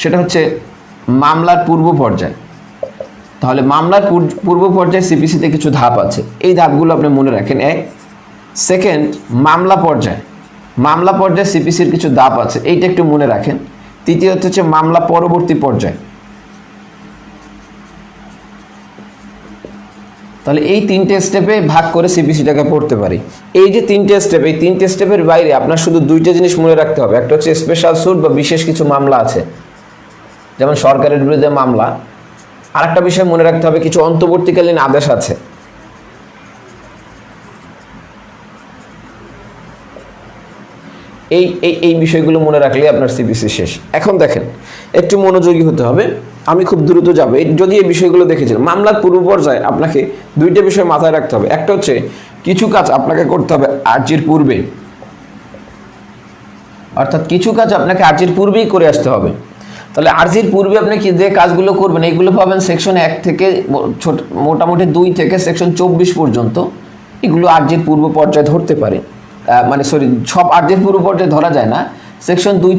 সেটা হচ্ছে মামলার পূর্ব পর্যায়। তাহলে মামলার পূর্ব পর্যায়ে সিপিসিতে কিছু ধাপ আছে, এই ধাপগুলো আপনি মনে রাখেন। এক, সেকেন্ড, মামলা পর্যায়ে সিপিসির কিছু ধাপ আছে, এইটা একটু মনে রাখেন। তৃতীয়ত হচ্ছে মামলা পরবর্তী পর্যায়। তাহলে এই 3টে স্টেপে ভাগ করে সিপিসিটাকে পড়তে পারি। এই যে 3টে স্টেপ, এই 3টে স্টেপের বাইরে আপনার শুধু 2টা জিনিস মনে রাখতে হবে। একটা হচ্ছে স্পেশাল স্যুট বা বিশেষ কিছু মামলা আছে, যেমন সরকারের বিরুদ্ধে মামলা। আরেকটা বিষয় মনে রাখতে হবে, কিছু অন্তর্বর্তীকালীন আদেশ আছে। এই বিষয়গুলো মনে রাখলে আপনার সিপিসি শেষ। এখন দেখেন, একটু মনোযোগী হতে হবে, আমি খুব দ্রুত যাব। যদি এই বিষয়গুলো দেখেছেন, মামলার পূর্ব পর্যায়ে আপনাকে 2টা বিষয় মাথায় রাখতে হবে। একটা হচ্ছে কিছু কাজ আপনাকে করতে হবে আর্জির পূর্বে, অর্থাৎ কিছু কাজ আপনাকে আর্জির পূর্বেই করে আসতে হবে। তাহলে আর্জির পূর্বে আপনি কি যে কাজগুলো করবেন, এইগুলো পাবেন সেকশন 1 থেকে মোটামুটি 2 থেকে সেকশন 24 পর্যন্ত। এগুলো আর্জির পূর্ব পর্যায়ে ধরতে পারে, সব আর্জির পূর্ব পর্যায়ে ধরা যায় না। সেকশন 2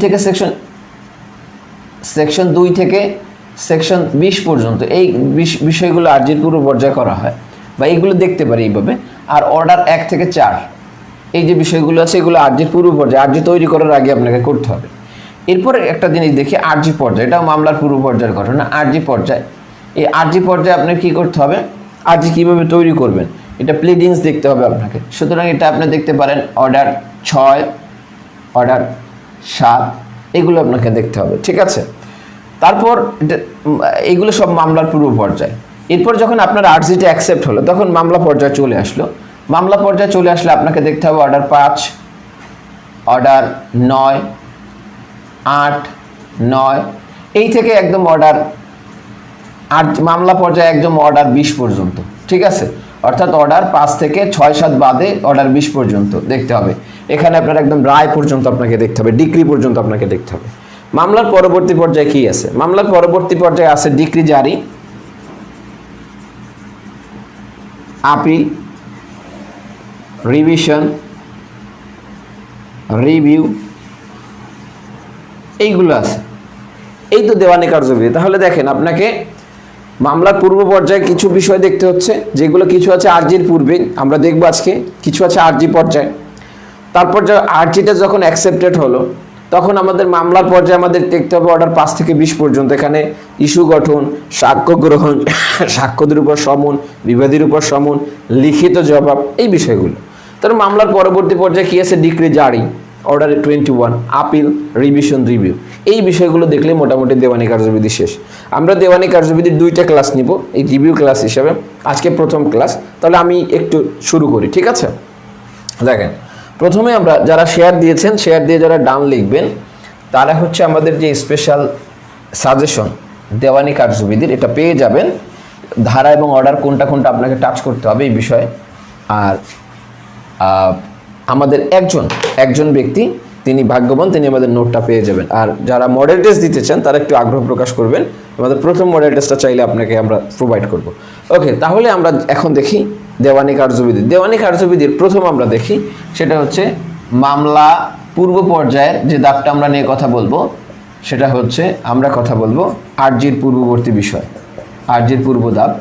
থেকে সেকশন 20 পর্যন্ত এই বিষয়গুলো আর্জির পূর্ব পর্যায়ে করা হয়, বা এইগুলো দেখতে পারি এইভাবে। আর অর্ডার 1 থেকে 4, এই যে বিষয়গুলো আছে, এগুলো আর্জির পূর্ব পর্যায়ে, আর্জি তৈরি করার আগে আপনাকে করতে হবে। এরপরে একটা জিনিস দেখি, আর্জি পর্যায়ে, এটাও মামলার পূর্ব পর্যায়ের ঘটনা। আর্জি পর্যায়ে, এই আর্জি পর্যায়ে আপনার কি করতে হবে, আর্জি কিভাবে তৈরি করবেন, এটা প্লিডিংস দেখতে হবে আপনাকে। সুতরাং এটা আপনি দেখতে পারেন অর্ডার 6, অর্ডার 7, এগুলো আপনাকে দেখতে হবে, ঠিক আছে। তারপর এইগুলো সব মামলার পূর্ব পর্যায়ে। এরপর যখন আপনার আর্জিটা অ্যাকসেপ্ট হলো, তখন মামলা পর্যায়ে চলে আসলো। মামলা পর্যায়ে চলে আসলে আপনাকে দেখতে হবে অর্ডার 5, অর্ডার 9, 8, 9, এই থেকে একদম অর্ডার মামলা পর্যায়ে একদম অর্ডার 20 পর্যন্ত, ঠিক আছে। অর্থাৎ অর্ডার 5 থেকে 6, 7 বাদে অর্ডার 20 পর্যন্ত দেখতে হবে। এখানে আপনার একদম রায় পর্যন্ত আপনাকে দেখতে হবে, ডিক্রি পর্যন্ত আপনাকে দেখতে হবে। মামলার পরবর্তী পর্যায়ে কি আছে, মামলার পরবর্তী পর্যায়ে আছে ডিক্রি জারি, আপিল, রিভিশন, রিভিউ, এইগুলো আছে। এই তো দেওয়ানি কার্যবিধি। তাহলে দেখেন, আপনাকে মামলার পূর্ব পর্যায়ে কিছু বিষয় দেখতে হচ্ছে, যেগুলো কিছু আছে আর্জির পূর্বে, আমরা দেখব আজকে। কিছু আছে আর্জি পর্যায়ে। তারপর আর্জিটা যখন অ্যাকসেপ্টেড হলো, তখন আমাদের মামলার পর্যায়ে আমাদের দেখতে হবে অর্ডার 5 থেকে 20 পর্যন্ত। এখানে ইস্যু গঠন, সাক্ষ্য গ্রহণ, সাক্ষ্যদের উপর সমন, বিবাদীর উপর সমন, লিখিত জবাব, এই বিষয়গুলো। তাহলে মামলার পরবর্তী পর্যায়ে কি আছে, ডিক্রি জারি, অর্ডার 21, আপিল, রিভিশন, রিভিউ, এই বিষয়গুলো দেখলে মোটামুটি দেওয়ানি কার্যবিধি শেষ। আমরা দেওয়ানি কার্যবিধির 2টা ক্লাস নিব এই রিভিউ ক্লাস হিসেবে, আজকে প্রথম ক্লাস। তাহলে আমি একটু শুরু করি, ঠিক আছে। দেখেন, প্রথমে আমরা যারা শেয়ার দিয়েছেন, শেয়ার দিয়ে যারা ডান লিখবেন, তারা হচ্ছে আমাদের যে স্পেশাল সাজেশন দেওয়ানি কার্যবিধির, এটা পেয়ে যাবেন। ধারা এবং অর্ডার কোনটা কোনটা আপনাকে টাচ করতে হবে এই বিষয়ে। আর আমাদের একজন ব্যক্তি, তিনি ভাগ্যবান, তিনি আমাদের নোটটা পেয়ে যাবেন। আর যারা মডেল টেস্ট দিতে চান, তারা একটু আগ্রহ প্রকাশ করবেন। আমাদের প্রথম মডেল টেস্টটা চাইলে আপনাকে আমরা প্রোভাইড করব। ওকে, তাহলে আমরা এখন দেখি দেওয়ানি কার্যবিধি। দেওয়ানি কার্যবিধির প্রথম আমরা দেখি, সেটা হচ্ছে মামলা পূর্ব পর্যায়ের যে ধাপটা আমরা নিয়ে কথা বলবো, সেটা হচ্ছে আমরা কথা বলবো আর্জির পূর্ববর্তী বিষয়, আর্জির পূর্ব ধাপ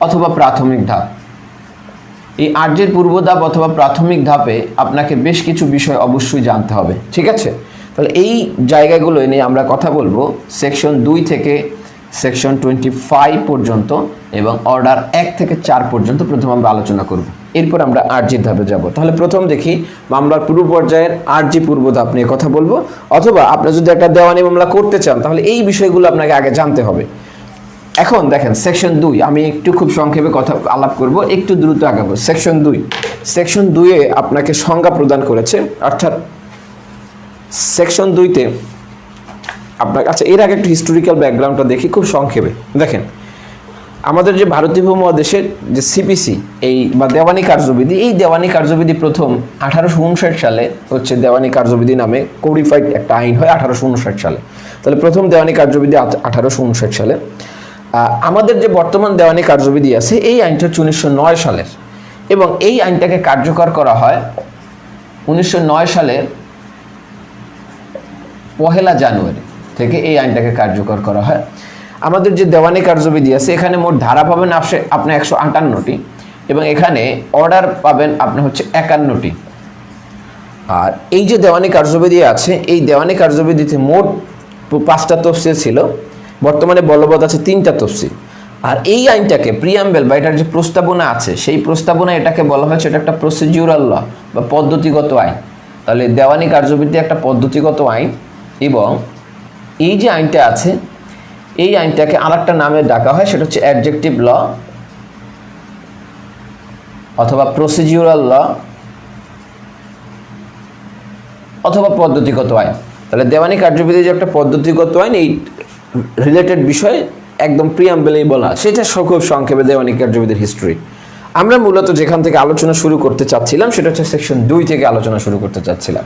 অথবা প্রাথমিক ধাপ। এই আর্জির পূর্ব ধাপ অথবা প্রাথমিক ধাপে আপনাকে বেশ কিছু বিষয় অবশ্যই জানতে হবে, ঠিক আছে। তাহলে এই জায়গাগুলো নিয়ে আমরা কথা বলবো সেকশন 2 থেকে সেকশন 25 পর্যন্ত এবং অর্ডার 1 থেকে 4 পর্যন্ত প্রথম আমরা আলোচনা করব। এরপর আমরা আর্জির ধাপে যাব। তাহলে প্রথম দেখি মামলার পূর্ব পর্যায়ের আর্জি পূর্ব ধাপ নিয়ে কথা বলবো। অথবা আপনি যদি একটা দেওয়ানি মামলা করতে চান, তাহলে এই বিষয়গুলো আপনাকে আগে জানতে হবে। এখন দেখেন সেকশন 2, আমি একটু খুব সংক্ষেপে কথা আলাপ করব, একটু দ্রুত আগাবো। সেকশন 2-এ আপনাকে সংজ্ঞা প্রদান করেছে, অর্থাৎ সেকশন 2-তে আপনার, আচ্ছা এর আগে একটু হিস্টোরিক্যাল ব্যাকগ্রাউন্ডটা দেখি খুব সংক্ষেপে। দেখেন, আমাদের যে ভারতীয় উপমহাদেশের যে সিপিসি এই বা দেওয়ানি কার্যবিধি, এই দেওয়ানি কার্যবিধি প্রথম 1859 সালে হচ্ছে দেওয়ানি কার্যবিধি নামে কোডিফাইড একটা আইন হয় 1859 সালে। তাহলে প্রথম দেওয়ানি কার্যবিধি 1859 সালে। আমাদের যে বর্তমান দেওয়ানি কার্যবিধি আছে, এই আইনটা হচ্ছে 1909 সালের, এবং এই আইনটাকে কার্যকর করা হয় 1909 সালের 1 জানুয়ারি। থেকে এই আইনটাকে কার্যকর করা হয়। আমাদের যে দেওয়ানি কার্যবিধি আছে এখানে মোট ধারা পাবেন আপনি 158টি এবং এখানে অর্ডার পাবেন আপনি হচ্ছে 51টি। আর এই যে দেওয়ানি কার্যবিধি আছে এই দেওয়ানি কার্যবিধিতে মোট 5টা তফসিল ছিল, বর্তমানে বলবৎ আছে 3টা তফসিল। আর এই আইনটাকে প্রিয়াম্বেল বা এটার যে প্রস্তাবনা আছে সেই প্রস্তাবনা এটাকে বলা হয়েছে এটা একটা প্রসিডিউরাল ল বা পদ্ধতিগত আইন। তাহলে দেওয়ানি কার্যবিধি একটা পদ্ধতিগত আইন এবং এই যে আইনটা আছে এই আইনটাকে আরেকটা নামে ডাকা হয়, সেটা হচ্ছে অ্যাডজেক্টিভ ল অথবা প্রসিডিউরাল ল অথবা পদ্ধতিগত আইন। তাহলে দেওয়ানি কার্যবিধি যে একটা পদ্ধতিগত আইন এই রিলেটেড বিষয় একদম প্রিয়াম্বেলেই বলা, সেটা খুব সংক্ষেপে দেওয়ানি কার্যবিধির হিস্ট্রি। আমরা মূলত যেখান থেকে আলোচনা শুরু করতে চাচ্ছিলাম সেটা হচ্ছে সেকশন 2 থেকে আলোচনা শুরু করতে চাচ্ছিলাম।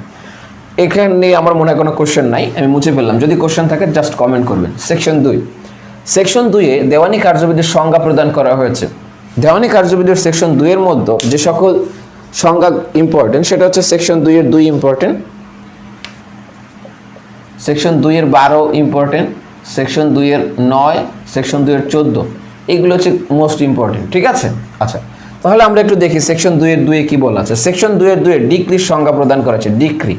এখানে আমার মনে হয় কোনো কোশ্চেন নাই, আমি মুছে ফেললাম। যদি কোশ্চেন থাকে জাস্ট কমেন্ট করবেন। সেকশন 2-এ দেওয়ানি কার্যবিধির সংজ্ঞা প্রদান করা হয়েছে। দেওয়ানি কার্যবিধির সেকশন 2-এর মধ্যে যে সকল সংজ্ঞা ইম্পর্টেন্ট সেটা হচ্ছে সেকশন 2-এর 2 ইম্পর্টেন্ট, সেকশন 2-এর 12 ইম্পর্টেন্ট, সেকশন 2-এর 9, সেকশন 2-এর 14, এইগুলো হচ্ছে মোস্ট ইম্পর্টেন্ট। ঠিক আছে, আচ্ছা তাহলে আমরা একটু দেখি সেকশন 2-এর 2-এ কি বলা আছে। সেকশন 2-এর 2-এ ডিক্রির সংজ্ঞা প্রদান করা আছে। ডিক্রি,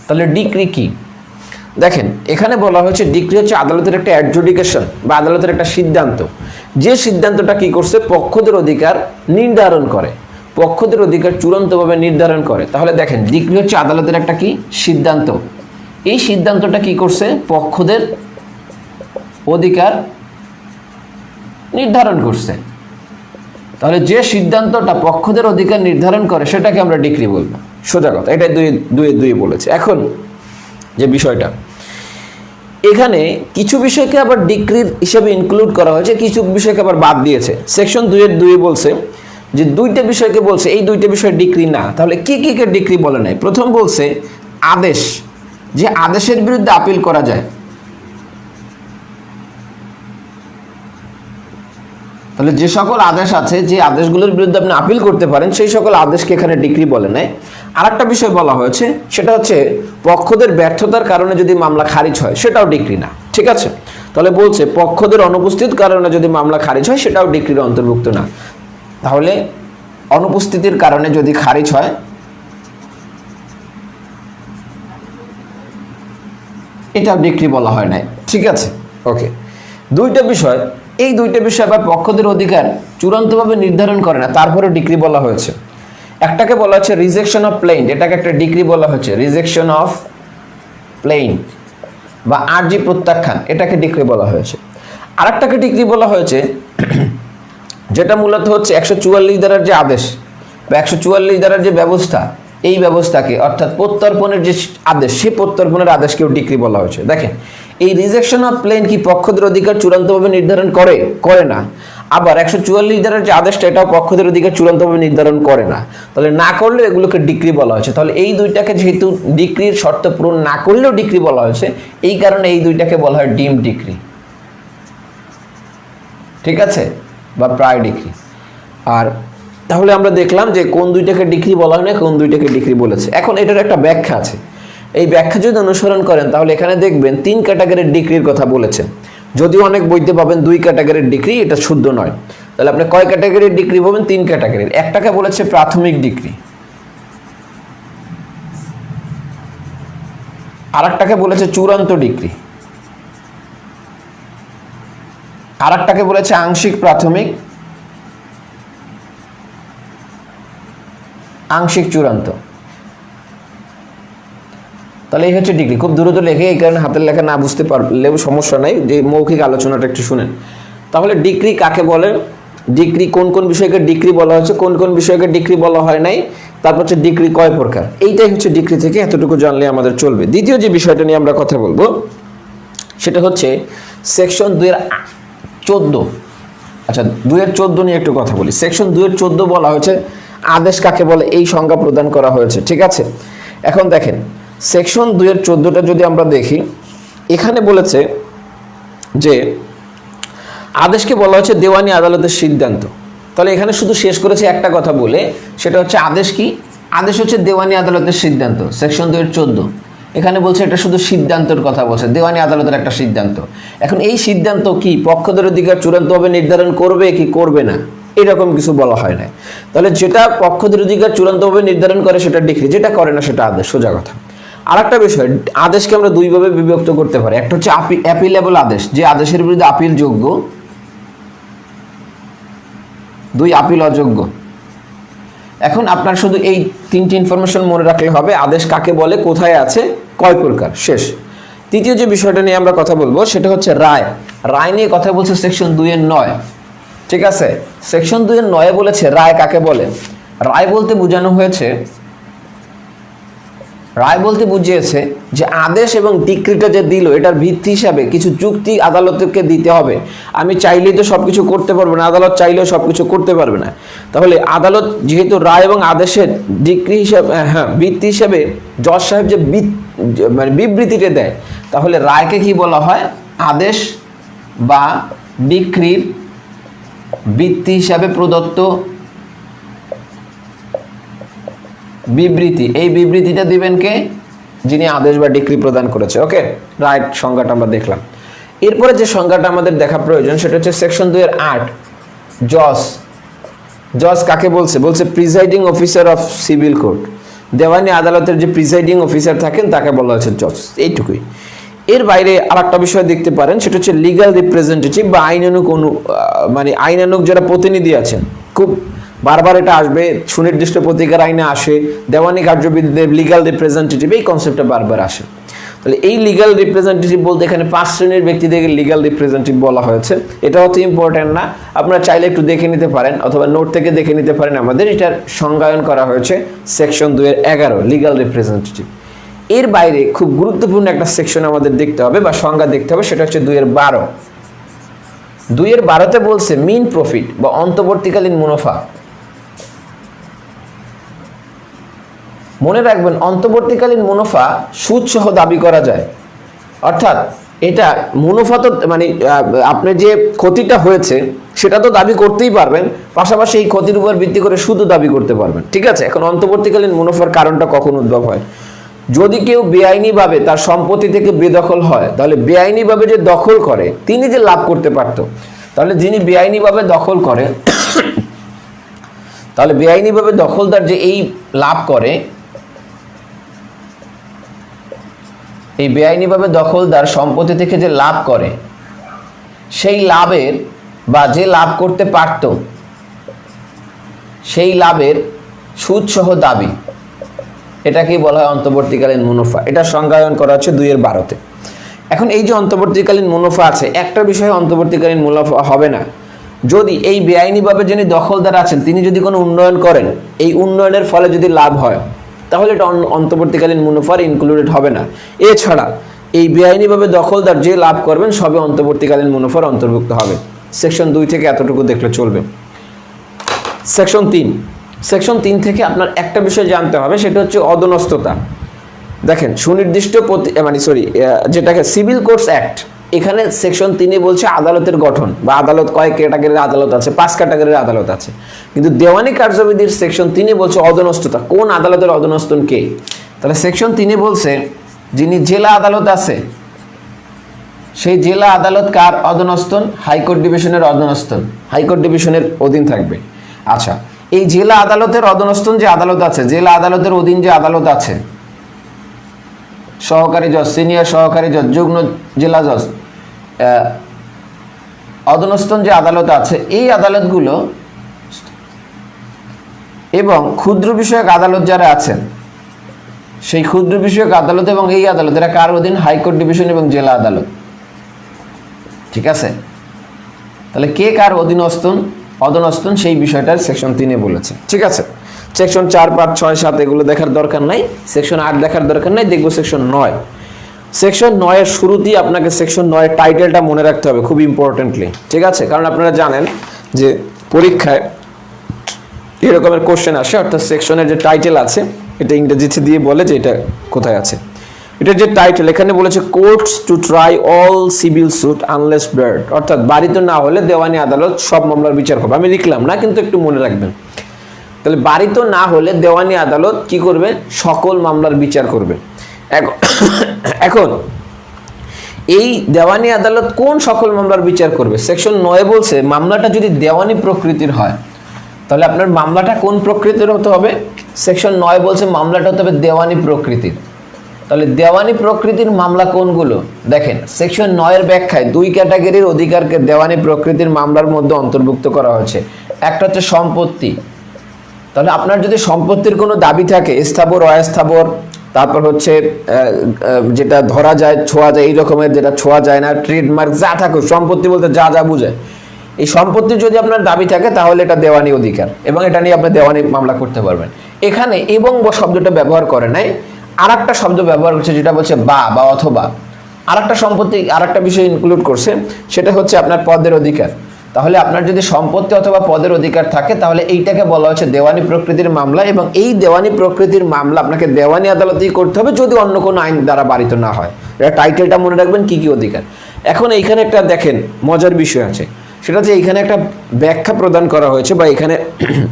তাহলে ডিক্রি কি দেখেন, এখানে বলা হয়েছে ডিক্রি হচ্ছে আদালতের একটা অ্যাডজুডিকেশন বা আদালতের একটা সিদ্ধান্ত, যে সিদ্ধান্তটা কি করছে পক্ষদের অধিকার নির্ধারণ করে, পক্ষদের অধিকার চূড়ান্তভাবে নির্ধারণ করে। তাহলে দেখেন ডিক্রি হচ্ছে আদালতের একটা কি সিদ্ধান্ত, এই সিদ্ধান্তটা কি করছে পক্ষদের অধিকার নির্ধারণ করছে। তাহলে যে সিদ্ধান্তটা পক্ষদের অধিকার নির্ধারণ করে সেটাকে আমরা ডিক্রি বলবো, সোজা কথা। এটা 2-2 বলেছে। এখন যে বিষয়টা এখানে কিছু বিষয়কে আবার ডিক্রির হিসেবে ইনক্লুড করা হয়েছে, কিছু বিষয়কে আবার বাদ দিয়েছে। সেকশন 2-এর 2 বলছে যে 2টা বিষয়কে বলছে এই 2টা বিষয় ডিক্রি না। তাহলে কি ডিক্রি বলে নাই? প্রথম বলছে আদেশ, যে আদেশের বিরুদ্ধে আপিল করা যায়। তাহলে যে সকল আদেশ আছে যে আদেশগুলোর বিরুদ্ধে আপনি আপিল করতে পারেন সেই সকল আদেশকে এখানে ডিক্রি বলে নাই। আরেকটা বিষয় বলা হয়েছে সেটা হচ্ছে পক্ষদের ব্যর্থতার কারণে যদি মামলা খারিজ হয় সেটাও ডিক্রি না। ঠিক আছে, তাহলে বলছে পক্ষদের অনুপস্থিত কারণে যদি মামলা খারিজ হয় সেটাও ডিক্রির অন্তর্ভুক্ত না। তাহলে অনুপস্থিতির কারণে যদি খারিজ হয় এটাও ডিক্রি বলা হয় নাই। ঠিক আছে, ওকে। 2টা বিষয়, এই 2টা বিষয় আবার পক্ষদের অধিকার চূড়ান্তভাবে নির্ধারণ করে না, তারপরে ডিক্রি বলা হয়েছে। একটাকে বলা হচ্ছে রিজেকশন অফ প্লেইন্ট, এটাকে একটা ডিক্রি বলা হচ্ছে রিজেকশন অফ প্লেইন্ট বা আর্জি প্রত্যাখ্যান, এটাকে ডিক্রি বলা হয়েছে। আরেকটাকে ডিক্রি বলা হয়েছে যেটা মূলত হচ্ছে 144 ধারার যে আদেশ বা 144 ধারার যে ব্যবস্থা, এই ব্যবস্থাকে অর্থাৎ প্রত্যর্পণের যে আদেশ সেই প্রত্যর্পণের আদেশকেও ডিক্রি বলা হয়েছে। দেখেন এই রিজেকশন অফ প্লেন কি পক্ষদের অধিকার চূড়ান্তভাবে নির্ধারণ করে না, আবার 144 ধারার যে আদেশটা এটাও পক্ষদের অধিকার চূড়ান্তভাবে নির্ধারণ করে না। তাহলে না করলে এগুলোকে ডিক্রি বলা হয়েছে। তাহলে এই 2টাকে যেহেতু ডিক্রির শর্ত পূরণ না করলেও ডিক্রি বলা হয়েছে, এই কারণে এই 2টাকে বলা হয় ডিম ডিক্রি। ঠিক আছে, বা প্রায় ডিক্রি। আর তাহলে আমরা দেখলাম যে কোন 2টাকে ডিক্রি বলা হয় না, কোন 2টাকে ডিক্রি বলেছে। এখন এটার একটা ব্যাখ্যা আছে, এই ব্যাখ্যা যদি অনুসরণ করেন তাহলে এখানে দেখবেন 3 ক্যাটাগরির ডিক্রির কথা বলেছে। যদিও অনেক বইতে পাবেন 2 ক্যাটাগরির ডিক্রি, এটা শুদ্ধ নয়। তাহলে আপনি কয় ক্যাটাগরির ডিক্রি পাবেন? 3 ক্যাটাগরির। একটাকে বলেছে প্রাথমিক ডিক্রি, আরেকটাকে বলেছে চূড়ান্ত ডিক্রি, আরেকটাকে বলেছে আংশিক প্রাথমিক, আংশিক চূড়ান্ত। তাহলে এই হচ্ছে ডিগ্রি। খুব দ্রুত লেখে, এই কারণে হাতের লেখা না বুঝতে পারলেও সমস্যা নাই, যে মৌখিক আলোচনাটা একটু শুনেন। তাহলে ডিগ্রি কাকে বলে, ডিগ্রি কোন কোন বিষয়কে ডিগ্রি বলা হচ্ছে, কোন কোন বিষয়কে ডিগ্রি বলা হয় নাই, তারপর হচ্ছে ডিগ্রি কয় প্রকার, এইটাই হচ্ছে ডিগ্রি থেকে এতটুকু জানলে আমাদের চলবে। দ্বিতীয় যে বিষয়টা নিয়ে আমরা কথা বলবো সেটা হচ্ছে সেকশন 2-14। আচ্ছা, 2-14 নিয়ে একটু কথা বলি। সেকশন 2-14 বলা হয়েছে আদেশ কাকে বলে এই সংজ্ঞা প্রদান করা হয়েছে। ঠিক আছে, এখন দেখেন সেকশন 2-14টা যদি আমরা দেখি, এখানে বলেছে যে আদেশকে বলা হচ্ছে দেওয়ানি আদালতের সিদ্ধান্ত। তাহলে এখানে শুধু শেষ করেছে একটা কথা বলে, সেটা হচ্ছে আদেশ কি, আদেশ হচ্ছে দেওয়ানি আদালতের সিদ্ধান্ত। সেকশন 2-14 এখানে বলছে এটা শুধু সিদ্ধান্তের কথা বলছে, দেওয়ানি আদালতের একটা সিদ্ধান্ত। এখন এই সিদ্ধান্ত কি পক্ষদের অধিকার চূড়ান্তভাবে নির্ধারণ করবে কি করবে না, এরকম কিছু বলা হয় না। তাহলে যেটা পক্ষদের অধিকার চূড়ান্তভাবে নির্ধারণ করে সেটা ডিক্রি, যেটা করে না সেটা আদেশ, সোজা কথা। আর একটা বিষয়, আদেশকে আমরা দুইভাবে বিভক্ত করতে পারি। একটা হচ্ছে অ্যাপিলেবল আদেশ, যে আদেশের বিরুদ্ধে আপিল যোগ্য, দুই আপিল অযোগ্য। এখন আপনার শুধু এই তিনটি ইনফরমেশন মনে রাখলে হবে, আদেশ কাকে বলে, কোথায় আছে, কয় প্রকার, শেষ। তৃতীয় যে বিষয়টা নিয়ে আমরা কথা বলবো সেটা হচ্ছে রায়। রায় নিয়ে কথা বলছে সেকশন 2-9, ঠিক আছে। সেকশন 2-9 বলেছে রায় কাকে বলে। রায় বলতে বোঝানো হয়েছে, রায় বলতে বুঝিয়েছে যে আদেশ এবং ডিক্রিটা যে দিল এটার ভিত্তি হিসাবে কিছু যুক্তি আদালতকে দিতে হবে। আমি চাইলেই তো সব কিছু করতে পারবো না, আদালত চাইলেও সব কিছু করতে পারবে না। তাহলে আদালত যেহেতু রায় এবং আদেশের ডিক্রি হিসাবে, ভিত্তি হিসাবে জজ সাহেব যে মানে বিবৃতিটা দেয়, তাহলে রায়কে কি বলা হয়, আদেশ বা ডিক্রির ভিত্তি হিসাবে প্রদত্ত বিবৃতি। এই বিবৃতিটা দিবেন কে, যিনি আদেশ বা ডিক্রি প্রদান করেছে। ওকে, রাইট সংজ্ঞাটা আমরা দেখলাম। এরপরে যে সংজ্ঞাটা আমাদের দেখা প্রয়োজন সেটা হচ্ছে সেকশন 2-8, জজ। জজ কাকে বলছে, বলছে presiding officer of civil court. দেওয়ানি আদালতের যে প্রিজাইডিং অফিসার থাকেন তাকে বলা হচ্ছে জজ, এইটুকুই। এর বাইরে আর একটা বিষয় দেখতে পারেন, সেটা হচ্ছে লিগ্যাল রিপ্রেজেন্টেটিভ বা আইনানুগ মানে আইনানুগ যারা প্রতিনিধি আছেন। খুব বারবার এটা আসবে, সুনির্দিষ্ট প্রতিকার আইনে আসে, দেওয়ানি কার্যবিধিতে লিগ্যাল রিপ্রেজেন্টেটিভ, এই কনসেপ্টটা বারবার আসে। তাহলে এই লিগ্যাল রিপ্রেজেন্টেটিভ বলতে এখানে 5 শ্রেণীর ব্যক্তিদেরকে লিগ্যাল রিপ্রেজেন্টেটিভ বলা হয়েছে। এটা অত ইম্পর্টেন্ট না, আপনারা চাইলে একটু দেখে নিতে পারেন অথবা নোট থেকে দেখে নিতে পারেন। আমাদের এটার সংজ্ঞায়ন করা হয়েছে সেকশন 2-11 লিগ্যাল রিপ্রেজেন্টেটিভ। এর বাইরে খুব গুরুত্বপূর্ণ একটা সেকশন আমাদের দেখতে হবে বা সংজ্ঞা দেখতে হবে, সেটা হচ্ছে 2-12। 2-12তে বলছে মিন প্রফিট বা অন্তর্বর্তীকালীন মুনাফা। মনে রাখবেন, অন্তর্বর্তীকালীন মুনাফা সুদ সহ দাবি করা যায়। অর্থাৎ এটা মুনাফা তো মানে আপনি যে ক্ষতিটা হয়েছে সেটা তো দাবি করতেই পারবেন, পাশাপাশি এই ক্ষতির উপর ভিত্তি করে সুদও দাবি করতে পারবেন, ঠিক আছে। এখন অন্তর্বর্তীকালীন মুনাফার কারণটা কখন উদ্ভব হয়, যদি কেউ বেআইনিভাবে তার সম্পত্তি থেকে বেদখল হয়, তাহলে বেআইনিভাবে যে দখল করে তিনি যে লাভ করতে পারত, তাহলে যিনি বেআইনিভাবে দখল করে, তাহলে বেআইনিভাবে দখলদার যে এই লাভ করে, এই বেআইনিভাবে দখলদার সম্পত্তি থেকে যে লাভ করে, সেই লাভের বা যে লাভ করতে পারত সেই লাভের সুদসহ দাবি, এটাকেই বলা হয় অন্তর্বর্তীকালীন মুনাফা। এটা সংজ্ঞায়ন করা হচ্ছে 2-12-তে। এখন এই যে অন্তর্বর্তীকালীন মুনাফা আছে, একটা বিষয়ে অন্তর্বর্তীকালীন মুনাফা হবে না যদি এই বেআইনিভাবে যিনি দখলদার আছেন তিনি যদি কোনো উন্নয়ন করেন, এই উন্নয়নের ফলে যদি লাভ হয়, তাহলে এটা অন্তর্বর্তীকালীন মুনাফার ইনক্লুডেড হবে না। এছাড়া এই বেআইনিভাবে দখলদার যে লাভ করবেন সবে অন্তর্বর্তীকালীন মুনাফার অন্তর্ভুক্ত হবে। সেকশন 2 থেকে এতটুকু দেখলে চলবে। সেকশন 3, সেকশন 3 থেকে আপনার একটা বিষয় জানতে হবে, সেটা হচ্ছে অদনস্থতা। দেখেন, সুনির্দিষ্ট যেটাকে সিভিল কোর্টস অ্যাক্ট, এখানে সেকশন 3 বলছে আদালতের গঠন বা আদালত কয় ক্যাটাগরির আদালত আছে, 5 ক্যাটাগরির আদালত আছে। কিন্তু দেওয়ানি কার্যবিধির সেকশন 3 বলছে অদনস্থতা, কোন আদালতের অদনস্থন কে। তাহলে সেকশন 3 বলছে যিনি জেলা আদালত আছে সেই জেলা আদালত কার অধীনস্থন, হাইকোর্ট ডিভিশনের অধীনস্থন, হাইকোর্ট ডিভিশনের অধীন থাকবে। আচ্ছা, এই জেলা আদালতের অধীনস্থন যে আদালত আছে, জেলা আদালতের অধীন যে আদালত আছে, সহকারী জজ, সিনিয়র সহকারী জজ, যুগ্ম জেলা জজ, অধীনস্থন যে আদালত আছে, এই আদালতগুলো এবং ক্ষুদ্র বিষয়ক আদালত যারা আছেন, সেই ক্ষুদ্র বিষয়ক আদালত এবং এই আদালত এরা কার অধীন, হাইকোর্ট ডিভিশন এবং জেলা আদালত, ঠিক আছে। তাহলে কে কার অধীনস্থন সেই বিষয়টার সেকশন 3 বলেছে, ঠিক আছে। সেকশন 4, 5, 6, 7 এগুলো দেখার দরকার নাই, সেকশন 8 দেখার দরকার নাই, দেখবো সেকশন 9। সেকশন 9 এর শুরুতেই আপনাকে সেকশন 9 এর টাইটেলটা মনে রাখতে হবে খুব ইম্পর্টেন্টলি, ঠিক আছে। কারণ আপনারা জানেন যে পরীক্ষায় এরকমের কোশ্চেন আসে, অর্থাৎ সেকশনের যে টাইটেল আছে এটা ইংরেজিতে দিয়ে বলে যে এটা কোথায় আছে। এটার যে টাইটেল এখানে বলেছে courts to try all civil suit unless barred, অর্থাৎ বাড়িতে না হলে দেওয়ানি আদালত সব মামলার বিচার করবে। আমি লিখলাম না, কিন্তু একটু মনে রাখবেন। তাহলে বাড়িতে না হলে দেওয়ানি আদালত কি করবে, সকল মামলার বিচার করবে। এখন এই দেওয়ানি আদালত কোন সকল মামলার বিচার করবে? সেকশন 9 বলছে মামলাটা যদি দেওয়ানি প্রকৃতির হয় তাহলে আপনার মামলাটা কোন প্রকৃতির হতে হবে? সেকশন 9 বলছে মামলাটা হতে হবে দেওয়ানি প্রকৃতির। তাহলে দেওয়ানি প্রকৃতির মামলা কোনগুলো দেখেন, সেকশন 9 এর ব্যাখ্যায় 2 ক্যাটাগরির অধিকারকে দেওয়ানি প্রকৃতির মামলার মধ্যে অন্তর্ভুক্ত করা হয়েছে। একটা হচ্ছে সম্পত্তি, তাহলে আপনার যদি সম্পত্তির কোনো দাবি থাকে, স্থাবর অস্থাবর, তারপর হচ্ছে যেটা ধরা যায় ছোঁয়া যায় এই রকমের, যেটা ছোঁয়া যায় না, ট্রেডমার্ক যা থাকুক, সম্পত্তি বলতে যা যা বোঝায়, এই সম্পত্তির যদি আপনার দাবি থাকে তাহলে এটা দেওয়ানি অধিকার এবং এটা নিয়ে আপনি দেওয়ানি মামলা করতে পারবেন। এখানে এবং শব্দটা ব্যবহার করে নাই, আর একটা শব্দ ব্যবহার করছে যেটা বলছে বা অথবা, আর একটা সম্পত্তি আর একটা বিষয় ইনক্লুড করছে, সেটা হচ্ছে আপনার পদের অধিকার। তাহলে আপনার যদি সম্পত্তি অথবা পদের অধিকার থাকে তাহলে এইটাকে বলা হচ্ছে দেওয়ানি প্রকৃতির মামলা, এবং এই দেওয়ানি প্রকৃতির মামলা আপনাকে দেওয়ানি আদালতেই করতে হবে যদি অন্য কোনো আইন দ্বারা বাড়িত না হয়। এটা টাইটেলটা মনে রাখবেন কি কি অধিকার। এখন এইখানে একটা দেখেন মজার বিষয় আছে, সেটা হচ্ছে এইখানে একটা ব্যাখ্যা প্রদান করা হয়েছে বা এখানে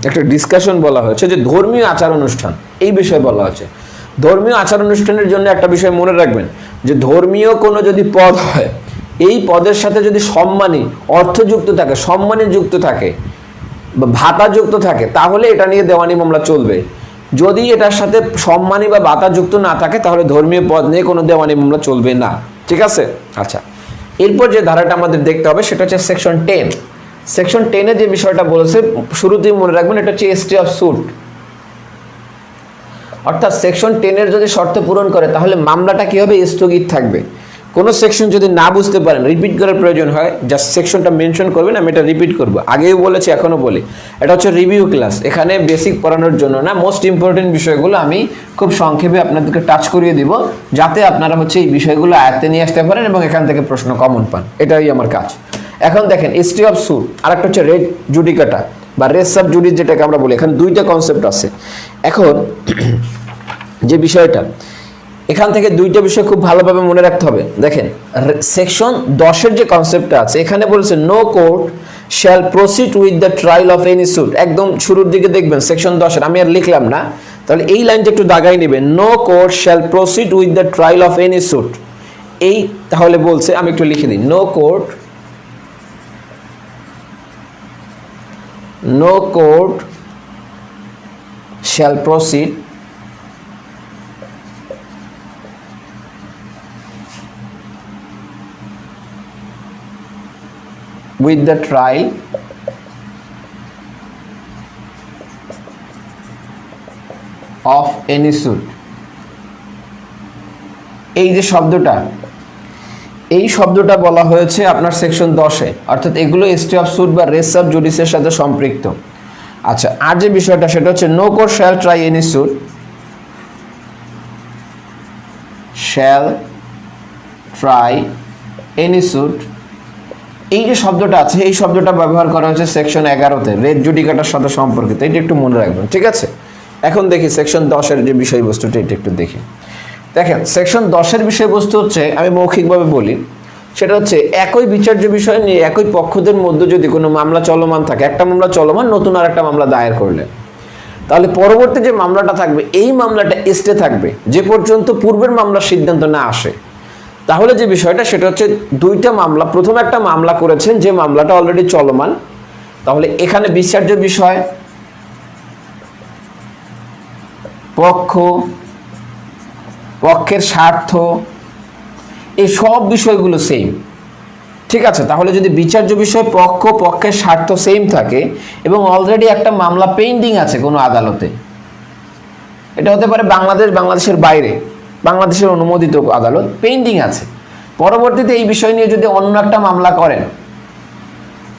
একটা ডিসকাশন বলা হয়েছে যে ধর্মীয় আচার অনুষ্ঠান, এই বিষয়ে বলা হয়েছে। ধর্মীয় আচার অনুষ্ঠানের জন্য একটা বিষয় মনে রাখবেন যে ধর্মীয় কোনো যদি পদ হয়, এই পদের সাথে যদি সম্মানী অর্থযুক্ত থাকে, সম্মানী যুক্ত থাকে বা ভাতা যুক্ত থাকে তাহলে এটা নিয়ে দেওয়ানি মামলা চলবে। যদি এটার সাথে সম্মানী বা ভাতা যুক্ত না থাকে তাহলে ধর্মীয় পদ নিয়ে কোনো দেওয়ানি মামলা চলবে না। ঠিক আছে? আচ্ছা, এরপর যে ধারাটা আমাদের দেখতে হবে সেটা হচ্ছে সেকশন 10। সেকশন 10 যে বিষয়টা বলেছে শুরুতেই মনে রাখবেন, এটা হচ্ছে স্টে অফ সুট। অর্থাৎ সেকশন 10 যদি শর্ত পূরণ করে তাহলে মামলাটা কি হবে? স্থগিত থাকবে। কোনো সেকশন যদি না বুঝতে পারেন, রিপিট করার প্রয়োজন হয়, জাস্ট সেকশনটা মেনশন করবেন, আমি এটা রিপিট করবো, আগেও বলেছি এখনও বলি। এটা হচ্ছে রিভিউ ক্লাস, এখানে বেসিক পড়ানোর জন্য না, মোস্ট ইম্পর্টেন্ট বিষয়গুলো আমি খুব সংক্ষেপে আপনাদেরকে টাচ করিয়ে দিব যাতে আপনারা হচ্ছে এই বিষয়গুলো আয়ত্তে নিয়ে আসতে পারেন এবং এখান থেকে প্রশ্ন কমন পান, এটাই আমার কাজ। এখন দেখেন স্টে অফ সুট, আর একটা হচ্ছে রেট জুডিকাটা বা রেস সাব জুডিস যেটাকে আমরা বলি, এখানে দুইটা কনসেপ্ট আছে। এখন যে বিষয়টা এখান থেকে দুইটা বিষয় খুব ভালোভাবে মনে রাখতে হবে। দেখেন সেকশন 10 যে কনসেপ্টটা আছে এখানে বলেছে no court shall proceed with the trial of any suit. একদম শুরুর দিকে দেখবেন সেকশন 10, আমি আর লিখলাম না, তাহলে এই লাইনটা একটু দাগাই নেবেন, no court shall proceed with the trial of any suit. এই তাহলে বলছে, আমি একটু লিখে দিই, no court shall proceed with the trial of any suit। এই যে শব্দটা, এই শব্দটা বলা হয়েছে আপনার সেকশন 10-এ, অর্থাৎ এগুলো স্টে অফ সুট বা রেস অফ জুডিসের সাথে সম্পৃক্ত। আচ্ছা, আর যে বিষয়টা সেটা হচ্ছে no court shall try any suit, shall try any suit. এই যে শব্দটা আছে এই শব্দটা ব্যবহার করা হয়েছে সেকশন 11-তে রেট জুডিকাটার সাথে সম্পর্কিত, এটা একটু মনে রাখবেন। ঠিক আছে? এখন দেখি সেকশন 10-এর যে বিষয়বস্তুটা, এটা একটু দেখি। দেখেন সেকশন 10-এর বিষয়বস্তু হচ্ছে, আমি মৌখিকভাবে বলি, সেটা হচ্ছে একই বিচার্য বিষয় নিয়ে একই পক্ষদের মধ্যে যদি কোনো মামলা চলমান থাকে, একটা মামলা চলমান, নতুন আর একটা মামলা দায়ের করলে, তাহলে পরবর্তী যে মামলাটা থাকবে এই মামলাটা স্টে থাকবে যে পর্যন্ত পূর্বের মামলার সিদ্ধান্ত না আসে। তাহলে যে বিষয়টা সেটা হচ্ছে দুইটা মামলা, প্রথম একটা মামলা করেছেন যে মামলাটা অলরেডি চলমান, তাহলে এখানে বিচার্য বিষয়, পক্ষের স্বার্থ, এই সব বিষয়গুলো সেম। ঠিক আছে? তাহলে যদি বিচার্য বিষয় পক্ষের স্বার্থ সেম থাকে এবং অলরেডি একটা মামলা পেন্ডিং আছে কোনো আদালতে, এটা হতে পারে বাংলাদেশের বাইরে, বাংলাদেশের অনুমোদিত আদালত, পেন্ডিং আছে, পরবর্তীতে এই বিষয় নিয়ে যদি অন্য একটা মামলা করেন,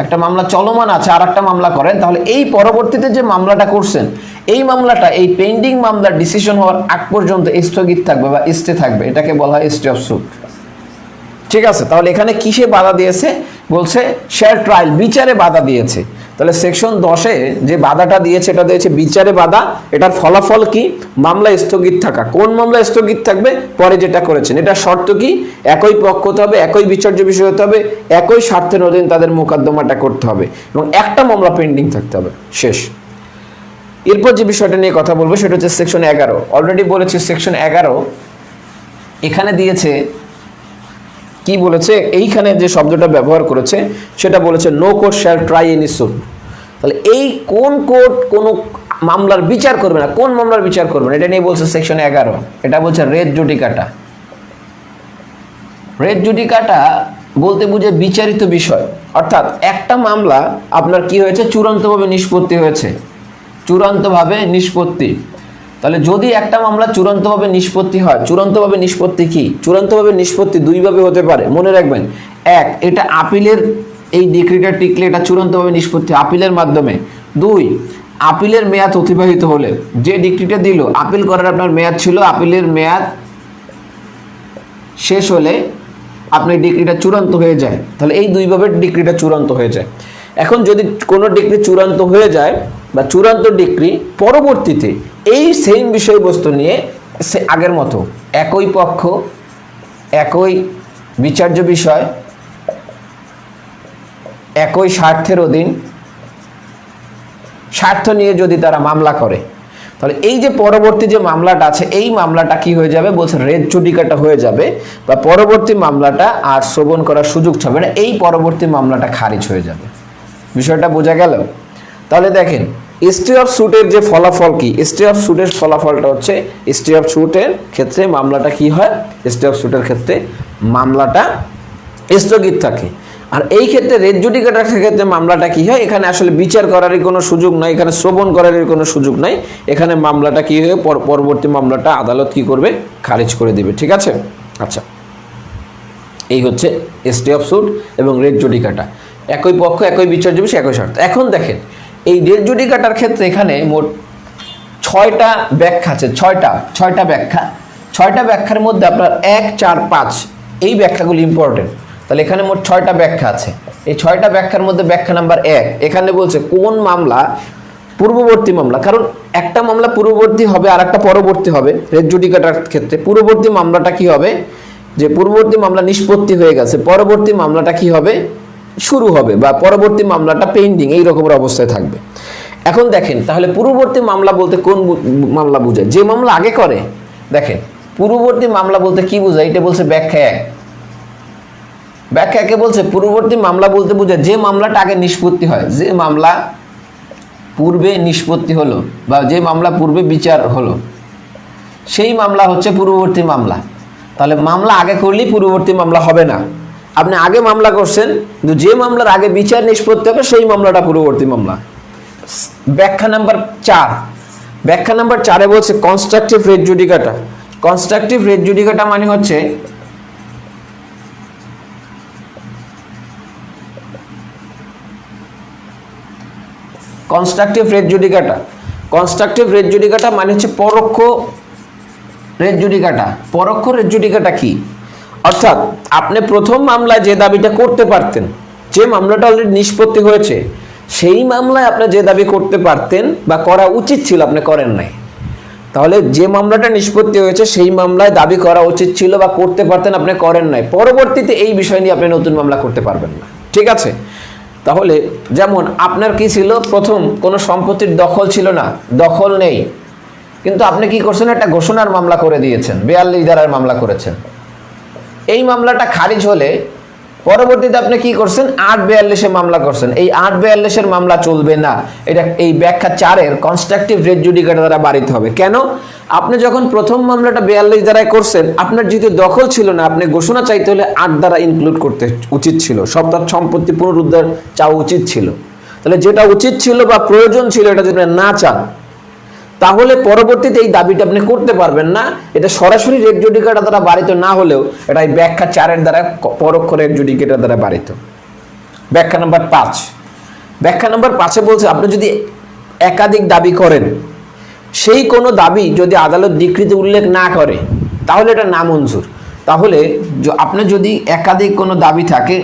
একটা মামলা চলমান আছে আর একটা মামলা করেন, তাহলে এই পরবর্তীতে যে মামলাটা করছেন এই মামলাটা এই পেন্ডিং মামলার ডিসিশন হওয়ার আগ পর্যন্ত স্থগিত থাকবে বা স্টে থাকবে, এটাকে বলা হয় স্টে অফ সুট। ঠিক আছে? তাহলে এখানে কিসে বাধা দিয়েছে? বলছে শেয়ার ট্রায়াল, বিচারে বাধা দিয়েছে। তাহলে সেকশন 10-এ যে বাধাটা দিয়েছে এটা দিয়েছে বিচারে বাধা। এটার ফলাফল কি? মামলা স্থগিত থাকা। কোন মামলা স্থগিত থাকবে? পরে যেটা করেছেন। এটা শর্ত কি? একই পক্ষ হতে হবে, একই বিচার্য বিষয় হতে হবে, একই স্বার্থের অধীন তাদের মোকদ্দমাটা করতে হবে এবং একটা মামলা পেন্ডিং থাকতে হবে। শেষ। এরপর যে বিষয়টা নিয়ে কথা বলবো সেটা হচ্ছে সেকশন 11। অলরেডি বলেছি সেকশন 11 এখানে দিয়েছে কি বলেছে, এইখানে যে শব্দটা ব্যবহার করেছে সেটা বলেছে no court shall try any suit. তাহলে এই কোন কোর্ট কোনো মামলার বিচার করবে না, কোন মামলার বিচার করবে না, এটা নিয়ে বলছে সেকশন 11। এটা বলছে রেস জুডিকাটা। রেস জুডিকাটা বলতে বুঝে বিচারিত বিষয়, অর্থাৎ একটা মামলা আপনার কি হয়েছে, চূড়ান্তভাবে নিষ্পত্তি হয়েছে, চূড়ান্তভাবে নিষ্পত্তি। তাহলে যদি একটা মামলা চূড়ান্তভাবে নিষ্পত্তি হয়, চূড়ান্তভাবে নিষ্পত্তি কি, চূড়ান্তভাবে নিষ্পত্তি দুইভাবে হতে পারে, মনে রাখবেন। এক, এটা আপিলের এই ডিক্রিটা টিকলে এটা চূড়ান্তভাবে নিষ্পত্তি আপিলের মাধ্যমে। দুই, আপিলের মেয়াদ অতিবাহিত হলে, যে ডিক্রিটা দিল আপিল করার আপনার মেয়াদ ছিল, আপিলের মেয়াদ শেষ হলে আপনার ডিক্রিটা চূড়ান্ত হয়ে যায়। তাহলে এই দুইভাবে ডিক্রিটা চূড়ান্ত হয়ে যায়। এখন যদি কোনো ডিক্রি চূড়ান্ত হয়ে যায় বা চূড়ান্ত ডিক্রি পরবর্তীতে এই সেম বিষয়বস্তু নিয়ে সে আগের মতো একই পক্ষ, একই বিচার্য বিষয়, একই স্বার্থের অধীন, স্বার্থ নিয়ে যদি তারা মামলা করে, তাহলে এই যে পরবর্তী যে মামলাটা আছে এই মামলাটা কি হয়ে যাবে, বলছে রেস জুডিকাটা হয়ে যাবে, বা পরবর্তী মামলাটা আর শ্রবণ করার সুযোগ থাকবে না, এই পরবর্তী মামলাটা খারিজ হয়ে যাবে। বিষয়টা বোঝা গেল? তাহলে দেখেন স্টে অফ সুটের যে ফলাফল কি, স্টে অফ সুটের ফলাফলটা হচ্ছে স্টে অফ সুটের ক্ষেত্রে মামলাটা কি হয়, স্টে অফ সুটের ক্ষেত্রে মামলাটা স্থগিত থাকে। আর এই ক্ষেত্রে রেস জুডিকাটার ক্ষেত্রে মামলাটা কি হয়, এখানে আসলে বিচার করারই কোনো সুযোগ নাই, এখানে শ্রবণ করারই কোনো সুযোগ নাই, এখানে মামলাটা কি হয়ে পরবর্তী মামলাটা আদালত কি করবে, খারিজ করে দিবে। ঠিক আছে? আচ্ছা, এই হচ্ছে স্টে অফ সুট এবং রেস জুডিকাটা, একই পক্ষ, একই বিচার্য বিষয়, একই শর্ত। এখন দেখেন এই রেস জুডিকাটার ক্ষেত্রে এখানে মোট 6টা ব্যাখ্যা আছে, 6টা ব্যাখ্যা। 6টা ব্যাখ্যার মধ্যে আপনার 1, 4, 5 এই ব্যাখ্যাগুলি ইম্পর্টেন্ট। তাহলে এখানে মোট 6টা ব্যাখ্যা আছে। এই 6টা ব্যাখ্যার মধ্যে ব্যাখ্যা নাম্বার 1, এখানে বলছে কোন মামলা পূর্ববর্তী মামলা, কারণ একটা মামলা পূর্ববর্তী হবে আর একটা পরবর্তী হবে। রেস জুডিকাটার ক্ষেত্রে পূর্ববর্তী মামলাটা কি হবে, যে পূর্ববর্তী মামলা নিষ্পত্তি হয়ে গেছে, পরবর্তী মামলাটা কি হবে, শুরু হবে, বা পরবর্তী মামলাটা পেন্ডিং এই রকমের অবস্থায় থাকবে। এখন দেখেন তাহলে পূর্ববর্তী মামলা বলতে কোন মামলা বোঝায়, যে মামলা আগে করে। দেখেন পূর্ববর্তী মামলা বলতে কি বোঝায়, এটা বলছে ব্যাখ্যা 1। ব্যাখ্যা 1 বলছে পূর্ববর্তী মামলা বলতে বোঝায় যে মামলাটা আগে নিষ্পত্তি হয়, যে মামলা পূর্বে নিষ্পত্তি হলো বা যে মামলা পূর্বে বিচার হলো, সেই মামলা হচ্ছে পূর্ববর্তী মামলা। তাহলে মামলা আগে করলেই পূর্ববর্তী মামলা হবে না। আপনি আগে মামলা করছেন কিন্তু যে মামলার আগে বিচার নিষ্পত্তি হবে সেই মামলাটা পূর্ববর্তী মামলা। ব্যাখ্যা নাম্বার 4, ব্যাখ্যা নাম্বার 4-এ বলছে constructive race judicata. Constructive race judicata মানে হচ্ছে constructive race judicata, constructive race judicata মানে হচ্ছে পরোক্ষ রেস জুডিকাটা। পরোক্ষ রেস জুডিকাটা কি, অর্থাৎ আপনি প্রথম মামলায় যে দাবিটা করতে পারতেন, যে মামলাটা অলরেডি নিষ্পত্তি হয়েছে, সেই মামলায় আপনি যে দাবি করতে পারতেন বা করা উচিত ছিল আপনি করেন নাই। তাহলে যে মামলাটা নিষ্পত্তি হয়েছে সেই মামলায় দাবি করা উচিত ছিল বা করতে পারতেন, আপনি করেন নাই, পরবর্তীতে এই বিষয় নিয়ে আপনি নতুন মামলা করতে পারবেন না। ঠিক আছে? তাহলে যেমন আপনার কি ছিল, প্রথম কোনো সম্পত্তির দখল ছিল না, দখল নেই, কিন্তু আপনি কি করছেন, একটা ঘোষণার মামলা করে দিয়েছেন, 42 ধারার মামলা করেছেন। এই মামলাটা খারিজ হলে পরবর্তীতে আপনি কি করছেন, 842-এ মামলা করছেন, এই 842-এর মামলা চলবে না। এটা এই ব্যাখ্যা 4-এর কনস্ট্রাকটিভ রেস জুডিকাটা দ্বারা বাড়িতে হবে। কেন? আপনি যখন প্রথম মামলাটা 42 ধারায় করছেন, আপনার যেহেতু দখল ছিল না, আপনি ঘোষণা চাইতে হলে 8 দ্বারা ইনক্লুড করতে উচিত ছিল, সপ্তাহ সম্পত্তি পুনরুদ্ধার চাওয়া উচিত ছিল। তাহলে যেটা উচিত ছিল বা প্রয়োজন ছিল এটা যদি না চান, তাহলে পরবর্তীতে এই দাবিটা আপনি করতে পারবেন না। এটা সরাসরি রেস জুডিকাটা দ্বারা বাড়িত না হলেও এটা এই ব্যাখ্যা 4-এর দ্বারা পরোক্ষ রেস জুডিকাটা দ্বারা বাড়িত। ব্যাখ্যা নাম্বার 5, ব্যাখ্যা নাম্বার 5-এ বলছে আপনি যদি একাধিক দাবি করেন, সেই কোনো দাবি যদি আদালত ডিক্রিতে উল্লেখ না করে তাহলে এটা নামঞ্জুর। তাহলে আপনি যদি একাধিক কোনো দাবি থাকে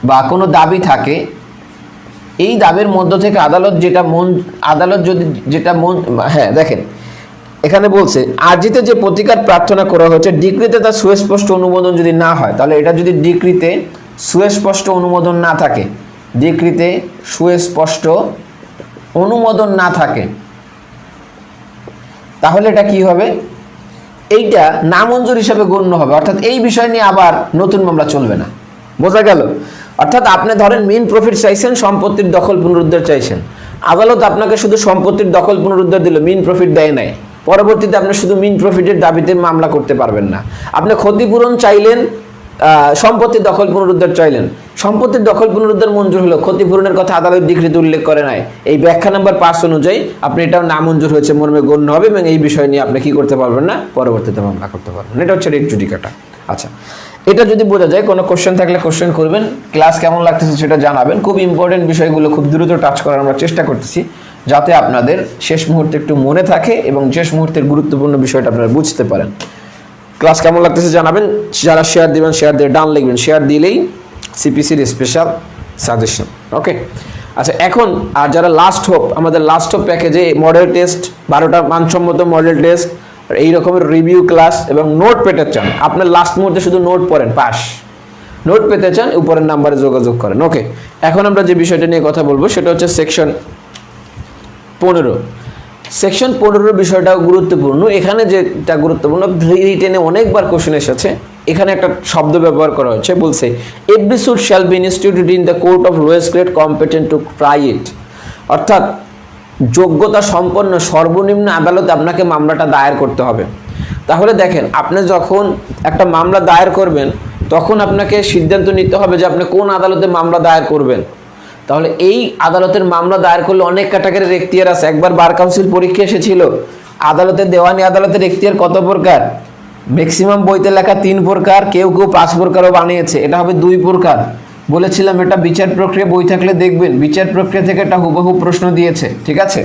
বা কোনো দাবি থাকে, এই দাবির মধ্য থেকে আদালত যদি হ্যাঁ দেখেন এখানে বলছে আর্জিতে যে প্রতিকার প্রার্থনা করা হয়েছে ডিক্রিতে তার সুস্পষ্ট অনুমোদন যদি না হয়, তাহলে এটা যদি ডিক্রিতে সুস্পষ্ট অনুমোদন না থাকে, ডিক্রিতে সুস্পষ্ট অনুমোদন না থাকে, তাহলে এটা কি হবে, এইটা নামঞ্জুর হিসাবে গণ্য হবে, অর্থাৎ এই বিষয় নিয়ে আবার নতুন মামলা চলবে না। বোঝা গেল? অর্থাৎ আপনি ধরেন মিন প্রফিট চাইছেন, সম্পত্তির দখল পুনরুদ্ধার চাইছেন, আদালত আপনাকে শুধু সম্পত্তির দখল পুনরুদ্ধার দিল, মিন প্রফিট দেয় নাই, পরবর্তীতে আপনি শুধু মিন প্রফিটের দাবিতে মামলা করতে পারবেন না। আপনি ক্ষতিপূরণ চাইলেন, সম্পত্তির দখল পুনরুদ্ধার চাইলেন, সম্পত্তির দখল পুনরুদ্ধার মঞ্জুর হলো, ক্ষতিপূরণের কথা আদালত ডিক্রিতে উল্লেখ করে নাই, এই ব্যাখ্যা নাম্বার 5 অনুযায়ী আপনি এটাও নামঞ্জুর হয়েছে মর্মে গণ্য হবে এবং এই বিষয় নিয়ে আপনি কি করতে পারবেন না, পরবর্তীতে মামলা করতে পারবেন। এটা হচ্ছে রেট জুডিকাটা। আচ্ছা, এটা যদি বোঝা যায়, কোনো কোশ্চেন থাকলে কোশ্চেন করবেন, ক্লাস কেমন লাগতেছে সেটা জানাবেন। খুব ইম্পর্টেন্ট বিষয়গুলো খুব দ্রুত টাচ করার আমরা চেষ্টা করতেছি, যাতে আপনাদের শেষ মুহূর্তে একটু মনে থাকে এবং শেষ মুহূর্তের গুরুত্বপূর্ণ বিষয়টা আপনারা বুঝতে পারেন। ক্লাস কেমন লাগতেছে জানাবেন, যারা শেয়ার দিবেন শেয়ার দিয়ে ডান লিখবেন, শেয়ার দিলেই সিপিসির স্পেশাল সাজেশন। ওকে, আচ্ছা এখন আর যারা লাস্ট হোপ, আমাদের লাস্ট হোপ প্যাকেজে মডেল টেস্ট, 12টা মানসম্মত মডেল টেস্ট, এই রকমের রিভিউ ক্লাস এবং নোট পেতে চান, আপনার লাস্ট মুহূর্তে শুধু নোট পড়েন, পাস নোট পেতে চান, উপরের নাম্বারে যোগাযোগ করেন। ওকে, এখন আমরা যে বিষয়টা নিয়ে কথা বলবো সেটা হচ্ছে সেকশন 15। সেকশন 15 বিষয়টাও গুরুত্বপূর্ণ। এখানে যেটা গুরুত্বপূর্ণ, রিটেনে অনেকবার কোশ্চেন এসেছে, এখানে একটা শব্দ ব্যবহার করা হচ্ছে, বলছে every suit shall be instituted in the court of lowest grade competent to try it. অর্থাৎ যোগ্যতা সম্পন্ন সর্বনিম্ন আদালতে আপনাকে মামলাটা দায়ের করতে হবে। তাহলে দেখেন, আপনি যখন একটা মামলা দায়ের করবেন তখন আপনাকে সিদ্ধান্ত নিতে হবে যে আপনি কোন আদালতে মামলা দায়ের করবেন। তাহলে এই আদালতের মামলা দায়ের করলে অনেক ক্যাটাগরির এখতিয়ার আছে। একবার বার কাউন্সিল পরীক্ষা এসেছিল, আদালতের দেওয়ানি আদালতের এখতিয়ার কত প্রকার? ম্যাক্সিমাম বইতে লেখা 3 প্রকার, কেউ কেউ 5 প্রকারও বানিয়েছে, এটা হবে 2 প্রকার। বলেছিলাম এটা বিচার প্রক্রিয়া বই থাকলে দেখবেন, বিচার প্রক্রিয়া থেকে এটা হুবহু প্রশ্ন দিয়েছে, ঠিক আছে?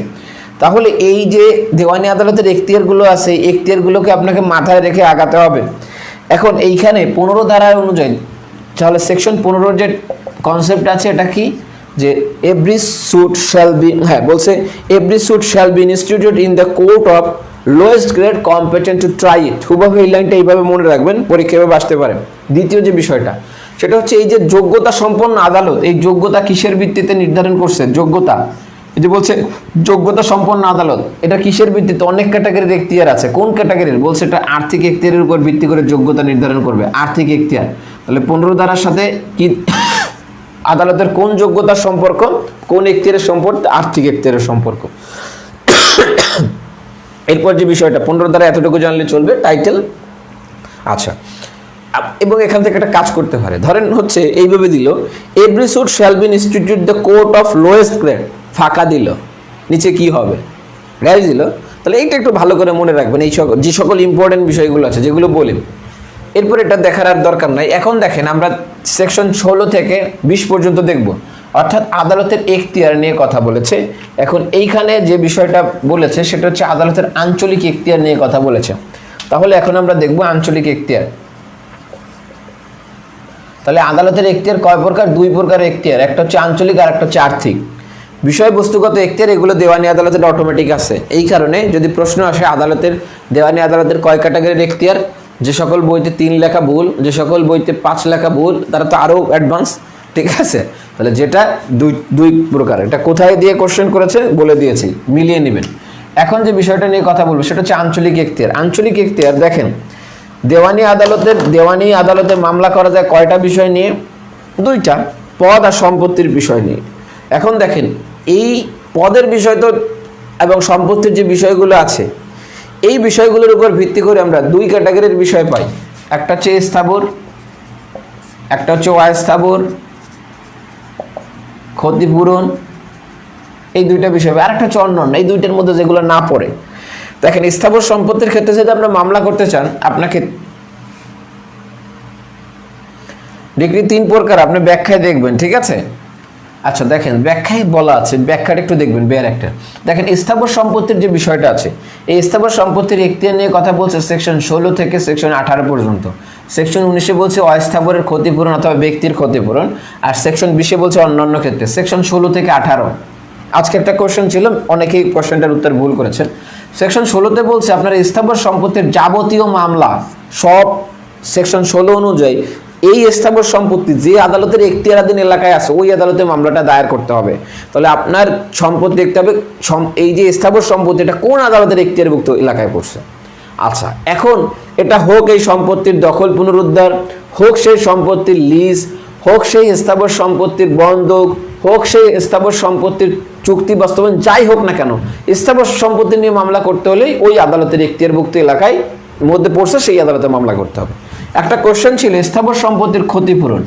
তাহলে এই যে দেওয়ানি আদালতের এখতিয়ারগুলো আছে, এই এখতিয়ারগুলোকে আপনাকে মাথায় রেখে আগাতে হবে। এখন এইখানে 15 ধারার অনুযায়ী, তাহলে সেকশন 15 যে কনসেপ্ট আছে এটা কি, যে এভরি সুট শ্যাল বি, বলছে every suit shall be instituted in the court of lowest grade competent to try it. হুবহু এই লাইনটা এইভাবে মনে রাখবেন, পরীক্ষা এভাবে আসতে পারে। দ্বিতীয় যে বিষয়টা সেটা হচ্ছে এই যে যোগ্যতা সম্পন্ন আদালত, এই যোগ্যতা কিসের ভিত্তিতে নির্ধারণ করছে? যোগ্যতা, এই যে বলছে যোগ্যতা সম্পন্ন আদালত, এটা কিসের ভিত্তিতে? অনেক ক্যাটাগরির এখতিয়ার আছে। কোন ক্যাটাগরির? বলছে এটা আর্থিক এখতিয়ারের উপর ভিত্তি করে যোগ্যতা নির্ধারণ করবে। আর্থিক এখতিয়ার, তাহলে 15 ধারার সাথে কি আদালতের কোন যোগ্যতার সম্পর্ক, কোন এখতিয়ারের সম্পর্ক? আর্থিক এখতিয়ারের সম্পর্ক। এরপর যে বিষয়টা 15 ধারা এতটুকু জানলে চলবে, টাইটেল। আচ্ছা, এবং এখান থেকে একটা কাজ করতে পারে, ধরেন হচ্ছে এইভাবে দিল every suit shall be institute the court of lowest grade, ফাঁকা দিল, নিচে কি হবে? গ্যাস দিল। তাহলে এইটা একটু ভালো করে মনে রাখবেন, এই সকল যে সকল ইম্পর্টেন্ট বিষয়গুলো আছে যেগুলো বলি। এরপর এটা দেখার আর দরকার নাই। এখন দেখেন, আমরা সেকশন 16 থেকে 20 পর্যন্ত দেখব, অর্থাৎ আদালতের এখতিয়ার নিয়ে কথা বলেছে। এখন এইখানে যে বিষয়টা বলেছে সেটা হচ্ছে আদালতের আঞ্চলিক এখতিয়ার নিয়ে কথা বলেছে। তাহলে এখন আমরা দেখব আঞ্চলিক এখতিয়ার। তাহলে আদালতের এখতিয়ার কয় প্রকার? 2 প্রকার এখতিয়ার, একটা হচ্ছে আঞ্চলিক আর একটা হচ্ছে আর্থিক। বিষয়বস্তুগত এখতিয়ার এগুলো দেওয়ানি আদালতের অটোমেটিক আছে। এই কারণে যদি প্রশ্ন আসে আদালতের দেওয়ানি আদালতের কয় ক্যাটাগরির এখতিয়ার, যে সকল বইতে 3 লেখা ভুল, যে সকল বইতে 5 লেখা ভুল, তারা তো আরও অ্যাডভান্স, ঠিক আছে? তাহলে যেটা 2 প্রকার, এটা কোথায় দিয়ে কোশ্চেন করেছে বলে দিয়েছি, মিলিয়ে নেবেন। এখন যে বিষয়টা নিয়ে কথা বলবো সেটা হচ্ছে আঞ্চলিক এখতিয়ার। আঞ্চলিক এখতিয়ার দেখেন, দেওয়ানি আদালতে মামলা করা যায় কয়টা বিষয় নিয়ে? 2টা, পদ আর সম্পত্তির বিষয় নিয়ে। এখন দেখেন, এই পদের বিষয় তো এবং সম্পত্তির যে বিষয়গুলো আছে, এই বিষয়গুলোর উপর ভিত্তি করে আমরা 2 ক্যাটাগরির বিষয় পাই। একটা হচ্ছে স্থাবর, একটা হচ্ছে অস্থাবর, ক্ষতিপূরণ, এই 2টা বিষয়। আর একটা হচ্ছে অন্যান্য, এই 2টার মধ্যে যেগুলো না পড়ে। দেখেন, স্থাবর সম্পত্তির ক্ষেত্রে যদি আপনি মামলা করতে চান, আপনাকে ডিগ্রি 3 প্রকার, আপনি ব্যাখ্যায় দেখবেন, ঠিক আছে? আচ্ছা দেখেন, ব্যাখ্যায় বলা আছে, ব্যাখ্যাটা একটু দেখবেন, বের একটা দেখেন। স্থাবর সম্পত্তির যে বিষয়টা আছে, এই স্থাবর সম্পত্তির এখতিয়ার নিয়ে কথা বলছে সেকশন 16 থেকে সেকশন 18 পর্যন্ত। সেকশন 19-এ বলছে অস্থাবরের ক্ষতিপূরণ অথবা ব্যক্তির ক্ষতিপূরণ, আর সেকশন 20-এ বলছে অন্যান্য ক্ষেত্রে। সেকশন 16 থেকে 18 আজকে একটা কোশ্চেন ছিল, অনেকেই কোশ্চেনটার উত্তর ভুল করেছেন। সেকশন 16-তে বলছে আপনার স্থাবর সম্পত্তির যাবতীয় মামলা সব সেকশন 16 অনুযায়ী এই স্থাবর সম্পত্তি যে আদালতের এখতিয়ারাধীন এলাকায় আছে ওই আদালতে মামলাটা দায়ের করতে হবে। তাহলে আপনার সম্পত্তি দেখতে হবে এই যে স্থাবর সম্পত্তি এটা কোন আদালতের এখতিয়ারভুক্ত এলাকায় পড়ছে। আচ্ছা, এখন এটা হোক এই সম্পত্তির দখল পুনরুদ্ধার, হোক সেই সম্পত্তির লিজ, হোক সেই স্থাবর সম্পত্তির বন্ধক, হোক সেই স্থাবর সম্পত্তির চুক্তি বাস্তবায়ন, যাই হোক না কেন, স্থাবর সম্পত্তি নিয়ে মামলা করতে হলেই ওই আদালতের এখতিয়ারভুক্ত এলাকায় মধ্যে পড়ছে সেই আদালতে মামলা করতে হবে। একটা কোশ্চেন ছিল স্থাবর সম্পত্তির ক্ষতিপূরণ।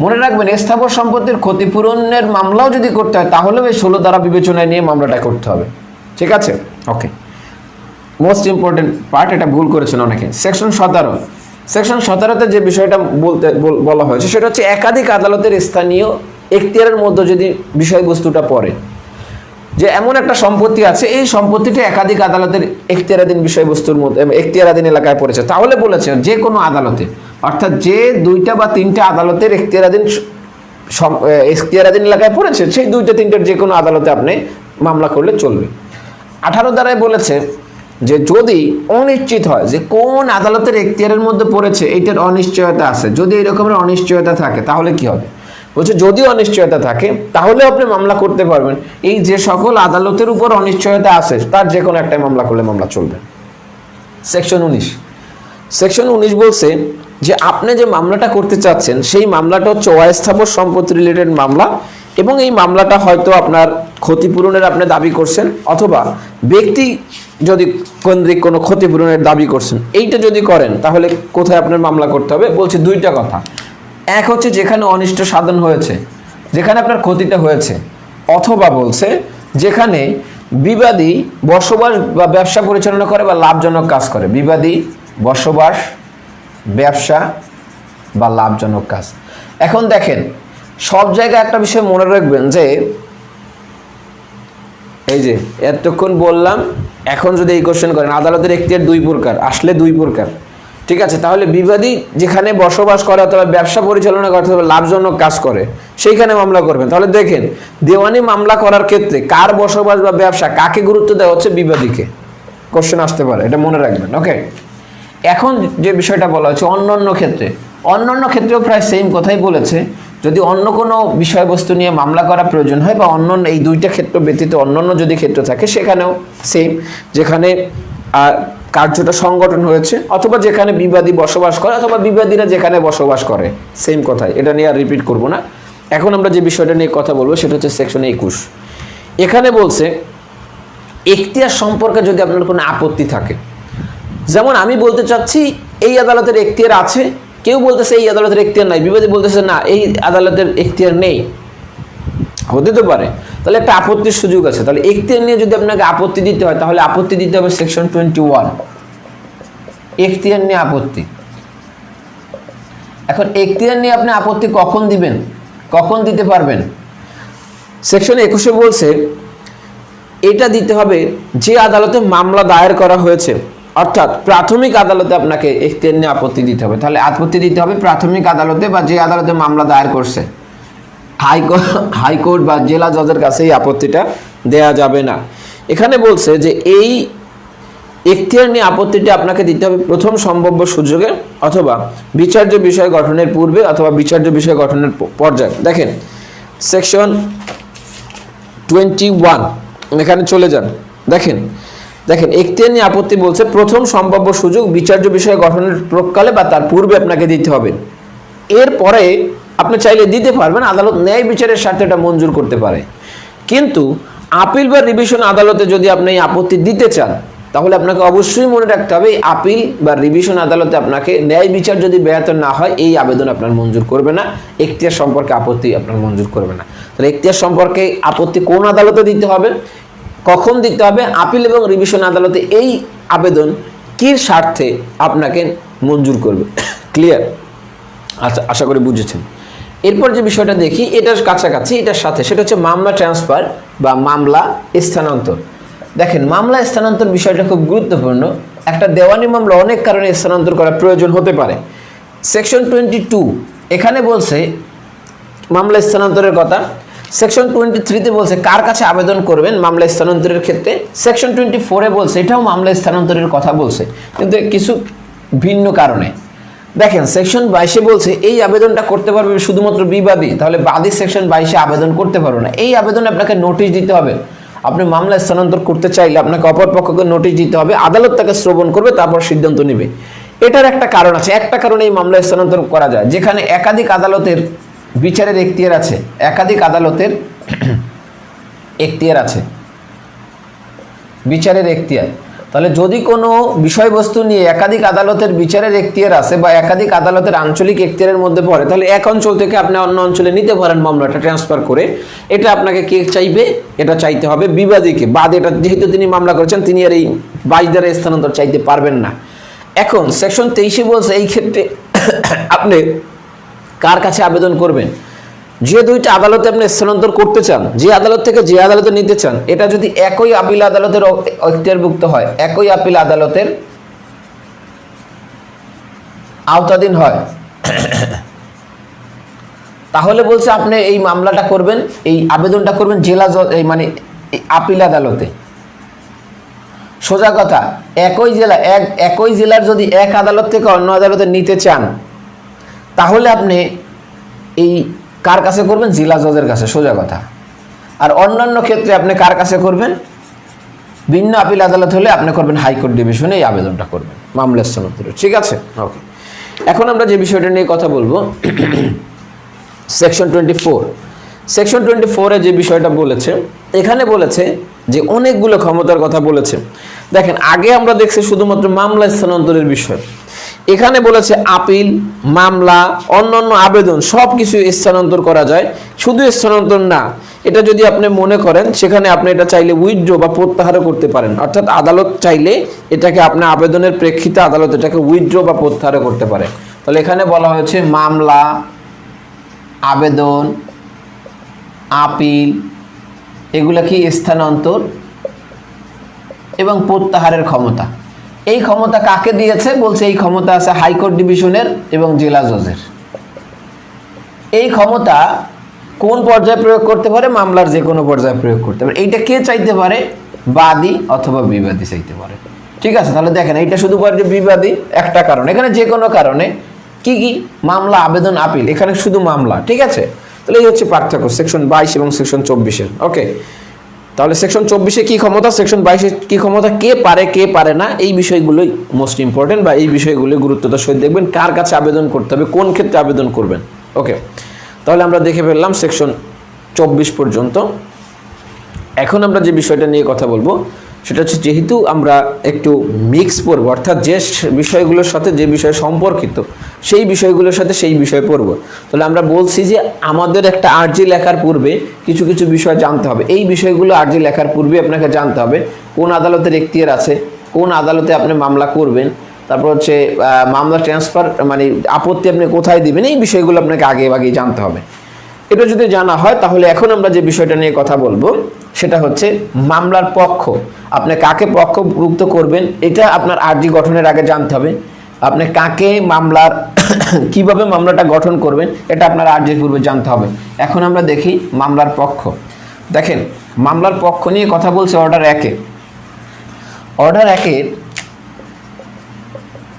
মনে রাখবেন, স্থাবর সম্পত্তির ক্ষতিপূরণের মামলাও যদি করতে হয় তাহলেও এই 16 ধারা বিবেচনায় নিয়ে মামলাটা করতে হবে। ঠিক আছে, ওকে। মোস্ট ইম্পর্টেন্ট পার্ট, এটা ভুল করেছেন অনেকে। সেকশন 17, সেকশন 17তে যে বিষয়টা বলা হয়েছে সেটা হচ্ছে একাধিক আদালতের স্থানীয় এখতিয়ারের মধ্যে যদি বিষয়বস্তুটা পড়ে, যে এমন একটা সম্পত্তি আছে, এই সম্পত্তিটি একাধিক আদালতের এখতিয়ারাধীন বিষয়বস্তুর মধ্যে এখতিয়ারাধীন এলাকায় পড়েছে, তাহলে বলেছে যে কোনো আদালতে, অর্থাৎ যে 2টা বা 3টা আদালতের এখতিয়ারাধীন এলাকায় পড়েছে সেই 2টা 3টার যে কোনো আদালতে আপনি মামলা করলে চলবে। 18 ধারায় বলেছে যে যদি অনিশ্চিত হয় যে কোন আদালতের এখতিয়ারের মধ্যে পড়েছে, এইটার অনিশ্চয়তা আছে, যদি এই রকমের অনিশ্চয়তা থাকে তাহলে কি হবে? বলছে যদি অনিশ্চয়তা থাকে তাহলে আপনি মামলা করতে পারবেন এই যে সকল আদালতের উপর অনিশ্চয়তা আছে তার যে কোনো একটা মামলা করলে মামলা চলবে। সেকশন 19, সেকশন 19 বলছে যে আপনি যে মামলাটা করতে চাচ্ছেন সেই মামলাটা হচ্ছে অস্থাবর সম্পত্তি রিলেটেড মামলা, এবং এই মামলাটা হয়তো আপনার ক্ষতিপূরণের আপনি দাবি করছেন, অথবা ব্যক্তি যদি কেন্দ্রিক কোনো ক্ষতিপূরণের দাবি করছেন, এইটা যদি করেন তাহলে কোথায় আপনার মামলা করতে হবে? বলছে 2টা কথা। এক হচ্ছে যেখানে অনিষ্ট সাধন হয়েছে, যেখানে আপনার ক্ষতিটা হয়েছে, অথবা বলছে যেখানে বিবাদী বসবাস বা ব্যবসা পরিচালনা করে বা লাভজনক কাজ করে। বিবাদী বসবাস, ব্যবসা বা লাভজনক কাজ। এখন দেখেন, সব জায়গায় একটা বিষয় মনে রাখবেন যে এই যে এতক্ষণ বললাম, এখন যদি এই কোশ্চেন করেন আদালতের এখতিয়ার 2 প্রকার, আসলে 2 প্রকার, ঠিক আছে? তাহলে বিবাদী যেখানে বসবাস করে অথবা ব্যবসা পরিচালনা করে অথবা লাভজনক কাজ করে সেইখানে মামলা করবেন। তাহলে দেখেন, দেওয়ানি মামলা করার ক্ষেত্রে কার বসবাস বা ব্যবসা, কাকে গুরুত্ব দেওয়া হচ্ছে? বিবাদীকে। কোশ্চেন আসতে পারে, এটা মনে রাখবেন, ওকে। এখন যে বিষয়টা বলা হচ্ছে অন্যান্য ক্ষেত্রে, অন্যান্য ক্ষেত্রেও প্রায় সেম কথাই বলেছে। যদি অন্য কোনো বিষয়বস্তু নিয়ে মামলা করা প্রয়োজন হয় বা অন্যান্য এই 2টা ক্ষেত্র ব্যতীত অন্যান্য যদি ক্ষেত্র থাকে সেখানেও সেম, যেখানে কার্যটা সংগঠন হয়েছে অথবা যেখানে বিবাদী বসবাস করে অথবা বিবাদীরা যেখানে বসবাস করে, সেম কথাই, এটা নিয়ে আর রিপিট করব না। এখন আমরা যে বিষয়টা নিয়ে কথা বলবো সেটা হচ্ছে সেকশন 21। এখানে বলছে এখতিয়ার সম্পর্কে যদি আপনার কোনো আপত্তি থাকে, যেমন আমি বলতে চাচ্ছি এই আদালতের এখতিয়ার আছে, কেউ বলতেছে এই আদালতের এখতিয়ার নাই, বিবাদী বলতেছে না এই আদালতের এখতিয়ার নেই, হতে তো পারে, তাহলে একটা আপত্তির সুযোগ আছে। তাহলে এখতিয়ার নিয়ে যদি আপনাকে আপত্তি দিতে হয় তাহলে আপত্তি দিতে হবে সেকশন 21, এখতিয়ার নিয়ে আপত্তি। এখন এখতিয়ার নিয়ে আপনি আপত্তি কখন দিবেন, কখন দিতে পারবেন? সেকশন 21 বলছে এটা দিতে হবে যে আদালতে মামলা দায়ের করা হয়েছে, অর্থাৎ প্রাথমিক আদালতে আপনাকে এখতিয়ার নিয়ে আপত্তি দিতে হবে। তাহলে আপত্তি দিতে হবে প্রাথমিক আদালতে বা যে আদালতে মামলা দায়ের করছে। হাইকোর্ট বা জেলা জজের কাছে এই আপত্তিটা দেয়া যাবে না। এখানে বলছে যে এই এখতিয়ার নিয়ে আপত্তিটা আপনাকে দিতে হবে প্রথম সম্ভাব্য সুযোগে অথবা বিচার্য বিষয় গঠনের পূর্বে অথবা বিচার্য বিষয় গঠনের পর্যায়ে। দেখেন সেকশন 21, এখানে চলে যান। দেখেন এখতিয়ার নিয়ে আপত্তি বলছে প্রথম সম্ভাব্য সুযোগ বিচার্য বিষয় গঠনের প্রকালে বা তার পূর্বে আপনাকে দিতে হবে। এরপরে আপনি চাইলে দিতে পারবেন, আদালত ন্যায় বিচারের স্বার্থে এটা মঞ্জুর করতে পারে। কিন্তু আপিল বা রিভিশন আদালতে যদি আপনি এই আপত্তি দিতে চান তাহলে আপনাকে অবশ্যই মনে রাখতে হবে এই আপিল বা রিভিশন আদালতে আপনাকে ন্যায় বিচার যদি ব্যাহত না হয় এই আবেদন আপনার মঞ্জুর করবে না, এখতিয়ার সম্পর্কে আপত্তি আপনার মঞ্জুর করবে না। তাহলে এখতিয়ার সম্পর্কে আপত্তি কোন আদালতে দিতে হবে, কখন দিতে হবে? আপিল এবং রিভিশন আদালতে এই আবেদন কি স্বার্থে আপনাকে মঞ্জুর করবে। ক্লিয়ার? আচ্ছা, আশা করি বুঝেছেন। এরপর যে বিষয়টা দেখি এটার কাছাকাছি, এটার সাথে, সেটা হচ্ছে মামলা ট্রান্সফার বা মামলা স্থানান্তর। দেখেন মামলা স্থানান্তর বিষয়টা খুব গুরুত্বপূর্ণ। একটা দেওয়ানি মামলা অনেক কারণে স্থানান্তর করা প্রয়োজন হতে পারে। সেকশন 22 এখানে বলছে মামলা স্থানান্তরের কথা। সেকশন 23-তে বলছে কার কাছে আবেদন করবেন মামলা স্থানান্তরের ক্ষেত্রে। সেকশন 24-এ বলছে এটাও মামলা স্থানান্তরের কথা বলছে, কিন্তু কিছু ভিন্ন কারণে। দেখেন সেকশন 22-এ বলছে এই আবেদনটা করতে পারবে শুধুমাত্র বিবাদী, তাহলে বাদী সেকশন 22-এ আবেদন করতে পারবে না। এই আবেদনে আপনাকে নোটিশ দিতে হবে। আপনি মামলা স্থানান্তর করতে চাইলে আপনাকে অপর পক্ষকে নোটিশ দিতে হবে, আদালত তাকে শ্রবণ করবে, তারপর সিদ্ধান্ত নেবে। এটার একটা কারণ আছে, একটা কারণে এই মামলা স্থানান্তর করা যায়, যেখানে একাধিক আদালতের বিচারের এখতিয়ার আছে, একাধিক আদালতের এখতিয়ার আছে, বিচারের এখতিয়ার। তাহলে যদি কোনো বিষয়বস্তু নিয়ে একাধিক আদালতের বিচারের এখতিয়ার আছে বা একাধিক আদালতের আঞ্চলিক এখতিয়ারের মধ্যে পড়ে, তাহলে এক অঞ্চল থেকে আপনি অন্য অঞ্চলে নিতে পারেন মামলাটা ট্রান্সফার করে। এটা আপনাকে কে চাইবে? এটা চাইতে হবে বিবাদীকে। বাদ এটা যেহেতু তিনি মামলা করেছেন, তিনি আর এই 22 দ্বারা স্থানান্তর চাইতে পারবেন না। এখন সেকশন 23 বলছে এই ক্ষেত্রে আপনি কার কাছে আবেদন করবেন? যে দুইটা আদালতে আপনি স্থানান্তর করতে চান, যে আদালত থেকে যে আদালতে নিতে চান, এটা যদি একই আপিল আদালতের এখতিয়ারভুক্ত হয়, একই আপিল আদালতের আওতাধীন হয়, তাহলে বলছে আপনি এই মামলাটা করবেন, এই আবেদনটা করবেন জেলা মানে আপিল আদালতে। সোজা কথা, একই জেলার যদি এক আদালত থেকে অন্য আদালতে নিতে চান, তাহলে আপনি এই কার কাছে করবেন? জেলা জজের কাছে, সোজা কথা। আর অন্যান্য ক্ষেত্রে আপনি কার কাছে করবেন? ভিন্ন আপিল আদালত হলে আপনি করবেন হাইকোর্ট ডিভিশনে এই আবেদনটা করবেন মামলা স্থানান্তরের। ঠিক আছে, ওকে। এখন আমরা যে বিষয়টা নিয়ে কথা বলবো, সেকশন 24। সেকশন 24-এ যে বিষয়টা বলেছে, এখানে বলেছে যে অনেকগুলো ক্ষমতার কথা বলেছে। দেখেন, আগে আমরা দেখছি শুধুমাত্র মামলা স্থানান্তরের বিষয়, এখানে বলেছে আপিল, মামলা, অন্যান্য আবেদন সব কিছু স্থানান্তর করা যায়। শুধু স্থানান্তর না, এটা যদি আপনি মনে করেন, সেখানে আপনি এটা চাইলে উইথড্র বা প্রত্যাহারও করতে পারেন। অর্থাৎ আদালত চাইলে এটাকে আপনার আবেদনের প্রেক্ষিতে আদালত এটাকে উইথড্র বা প্রত্যাহারও করতে পারে। তাহলে এখানে বলা হয়েছে মামলা, আবেদন, আপিল, এগুলা কি স্থানান্তর এবং প্রত্যাহারের ক্ষমতা। এই ক্ষমতা কাকে দিয়েছে? বলছে এই ক্ষমতা আছে হাইকোর্ট ডিভিশনের এবং জেলা জজের। এই ক্ষমতা কোন পর্যায়ে প্রয়োগ করতে পারে? মামলার যে কোনো পর্যায়ে প্রয়োগ করতে পারে। এইটা কে চাইতে পারে? বাদী অথবা বিবাদী চাইতে পারে। ঠিক আছে, তাহলে দেখেন, এইটা শুধু পারে বিবাদী, একটা কারণ। এখানে যে কোনো কারণে কি কি? মামলা, আবেদন, আপিল, এখানে শুধু মামলা। ঠিক আছে, তাহলে এই হচ্ছে পার্থক্য সেকশন 22 এবং সেকশন 24-এর। ওকে, তাহলে সেকশন 24-এ কি ক্ষমতা, সেকশন 22-এ কি ক্ষমতা, কে পারে কে পারে না, এই বিষয়গুলোই মোস্ট ইম্পর্টেন্ট, বা এই বিষয়গুলো গুরুত্বতার সহিত দেখবেন কার কাছে আবেদন করতে হবে, কোন ক্ষেত্রে আবেদন করবেন। ওকে, তাহলে আমরা দেখে ফেললাম সেকশন 24 পর্যন্ত। এখন আমরা যে বিষয়টা নিয়ে কথা বলবো সেটা হচ্ছে, যেহেতু আমরা একটু মিক্স পড়বো, অর্থাৎ যে বিষয়গুলোর সাথে যে বিষয় সম্পর্কিত সেই বিষয়গুলোর সাথে সেই বিষয় পড়বো, তাহলে আমরা বলছি যে আমাদের একটা আর্জি লেখার পূর্বে কিছু কিছু বিষয় জানতে হবে। এই বিষয়গুলো আর্জি লেখার পূর্বে আপনাকে জানতে হবে কোন আদালতের এখতিয়ার আছে, কোন আদালতে আপনি মামলা করবেন, তারপর হচ্ছে মামলা ট্রান্সফার মানে আপত্তি আপনি কোথায় দিবেন, এই বিষয়গুলো আপনাকে আগেই জানতে হবে। এটা যদি জানা হয়, তাহলে এখন আমরা যে বিষয়টা নিয়ে কথা বলবো সেটা হচ্ছে মামলার পক্ষ। আপনি কাকে পক্ষভুক্ত করবেন এটা আপনার আর্জি গঠনের আগে জানতে হবে। আপনি কাকে মামলার কিভাবে মামলাটা গঠন করবেন এটা আপনার আর্জির পূর্বে জানতে হবে। এখন আমরা দেখি মামলার পক্ষ। দেখেন, মামলার পক্ষ নিয়ে কথা বলছে অর্ডার 1-এ। অর্ডার 1-এর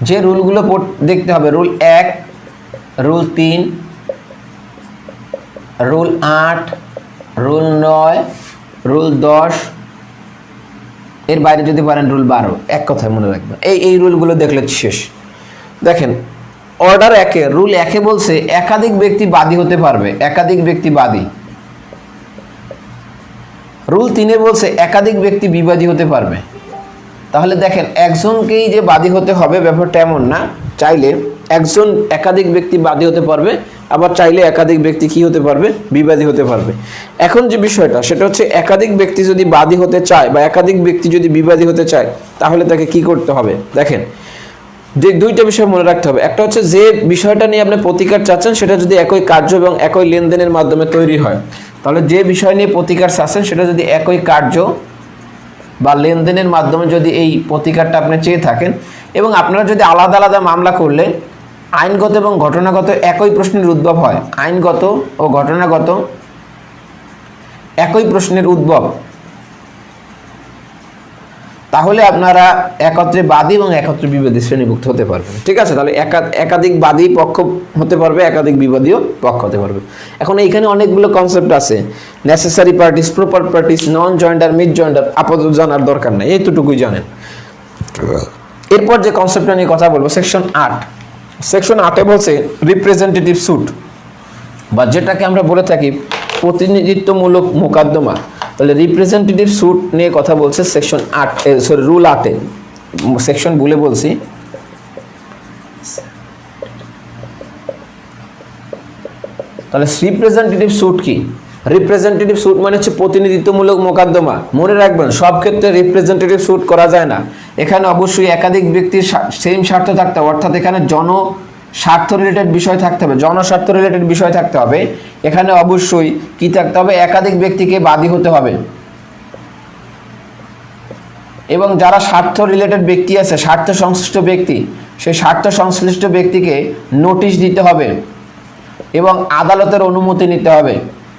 যে রুলগুলো দেখতে হবে, rule 1, rule 3, rule 8, rule 9, rule 10, এর বাইরে যদি পারেন রুল 12। এক কথায় মনে রাখবেন, এই রুলগুলো দেখলে শেষ। দেখেন, অর্ডার 1-এ রুল 1-এ বলছে একাধিক ব্যক্তি বাদী হতে পারবে, একাধিক ব্যক্তি বাদী। রুল 3-এ বলছে একাধিক ব্যক্তি বিবাদী হতে পারবে। তাহলে দেখেন, একজনকেই যে বাদী হতে হবে ব্যাপারটা এমন না, চাইলে একজন একাধিক ব্যক্তি বাদী হতে পারবে, আবার চাইলে একাধিক ব্যক্তি কি হতে পারবে? বিবাদী হতে পারবে। এখন যে বিষয়টা সেটা হচ্ছে, একাধিক ব্যক্তি যদি বাদী হতে চায় বা একাধিক ব্যক্তি যদি বিবাদী হতে চায়, তাহলে তাকে কি করতে হবে? দেখেন, যে দুইটা বিষয় মনে রাখতে হবে। একটা হচ্ছে, যে বিষয়টা নিয়ে আপনি প্রতিকার চাচ্ছেন সেটা যদি একই কার্য এবং একই লেনদেনের মাধ্যমে তৈরি হয়, তাহলে যে বিষয় নিয়ে প্রতিকার চাচ্ছেন সেটা যদি একই কার্য বা লেনদেনের মাধ্যমে যদি এই প্রতিকারটা আপনি চেয়ে থাকেন, এবং আপনারা যদি আলাদা আলাদা মামলা করলে আইনগত এবং ঘটনাগত একই প্রশ্নের উদ্ভব হয়, আইনগত ও ঘটনাগত একই প্রশ্নের উদ্ভব তাহলে আপনারা একত্রে বাদী এবং একত্রে বিবাদী শ্রেণীভুক্ত হতে পারবেন। ঠিক আছে, তাহলে একাধিক বাদী পক্ষ হতে পারবে, একাধিক বিবাদীও পক্ষ হতে পারবে। এখন এইখানে অনেকগুলো কনসেপ্ট আছে, নেসেসারি পার্টিস, প্রপার পার্টিস, নন জয়েন্ডার, মিড জয়েন্ডার, আপাতত জানার দরকার নাই, এইটুকুই জানেন। এরপর যে কনসেপ্টটা নিয়ে কথা বলবো, সেকশন 8। সেকশন 8-এ বলছে রিপ্রেজেন্টেটিভ স্যুট, বা যেটাকে আমরা বলে থাকি প্রতিনিধিত্বমূলক মোকদ্দমা। তাহলে রিপ্রেজেন্টেটিভ স্যুট নিয়ে কথা বলছে সেকশন 8, সরি রুল 8-এ, সেকশন বলে বলছি। তাহলে রিপ্রেজেন্টেটিভ স্যুট কি? রিপ্রেজেন্টেটিভ স্যুট মানে হচ্ছে প্রতিনিধিত্বমূলক মোকদ্দমা। মনে রাখবেন সব ক্ষেত্রে রিপ্রেজেন্টেটিভ স্যুট করা যায় না, এখানে অবশ্যই একাধিক ব্যক্তির সেম স্বার্থ থাকতে হবে, অর্থাৎ এখানে স্বার্থ রিলেটেড বিষয় থাকতে হবে, জনস্বার্থ রিলেটেড বিষয় থাকতে হবে। এখানে অবশ্যই কি থাকতে হবে? একাধিক ব্যক্তিকে বাদী হতে হবে, এবং যারা স্বার্থ রিলেটেড ব্যক্তি আছে, স্বার্থ সংশ্লিষ্ট ব্যক্তি, সেই স্বার্থ সংশ্লিষ্ট ব্যক্তিকে নোটিশ দিতে হবে এবং আদালতের অনুমতি নিতে হবে।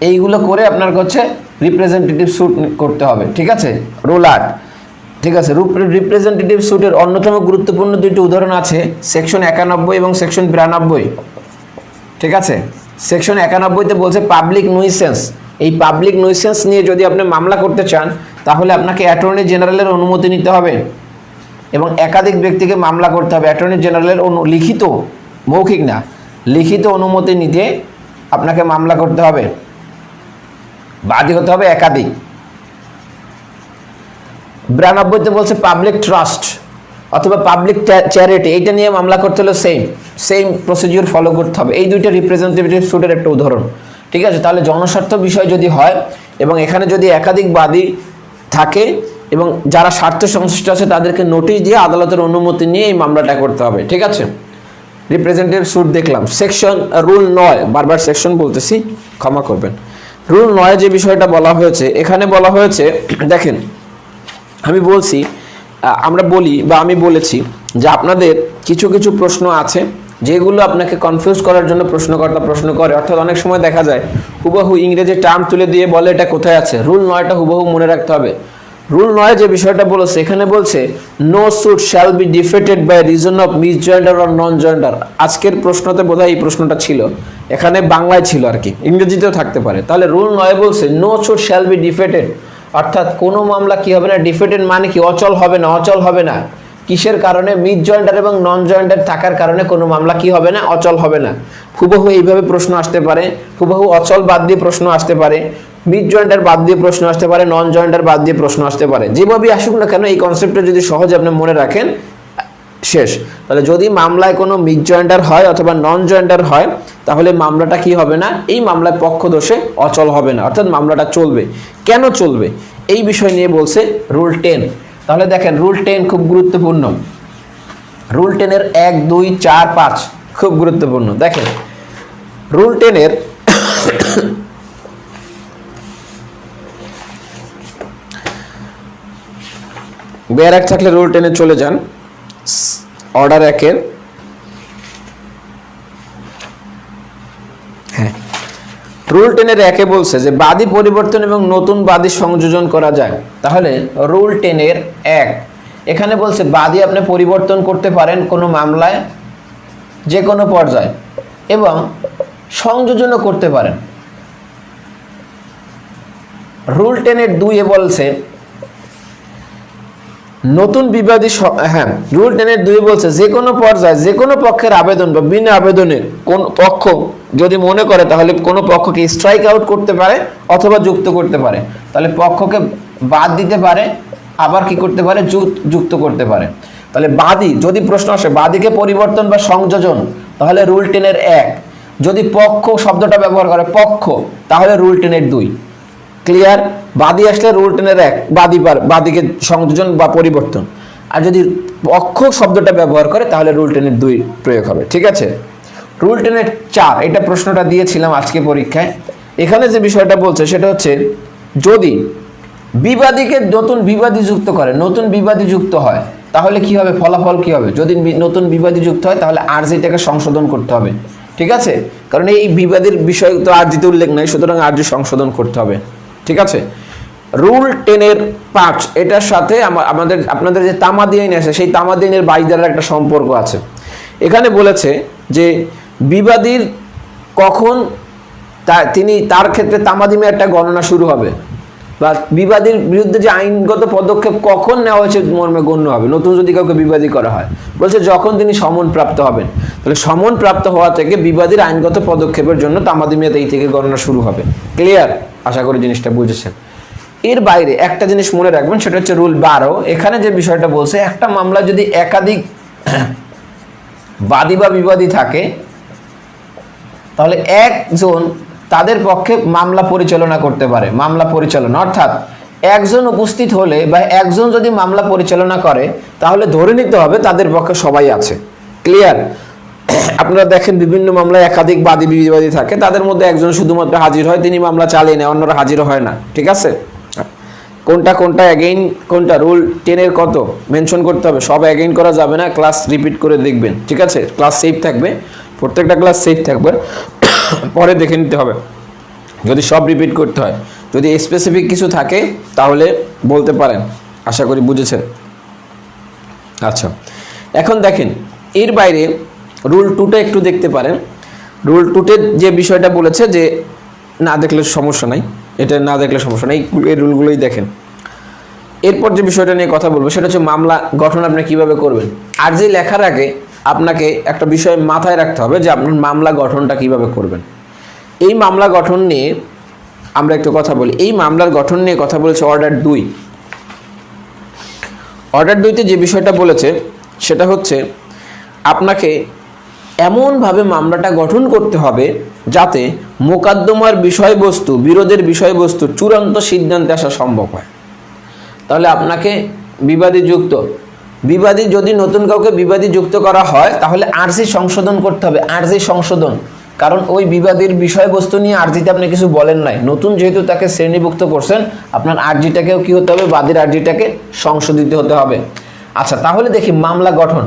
এইগুলো করে আপনার কাছে রিপ্রেজেন্টেটিভ স্যুট করতে হবে। ঠিক আছে, রুল 8। ঠিক আছে, রিপ্রেজেন্টেটিভ স্যুটের অন্যতম গুরুত্বপূর্ণ দুইটি উদাহরণ আছে, সেকশন 91 এবং সেকশন 92। ঠিক আছে, সেকশন 91-তে বলছে পাবলিক নুইসেন্স। এই পাবলিক নুইসেন্স নিয়ে যদি আপনি মামলা করতে চান, তাহলে আপনাকে অ্যাটর্নি জেনারেলের অনুমতি নিতে হবে এবং একাধিক ব্যক্তিকে মামলা করতে হবে। অ্যাটর্নি জেনারেলের লিখিত, মৌখিক না, লিখিত অনুমতি নিতে আপনাকে মামলা করতে হবে, বাদী হতে হবে একাধিক। 92-তে বলছে পাবলিক ট্রাস্ট অথবা পাবলিক চ্যারিটি, এইটা নিয়ে মামলা করতে হলে সেম প্রসিডিউর ফলো করতে হবে। এই দুইটা রিপ্রেজেন্টেটিভ স্যুটের একটা উদাহরণ। ঠিক আছে, তাহলে জনস্বার্থ বিষয় যদি হয় এবং এখানে যদি একাধিক বাদী থাকে এবং যারা স্বার্থ সংশ্লিষ্ট আছে তাদেরকে নোটিশ দিয়ে আদালতের অনুমতি নিয়ে এই মামলাটা করতে হবে। ঠিক আছে, রিপ্রেজেন্টেটিভ স্যুট দেখলাম। সেকশন রুল 9, বারবার সেকশন বলতেছি, ক্ষমা করবেন। রুল 9 যে বিষয়টা বলা হয়েছে, এখানে বলা হয়েছে, দেখেন আমি বলছি, আমরা বলি বা আমি বলেছি যে আপনাদের কিছু কিছু প্রশ্ন আছে যেগুলো আপনাকে কনফিউজ করার জন্য প্রশ্নকর্তা প্রশ্ন করে। অর্থাৎ অনেক সময় দেখা যায় হুবহু ইংরেজি টার্ম তুলে দিয়ে বলে এটা কোথায় আছে। রুল 9টা হুবহু মনে রাখতে হবে। রুল 9 যে বিষয়টা বলেছে, এখানে বলছে no suit shall be defeated by reason of misjoinder or non joinder. আজকের প্রশ্নতে বোধহয় এই প্রশ্নটা ছিল, এখানে বাংলায় ছিল আর কি, ইংরেজিতেও থাকতে পারে। তাহলে রুল 9 বলছে no suit shall be defeated, অর্থাৎ কোনো মামলা কি হবে না, ডিফেটেড মানে কি অচল হবে না, অচল হবে না। কিসের কারণে? মিড জয়েন্ডার এবং নন জয়েন্ডার থাকার কারণে কোনো মামলা কি হবে না, অচল হবে না। হুবহু এইভাবে প্রশ্ন আসতে পারে, হুবহু অচল বাদ দিয়ে প্রশ্ন আসতে পারে, মিড জয়েন্ডার বাদ দিয়ে প্রশ্ন আসতে পারে, নন জয়েন্ডার বাদ দিয়ে প্রশ্ন আসতে পারে। যেভাবেই আসুক না কেন, এই কনসেপ্টটা যদি সহজে আপনি মনে রাখেন, শেষ। তাহলে যদি মামলায় কোনো মিড জয়েন্ডার হয় অথবা নন জয়েন্ডার হয়, তাহলে মামলাটা কি হবে না, এই মামলায় পক্ষ দোষে অচল হবে না, অর্থাৎ মামলাটা চলবে। কেন চলবে এই বিষয় নিয়ে বলছে রুল 10। তাহলে দেখেন রুল 10 খুব গুরুত্বপূর্ণ। রুল 10-এর 1, 2, 4, 5 খুব গুরুত্বপূর্ণ। দেখেন রুল 10-এর ব্যারাক থাকলে রুল 10-এ চলে যান, অর্ডার 1-এর, হ্যাঁ, রুল 10-এর 1-এ বলছে যে বাদী পরিবর্তন এবং নতুন বাদী সংযোজন করা যায়। তাহলে রুল 10-এর 1 এখানে বলছে বাদী আপনি পরিবর্তন করতে পারেন কোনো মামলায় যে কোনো পর্যায়ে এবং সংযোজনও করতে পারেন। রুল 10-এর 2-এ বলছে নতুন বিবাদী, হ্যাঁ, রুল 10-এর 2 বলছে যে কোনো পর্যায়ে যে কোনো পক্ষের আবেদন বা বিনা আবেদনে কোন পক্ষ যদি মনে করে তাহলে কোনো পক্ষকে স্ট্রাইক আউট করতে পারে অথবা যুক্ত করতে পারে। তাহলে পক্ষকে বাদ দিতে পারে, আবার কি করতে পারে, যুক্ত করতে পারে। তাহলে বাদী, যদি প্রশ্ন আসে বাদীকে পরিবর্তন বা সংযোজন, তাহলে রুল 10-এর 1। যদি পক্ষ শব্দটা ব্যবহার করে পক্ষ, তাহলে রুল 10-এর 2। ক্লিয়ার? বাদী আসলে রুল 10-এর 1, বাদীকে সংযোজন বা পরিবর্তন। আর যদি পক্ষ শব্দটা ব্যবহার করে তাহলে রুল 10-এর 2 প্রয়োগ হবে। ঠিক আছে, রুল 10-এর 4, এটা প্রশ্নটা দিয়েছিলাম আজকে পরীক্ষায়। এখানে যে বিষয়টা বলছে সেটা হচ্ছে যদি বিবাদীকে নতুন বিবাদী যুক্ত করে, নতুন বিবাদী যুক্ত হয়, তাহলে কি হবে, ফলাফল কি হবে? যদি নতুন বিবাদী যুক্ত হয় তাহলে আরজিটাকে সংশোধন করতে হবে। ঠিক আছে, কারণ এই বিবাদের বিষয় তো আরজিতে উল্লেখ নাই, সুতরাং আরজি সংশোধন করতে হবে। ঠিক আছে, রুল 10-5 এটার সাথে আপনাদের যে তামাদি আইন আছে সেই তামাদি আইনের 22 ধারার একটা সম্পর্ক আছে। এখানে বলেছে যে বিবাদীর কখন তার ক্ষেত্রে তামাদি মেয়াদটা গণনা শুরু হবে, বা বিবাদীর বিরুদ্ধে যে আইনগত পদক্ষেপ কখন নেওয়া হয়েছে মর্মে গণ্য হবে নতুন যদি কাউকে বিবাদী করা হয়। বলছে যখন তিনি সমন প্রাপ্ত হবেন। তাহলে সমন প্রাপ্ত হওয়া থেকে বিবাদীর আইনগত পদক্ষেপের জন্য তামাদি মেয়াদ এই থেকে গণনা শুরু হবে। ক্লিয়ার? আশা করি জিনিসটা বুঝেছেন। এর বাইরে একটা জিনিস মনে রাখবেন, সেটা হচ্ছে রুল 12। এখানে যে বিষয়টা বলছে, একটা মামলা যদি একাধিক বাদী বা বিবাদী থাকে তাহলে একজন তাদের পক্ষে মামলা পরিচালনা করতে পারে। মামলা পরিচালনা অর্থাৎ একজন উপস্থিত হলে বা একজন যদি মামলা পরিচালনা করে তাহলে ধরে নিতে হবে তাদের পক্ষে সবাই আছে। ক্লিয়ার? আপনারা দেখেন বিভিন্ন মামলায় একাধিক বাদী বিবাদী থাকে, তাদের মধ্যে একজন শুধুমাত্র হাজির হয়, তিনি মামলা চালিয়ে নেয়, অন্যরা হাজির হয় না। ঠিক আছে? কোনটা অ্যাগেইন কোনটা রুল 10 কত মেনশন করতে হবে, সব অ্যাগেইন করা যাবে না, ক্লাস রিপিট করে দেখবেন। ঠিক আছে? ক্লাস সেভ থাকবে, প্রত্যেকটা ক্লাস সেভ থাকবে, পরে দেখে নিতে হবে যদি সব রিপিট করতে হয়। যদি স্পেসিফিক কিছু থাকে তাহলে বলতে পারেন। আশা করি বুঝেছেন। আচ্ছা, এখন দেখেন এর বাইরে রুল 2টা একটু দেখতে পারেন। রুল 2তে যে বিষয়টা বলেছে যে না দেখলে সমস্যা নাই, এটা না দেখলে সমস্যা নেই, এই রুলগুলোই দেখেন। এরপর যে বিষয়টা নিয়ে কথা বলবো সেটা হচ্ছে মামলা গঠন আপনি কিভাবে করবেন। আর যে লেখার আগে আপনাকে একটা বিষয় মাথায় রাখতে হবে যে আপনার মামলা গঠনটা কিভাবে করবেন। এই মামলা গঠন নিয়ে আমরা একটু কথা বলি। এই মামলার গঠন নিয়ে কথা বলেছে অর্ডার 2। অর্ডার 2তে যে বিষয়টা বলেছে সেটা হচ্ছে আপনাকে এমনভাবে মামলাটা গঠন করতে হবে যাতে মোকদ্দমার বিষয়বস্তু, বিরোধের বিষয়বস্তু চূড়ান্ত সিদ্ধান্তে আসা সম্ভব হয়। তাহলে আপনাকে বিবাদী যদি নতুন কাউকে বিবাদী যুক্ত করা হয় তাহলে আরজি সংশোধন করতে হবে। আরজি সংশোধন, কারণ ওই বিবাদীর বিষয়বস্তু নিয়ে আরজিতে আপনি কিছু বলেন নাই, নতুন যেহেতু তাকে শ্রেণীভুক্ত করছেন, আপনার আরজিটাকেও কি হতে হবে, বাদীর আরজিটাকে সংশোধিত হতে হবে। আচ্ছা, তাহলে দেখি মামলা গঠন।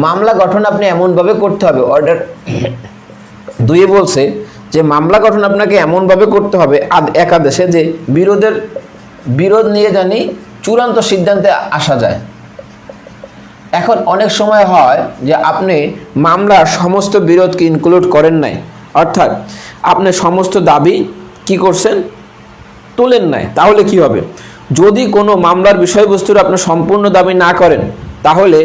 মামলা গঠন আপনি এমনভাবে করতে হবে, অর্ডার 2 বলছে যে মামলা গঠন আপনাকে এমনভাবে করতে হবে একাদেশে যে বিরোধ নিয়ে জানি চূড়ান্ত সিদ্ধান্তে আসা যায়। এখন অনেক সময় হয় যে আপনি মামলার সমস্ত বিরোধকে ইনক্লুড করেন নাই, অর্থাৎ আপনি সমস্ত দাবি কি করছেন, তোলেন নাই। তাহলে কি হবে, যদি কোনো মামলার বিষয়বস্তুর আপনি সম্পূর্ণ দাবি না করেন তাহলে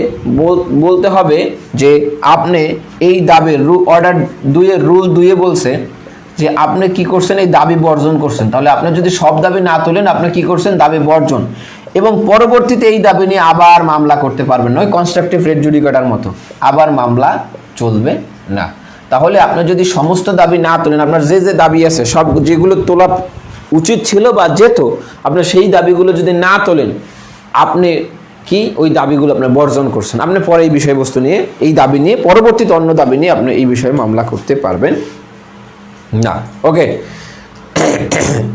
বলতে হবে যে আপনি এই দাবির অর্ডার 2 রুল 2 বলছে যে আপনি কি করছেন, এই দাবি বর্জন করছেন। তাহলে আপনি যদি সব দাবি না তোলেন, আপনি কি করছেন, দাবি বর্জন, এবং পরবর্তীতে এই দাবি নিয়ে আবার মামলা করতে পারবেন না, ওই কনস্ট্রাকটিভ রেট জুডিকেটার মতো আবার মামলা চলবে না। তাহলে আপনি যদি সমস্ত দাবি না তোলেন, আপনার যে দাবি আছে সব যেগুলো তোলা উচিত ছিল বা যেত, আপনি সেই দাবিগুলো যদি না তোলেন, আপনি কি ওই দাবিগুলো আপনি বর্জন করছেন। আপনি পরে এই বিষয়বস্তু নিয়ে, এই দাবি নিয়ে, পরবর্তীতে অন্য দাবি নিয়ে আপনি এই বিষয়ে মামলা করতে পারবেন না। ওকে,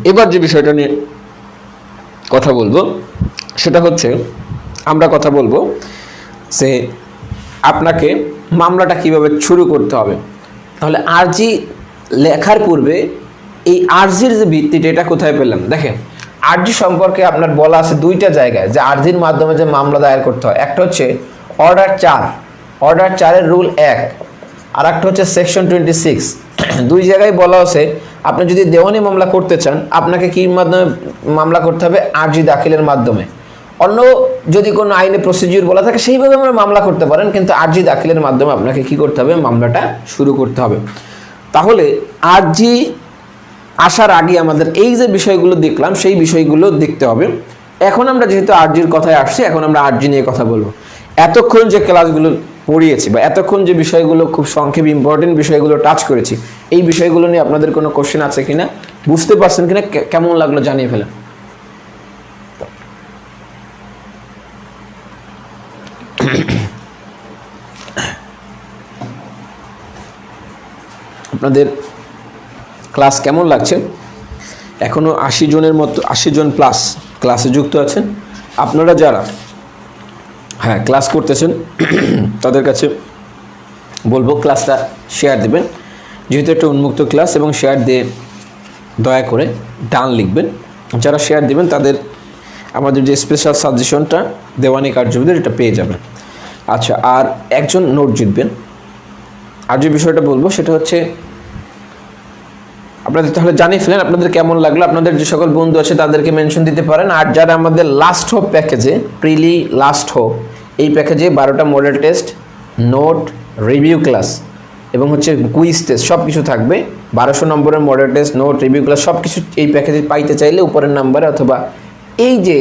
এবার যে বিষয়টা নিয়ে কথা বলবো সেটা হচ্ছে আমরা কথা বলবো যে আপনাকে মামলাটা কিভাবে শুরু করতে হবে। তাহলে আরজি লেখার পূর্বে এই আরজির যে ভিত্তিটা এটা কোথায় পেলাম দেখেন। আরজি সম্পর্কে আপনার বলা আছে 2টা জায়গায় যে আরজির মাধ্যমে যে মামলা দায়ের করতে হয়। একটা হচ্ছে অর্ডার 4, অর্ডার 4-এর রুল 1, আর একটা হচ্ছে সেকশন 26। 2 জায়গায় বলা আছে আপনি যদি দেওয়ানি মামলা করতে চান আপনাকে কি মাধ্যমে মামলা করতে হবে, আরজি দাখিলের মাধ্যমে। অন্য যদি কোনো আইনে প্রসিডিউর বলা থাকে সেইভাবে আমরা মামলা করতে পারেন, কিন্তু আরজি দাখিলের মাধ্যমে আপনাকে কি করতে হবে, মামলাটা শুরু করতে হবে। তাহলে আরজি আসার আগে আমাদের এই যে বিষয়গুলো দেখলাম সেই বিষয়গুলো দেখতে হবে। এখন আমরা যেহেতু আরজির কথায় আসছি, এখন আমরা আরজি নিয়ে কথা বলবো। এতক্ষণ যে ক্লাসগুলো পড়িয়েছি বা এতক্ষণ যে বিষয়গুলো খুব সংক্ষেপে ইম্পর্টেন্ট বিষয়গুলো টাচ করেছি, এই বিষয়গুলো নিয়ে আপনাদের কোনো কোশ্চেন আছে কিনা, বুঝতে পারছেন কিনা, কেমন লাগলো জানিয়ে ফেলেন। আপনাদের ক্লাস কেমন লাগছে? এখনো 80 জনের মতো, 80 জন প্লাস ক্লাসে যুক্ত আছেন। আপনারা যারা ক্লাস করতেছেন তাদের কাছে বলবো ক্লাসটা শেয়ার দেবেন, যেহেতু একটা উন্মুক্ত ক্লাস, এবং শেয়ার দিয়ে দয়া করে ডান লিখবেন যারা শেয়ার দিবেন তাদের আমাদের যে স্পেশাল সাজেশনটা দেওয়ানি কার্যবিধির এটা পেয়ে যাবেন। আচ্ছা, আর একজন নোট জিতবেন। আর যে বিষয়টা বলবো সেটা হচ্ছে আপনাদের তাহলে জানিয়ে ফেলেন আপনাদের কেমন লাগলো, আপনাদের যে সকল বন্ধু আছে তাদেরকে মেনশন দিতে পারেন। আর যারা আমাদের লাস্ট হোপ প্যাকেজে, প্রিলি লাস্ট হোপ এই প্যাকেজে 12টা model test, note, review class এবং হচ্ছে কুইজ টেস্ট সব কিছু থাকবে। 1200 নম্বরের model test, note, review class সব কিছু এই প্যাকেজে পাইতে চাইলে উপরের নাম্বারে অথবা এই যে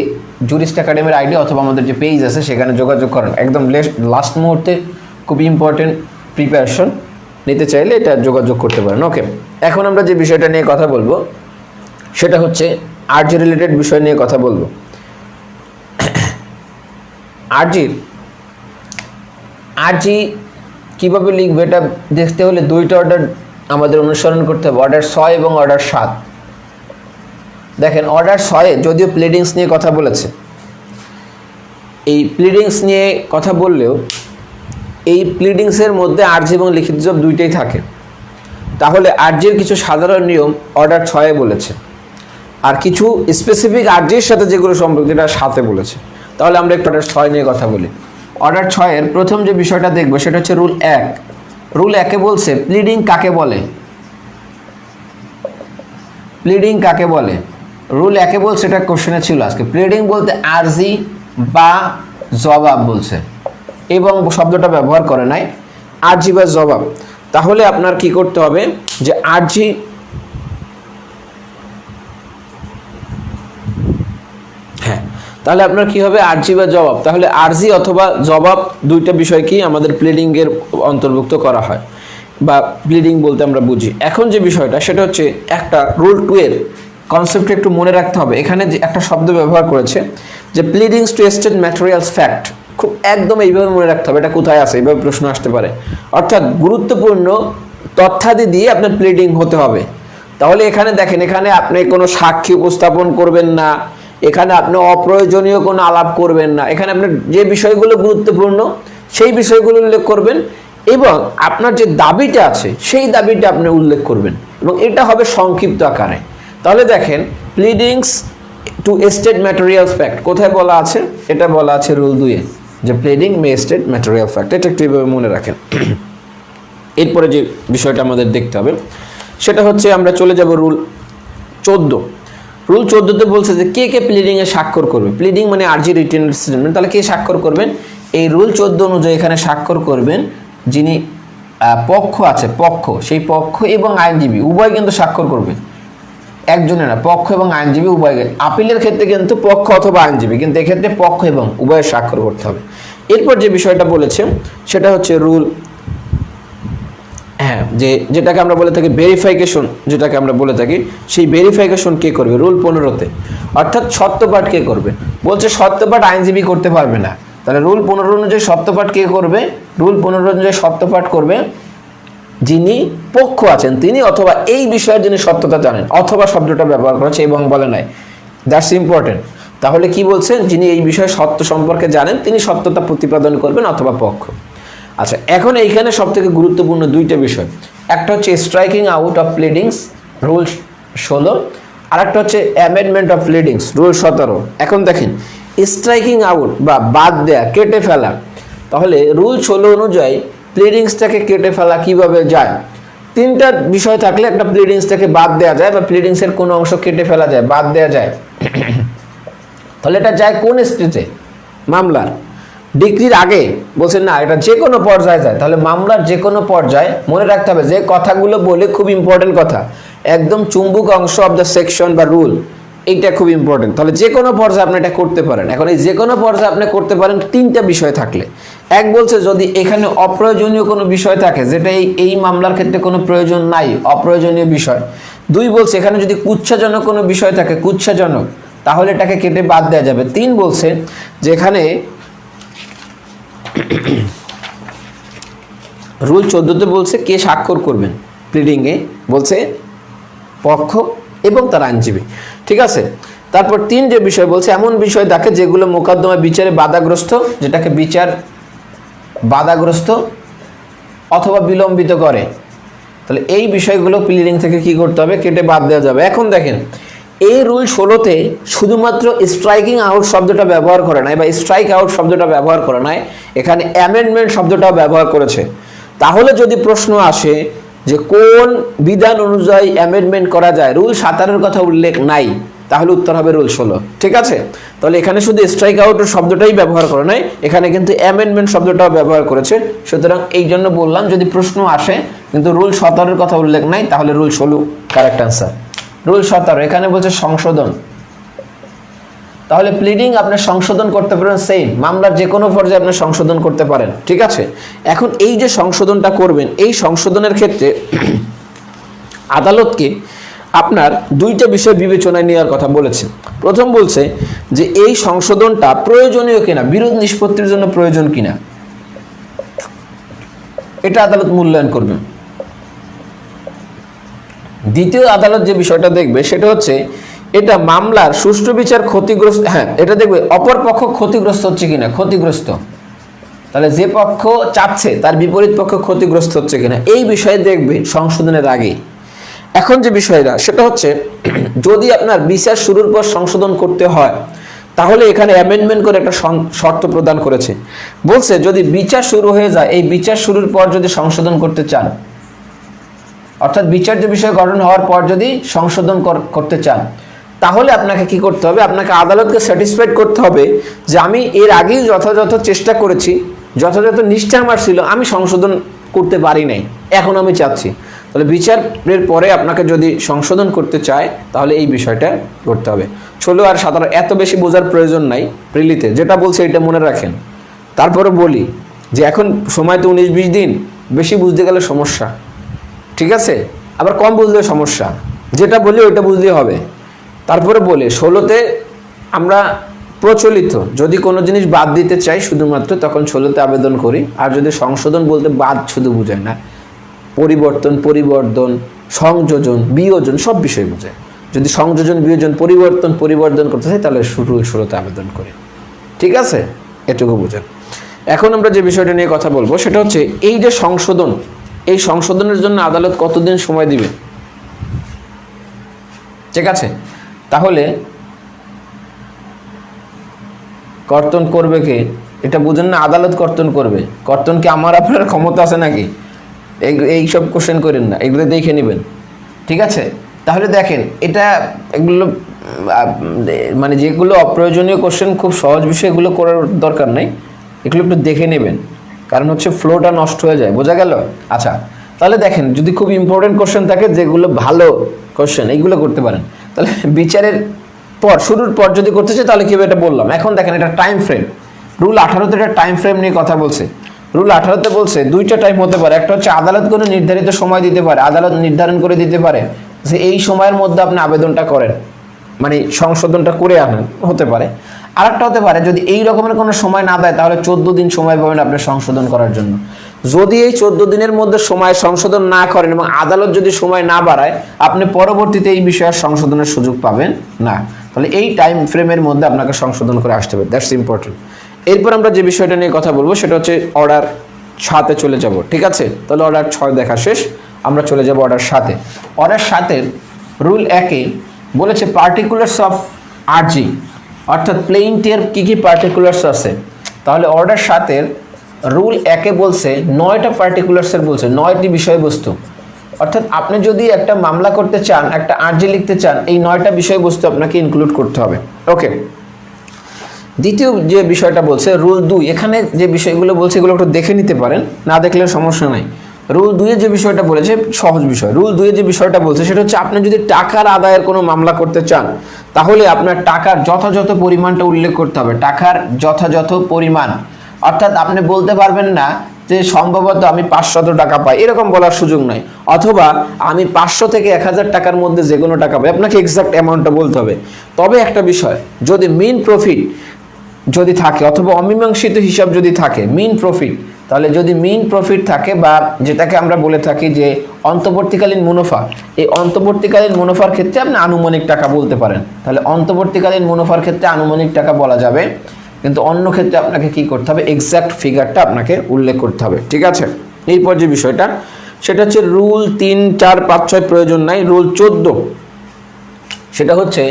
জুরিস্ট একাডেমির আইডি অথবা আমাদের যে পেজ আছে সেখানে যোগাযোগ করেন। একদম লাস্ট মুহূর্তে খুবই ইম্পর্টেন্ট প্রিপারেশন নিতে চাইলে এটা যোগাযোগ করতে পারেন। ওকে, এখন আমরা যে বিষয়টা নিয়ে কথা বলবো সেটা হচ্ছে আরজি রিলেটেড বিষয় নিয়ে কথা বলবো। আরজি কীভাবে লিখবে এটা দেখতে হলে দুইটা অর্ডার আমাদের অনুসরণ করতে হবে, অর্ডার 6 এবং অর্ডার 7। দেখেন অর্ডার 6 যদিও প্লিডিংস নিয়ে কথা বলেছে, এই প্লিডিংস নিয়ে কথা বললেও এই প্লিডিংসের মধ্যে আরজি এবং লিখিত জবাব দুইটাই থাকে। তাহলে আরজির কিছু সাধারণ নিয়ম অর্ডার 6 বলেছে, আর কিছু স্পেসিফিক আরজির সাথে যেগুলো সম্পর্কিত এটা 7 বলেছে। তাহলে আমরা একটু অর্ডার 6 নিয়ে কথা বলি। অর্ডার 6-এর প্রথম যে বিষয়টা দেখবো সেটা হচ্ছে রুল 1। রুল 1-এ বলছে প্লিডিং কাকে বলে। প্লিডিং কাকে বলে রুল 1-এ বলছে, এটা কোশ্চেনে ছিল আজকে। প্লিডিং বলতে আরজি বা জবাব বলছে এবং শব্দটা ব্যবহার করে নাই, আরজি বা জবাব। তাহলে আপনার কি করতে হবে যে আরজি তাহলে আপনার কি হবে আরজি বা জবাব। তাহলে আরজি অথবা জবাব দুইটা বিষয়কেই আমাদের প্লিডিংয়ের অন্তর্ভুক্ত করা হয় বা প্লিডিং বলতে আমরা বুঝি। এখন যে বিষয়টা সেটা হচ্ছে একটা রুল 2-এর কনসেপ্টটা একটু মনে রাখতে হবে। এখানে যে একটা শব্দ ব্যবহার করেছে যে pleadings two state materials fact, খুব একদম এইভাবে মনে রাখতে হবে। এটা কোথায় আছে এইভাবে প্রশ্ন আসতে পারে, অর্থাৎ গুরুত্বপূর্ণ তথ্যাদি দিয়ে আপনার প্লিডিং হতে হবে। তাহলে এখানে দেখেন, এখানে আপনি কোনো সাক্ষী উপস্থাপন করবেন না, এখানে আপনি অপ্রয়োজনীয় কোনো আলাপ করবেন না, এখানে আপনার যে বিষয়গুলো গুরুত্বপূর্ণ সেই বিষয়গুলো উল্লেখ করবেন এবং আপনার যে দাবিটা আছে সেই দাবিটা আপনি উল্লেখ করবেন এবং এটা হবে সংক্ষিপ্ত আকারে। তাহলে দেখেন pleadings two state materials fact কোথায় বলা আছে, এটা বলা আছে রুল 2-এ যে প্লিডিং মে স্টেট ম্যাটেরিয়াল ফ্যাক্ট। এটা একটু এইভাবে মনে রাখেন। এরপরে যে বিষয়টা আমাদের দেখতে হবে সেটা হচ্ছে আমরা চলে যাব রুল 14। রুল 14-তে বলছে যে কে কে প্লিডিংয়ে স্বাক্ষর করবে। প্লিডিং মানে আরজি রিটেন স্টেটমেন্ট, তাহলে কে স্বাক্ষর করবেন? এই রুল 14 অনুযায়ী এখানে স্বাক্ষর করবেন যিনি পক্ষ আছে, পক্ষ, সেই পক্ষ এবং আইনজীবী উভয় কিন্তু স্বাক্ষর করবে, একজনে না, পক্ষ এবং আইনজীবী উভয়। আপিলের ক্ষেত্রে কিন্তু পক্ষ অথবা আইনজীবী, কিন্তু এক্ষেত্রে পক্ষ এবং উভয়ের স্বাক্ষর করতে হবে। এরপর যে বিষয়টা বলেছে সেটা হচ্ছে রুল, যেটাকে আমরা বলে থাকি ভেরিফিকেশন, যেটাকে আমরা বলে থাকি সেই ভেরিফিকেশন কে করবে রুল 15-তে, অর্থাৎ সত্যপাঠ কে করবে। বলছে সত্যপাঠ আইনজীবী করতে পারবে না। তাহলে রুল 15 অনুযায়ী সত্যপাঠ কে করবে? রুল 15 অনুযায়ী সত্যপাঠ করবে যিনি পক্ষ আছেন তিনি, অথবা এই বিষয়ের যিনি সত্যতা জানেন, অথবা শব্দটা ব্যবহার করেছে এবং বলে নাই, দ্যাটস ইম্পর্টেন্ট। তাহলে কি বলছেন? যিনি এই বিষয়ে সত্য সম্পর্কে জানেন তিনি সত্যতা প্রতিপাদন করবেন অথবা পক্ষ। আচ্ছা, এখন এইখানে সবথেকে গুরুত্বপূর্ণ দুইটা বিষয়, একটা হচ্ছে striking out of pleadings rule 16, আর একটা হচ্ছে অ্যামেন্ডমেন্ট অফ প্লিডিংস রুল 17। এখন দেখেন স্ট্রাইকিং আউট বা বাদ দেয়া, কেটে ফেলা, তাহলে রুল 16 অনুযায়ী প্লিডিংসটাকে কেটে ফেলা কিভাবে যায়? তিনটা বিষয় থাকলে একটা প্লিডিংসটাকে বাদ দেওয়া যায় বা প্লিডিংসের কোনো অংশ কেটে ফেলা যায়, বাদ দেওয়া যায়। তাহলে এটা যায় কোন স্টেজে? মামলার ডিগ্রির আগে বলছেন না, এটা যে কোনো পর্যায়ে যায়। তাহলে মামলার যে কোনো পর্যায়ে মনে রাখতে হবে যে কথাগুলো বলে, খুব ইম্পর্টেন্ট কথা, একদম চুম্বক অংশ অফ দ্য সেকশন বা রুল, এইটা খুব ইম্পর্টেন্ট। তাহলে যে কোনো পর্যায়ে আপনি এটা করতে পারেন। এখন এই যে কোনো পর্যায়ে আপনি করতে পারেন তিনটা বিষয় থাকলে। এক বলছে যদি এখানে অপ্রয়োজনীয় কোনো বিষয় থাকে যেটা এই মামলার ক্ষেত্রে কোনো প্রয়োজন নাই, অপ্রয়োজনীয় বিষয়। দুই বলছে এখানে যদি কুৎসাজনক কোনো বিষয় থাকে, কুৎসাজনক, তাহলে এটাকে কেটে বাদ দেওয়া যাবে। তিন বলছে যে এখানে রুল 14-তে বলছে কে স্বাক্ষর করবেন প্লিডিংয়ে, বলছে পক্ষ এবং তার আইনজীবী, ঠিক আছে। তারপর তিন যে বিষয় বলছে এমন বিষয় দেখে যেগুলো মোকদ্দমা বিচারে বাধাগ্রস্ত, যেটাকে বিচার বাধাগ্রস্ত অথবা বিলম্বিত করে। তাহলে এই বিষয়গুলো প্লিডিং থেকে কি করতে হবে? কেটে বাদ দেওয়া যাবে। এখন দেখেন এই রুল 16তে শুধুমাত্র স্ট্রাইকিং আউট শব্দটা ব্যবহার করে নাই বা স্ট্রাইক আউট শব্দটা ব্যবহার করে নাই, এখানে অ্যামেন্ডমেন্ট শব্দটাও ব্যবহার করেছে। তাহলে যদি প্রশ্ন আসে যে কোন বিধান অনুযায়ী অ্যামেন্ডমেন্ট করা যায়, রুল 17 কথা উল্লেখ নাই, তাহলে উত্তর হবে রুল 16। ঠিক আছে, তাহলে এখানে শুধু স্ট্রাইক আউটের শব্দটাই ব্যবহার করে নাই, এখানে কিন্তু অ্যামেন্ডমেন্ট শব্দটাও ব্যবহার করেছে। সুতরাং এই জন্য বললাম যদি প্রশ্ন আসে কিন্তু রুল 17 কথা উল্লেখ নাই, তাহলে রুল 16 কারেক্ট অ্যান্সার। রুল 17 এখানে বলছে সংশোধন, তাহলে প্লিডিং আপনি সংশোধন করতে পারেন, সেম মামলার যে কোনো পর্যায়ে আপনি সংশোধন করতে পারেন। ঠিক আছে, এখন এই যে সংশোধনটা করবেন, এই সংশোধনের ক্ষেত্রে আদালতকে আপনার দুইটা বিষয় বিবেচনায় নেওয়ার কথা বলেছে। প্রথম বলছে যে এই সংশোধনটা প্রয়োজনীয় কিনা, বিরোধ নিষ্পত্তির জন্য প্রয়োজন কিনা, এটা আদালত মূল্যায়ন করবে। দ্বিতীয় আদালত যে বিষয়টা দেখবে সেটা হচ্ছে এটা মামলার সুষ্ঠু বিচার ক্ষতিগ্রস্ত, হ্যাঁ এটা দেখবে অপর পক্ষ ক্ষতিগ্রস্ত হচ্ছে কিনা, ক্ষতিগ্রস্ত, তাহলে যে পক্ষ চাচ্ছে তার বিপরীত পক্ষ ক্ষতিগ্রস্ত হচ্ছে কিনা, এই বিষয়ে দেখবে সংশোধনের আগে। এখন যে বিষয়টা সেটা হচ্ছে যদি আপনার বিচার শুরুর পর সংশোধন করতে হয়, তাহলে এখানে অ্যামেন্ডমেন্ট করে একটা শর্ত প্রদান করেছে। বলছে যদি বিচার শুরু হয়ে যায়, এই বিচার শুরুর পর যদি সংশোধন করতে চান, অর্থাৎ বিচার্য বিষয় গঠন হওয়ার পর যদি সংশোধন করতে চান, তাহলে আপনাকে কি করতে হবে, আপনাকে আদালতকে স্যাটিসফাইড করতে হবে যে আমি এর আগেই যথাযথ চেষ্টা করেছি, যথাযথ নিষ্ঠা আমার ছিল, আমি সংশোধন করতে পারি নাই, এখন আমি চাচ্ছি। তাহলে বিচারের পরে আপনাকে যদি সংশোধন করতে চায় তাহলে এই বিষয়টা করতে হবে। 16 আর 17 এত বেশি বোঝার প্রয়োজন নাই, প্রিলিতে যেটা বলছে এটা মনে রাখেন। তারপরে বলি যে এখন সময় তো 19-20 দিন, বেশি বুঝতে গেলে সমস্যা। ঠিক আছে, আবার কম বুঝলে সমস্যা, যেটা বলি ওইটা বুঝলেই হবে। তারপরে বলে 16তে আমরা প্রচলিত যদি কোনো জিনিস বাদ দিতে চাই শুধুমাত্র তখন 16তে আবেদন করি, আর যদি সংশোধন বলতে বাদ শুধু বোঝায় না, পরিবর্তন, সংযোজন, বিয়োজন সব বিষয় বোঝায়। যদি সংযোজন, বিয়োজন, পরিবর্তন করতে চাই তাহলে রুল 16তে আবেদন করি। ঠিক আছে, এটুকু বোঝেন। এখন আমরা যে বিষয়টা নিয়ে কথা বলবো সেটা হচ্ছে এই যে সংশোধন, এই সংশোধনের জন্য আদালত কতদিন সময় দিবে। ঠিক আছে, তাহলে কর্তন করবে কে, এটা বুঝেন না, আদালত কর্তন করবে। কর্তন কি আমার আপনার ক্ষমতা আছে নাকি? এইসব কোশ্চেন করেন না, এগুলো দেখে নেবেন। ঠিক আছে, তাহলে দেখেন এটা এগুলো মানে যেগুলো অপ্রয়োজনীয় কোশ্চেন, খুব সহজ বিষয়, এগুলো করার দরকার নেই, এগুলো একটু দেখে নেবেন, কারণ হচ্ছে ফ্লোটা নষ্ট হয়ে যায়। বোঝা গেল? আচ্ছা, তাহলে দেখেন যদি খুব ইম্পর্টেন্ট কোশ্চেন থাকে, যেগুলো ভালো কোশ্চেন, এইগুলো করতে পারেন। তাহলে বিচারের পর, শুরুর পর যদি করতে চাই তাহলে কীভাবে, এটা বললাম। এখন দেখেন এটা টাইম ফ্রেম, রুল 18তে একটা টাইম ফ্রেম নিয়ে কথা বলছে। রুল 18তে বলছে দুইটা টাইম হতে পারে, একটা হচ্ছে আদালত কোনো নির্ধারিত সময় দিতে পারে, আদালত নির্ধারণ করে দিতে পারে যে এই সময়ের মধ্যে আপনি আবেদনটা করেন, মানে সংশোধনটা করে আনেন, হতে পারে। আরেকটা হতে পারে যদি এই রকমের কোনো সময় না দেয় তাহলে 14 দিন সময় পাবেন আপনি সংশোধন করার জন্য। যদি এই 14 দিনের মধ্যে সময় সংশোধন না করেন এবং আদালত যদি সময় না বাড়ায়, আপনি পরবর্তীতে এই বিষয়ে সংশোধনের সুযোগ পাবেন না। তাহলে এই টাইম ফ্রেমের মধ্যে আপনাকে সংশোধন করে আসতে হবে, দ্যাটস ইম্পর্টেন্ট। এরপর আমরা যে বিষয়টা নিয়ে কথা বলবো সেটা হচ্ছে অর্ডার 7-এ চলে যাব। ঠিক আছে, তাহলে অর্ডার 6 দেখা শেষ, আমরা চলে যাব অর্ডার 7-এ। অর্ডার 7-এর রুল 1-এ বলেছে পার্টিকুলার্স অফ আরজি, অর্থাৎ প্লেইন্টিয়ার কী কী পার্টিকুলার্স আছে। তাহলে অর্ডার 7-এর রুল 1-এ বলছে 9টা পার্টিকুলার্সের, বলছে 9টি বিষয়বস্তু। অর্থাৎ আপনি যদি একটা মামলা করতে চান, একটা আরজি লিখতে চান, এই 9টা বিষয়বস্তু আপনাকে ইনক্লুড করতে হবে। ওকে, দ্বিতীয় যে বিষয়টা বলছে রুল 2, এখানে যে বিষয়গুলো বলছে এগুলো একটু দেখে নিতে পারেন, না দেখলে সমস্যা নাই। রুল 2-এ যে বিষয়টা বলেছে সহজ বিষয়। রুল 2-এ যে বিষয়টা বলছে সেটা হচ্ছে আপনি যদি টাকার আদায়ের কোনো মামলা করতে চান তাহলে আপনার টাকার যথাযথ পরিমাণটা উল্লেখ করতে হবে, টাকার যথাযথ পরিমাণ। অর্থাৎ আপনি বলতে পারবেন না যে সম্ভবত আমি 500 টাকা পাই, এরকম বলার সুযোগ নাই, অথবা আমি 500 থেকে 1000 টাকার মধ্যে যে কোনো টাকা পাই, আপনাকে এক্সাক্ট অ্যামাউন্টটা বলতে হবে। তবে একটা বিষয়, যদি মিন প্রফিট যদি থাকে অথবা অমীমাংসিত হিসাব যদি থাকে, মিন প্রফিট, তাহলে যদি মিন প্রফিট থাকে বা যেটাকে আমরা বলে থাকি যে অন্তর্বর্তীকালীন মুনাফা, এই অন্তর্বর্তীকালীন মুনাফার ক্ষেত্রে আপনি আনুমানিক টাকা বলতে পারেন। তাহলে অন্তর্বর্তীকালীন মুনাফার ক্ষেত্রে আনুমানিক টাকা বলা যাবে, কিন্তু অন্য ক্ষেত্রে আপনাকে কি করতে হবে, এক্সাক্ট ফিগারটা আপনাকে উল্লেখ করতে হবে। ঠিক আছে, এরপর যে বিষয়টা সেটা হচ্ছে রুল 3, 4, 5, 6 প্রয়োজন নাই, রুল 14 সেটা হচ্ছে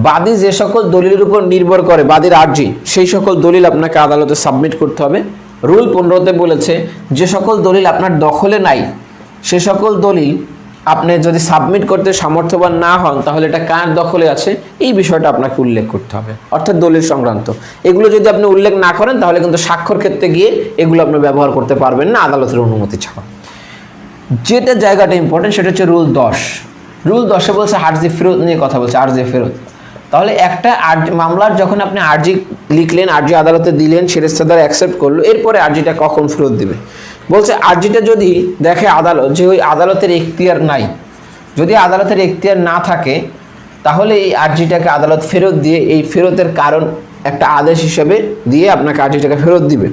বাদী যে সকল দলিলের উপর নির্ভর করে বাদীর আর্জি, সেই সকল দলিল আপনাকে আদালতে সাবমিট করতে হবে। রুল 15-তে বলেছে যে সকল দলিল আপনার দখলে নাই সে সকল দলিল আপনি যদি সাবমিট করতে সামর্থ্যবান না হন তাহলে এটা কার দখলে আছে এই বিষয়টা আপনাকে উল্লেখ করতে হবে, অর্থাৎ দলিল সংক্রান্ত এগুলো যদি আপনি উল্লেখ না করেন তাহলে কিন্তু স্বাক্ষর ক্ষেত্রে গিয়ে এগুলো আপনি ব্যবহার করতে পারবেন না আদালতের অনুমতি ছাড়া। যেটা জায়গাটা ইম্পর্টেন্ট সেটা হচ্ছে রুল 10। রুল 10-এ বলছে আর্জি ফেরত নিয়ে কথা বলছে, আর্জি ফেরত। তাহলে একটা মামলার যখন আপনি আর্জি লিখলেন, আর্জি আদালতে দিলেন, সেরেস্তাদার অ্যাকসেপ্ট করলো, এরপরে আর্জিটা কখন ফেরত দিবে বলছে আর্জিটা যদি দেখে আদালত যে ওই আদালতের এখতিয়ার নাই, যদি আদালতের এখতিয়ার না থাকে তাহলে এই আর্জিটাকে আদালত ফেরত দিয়ে এই ফেরতের কারণ একটা আদেশ হিসেবে দিয়ে আপনাকে আর্জিটাকে ফেরত দিবে।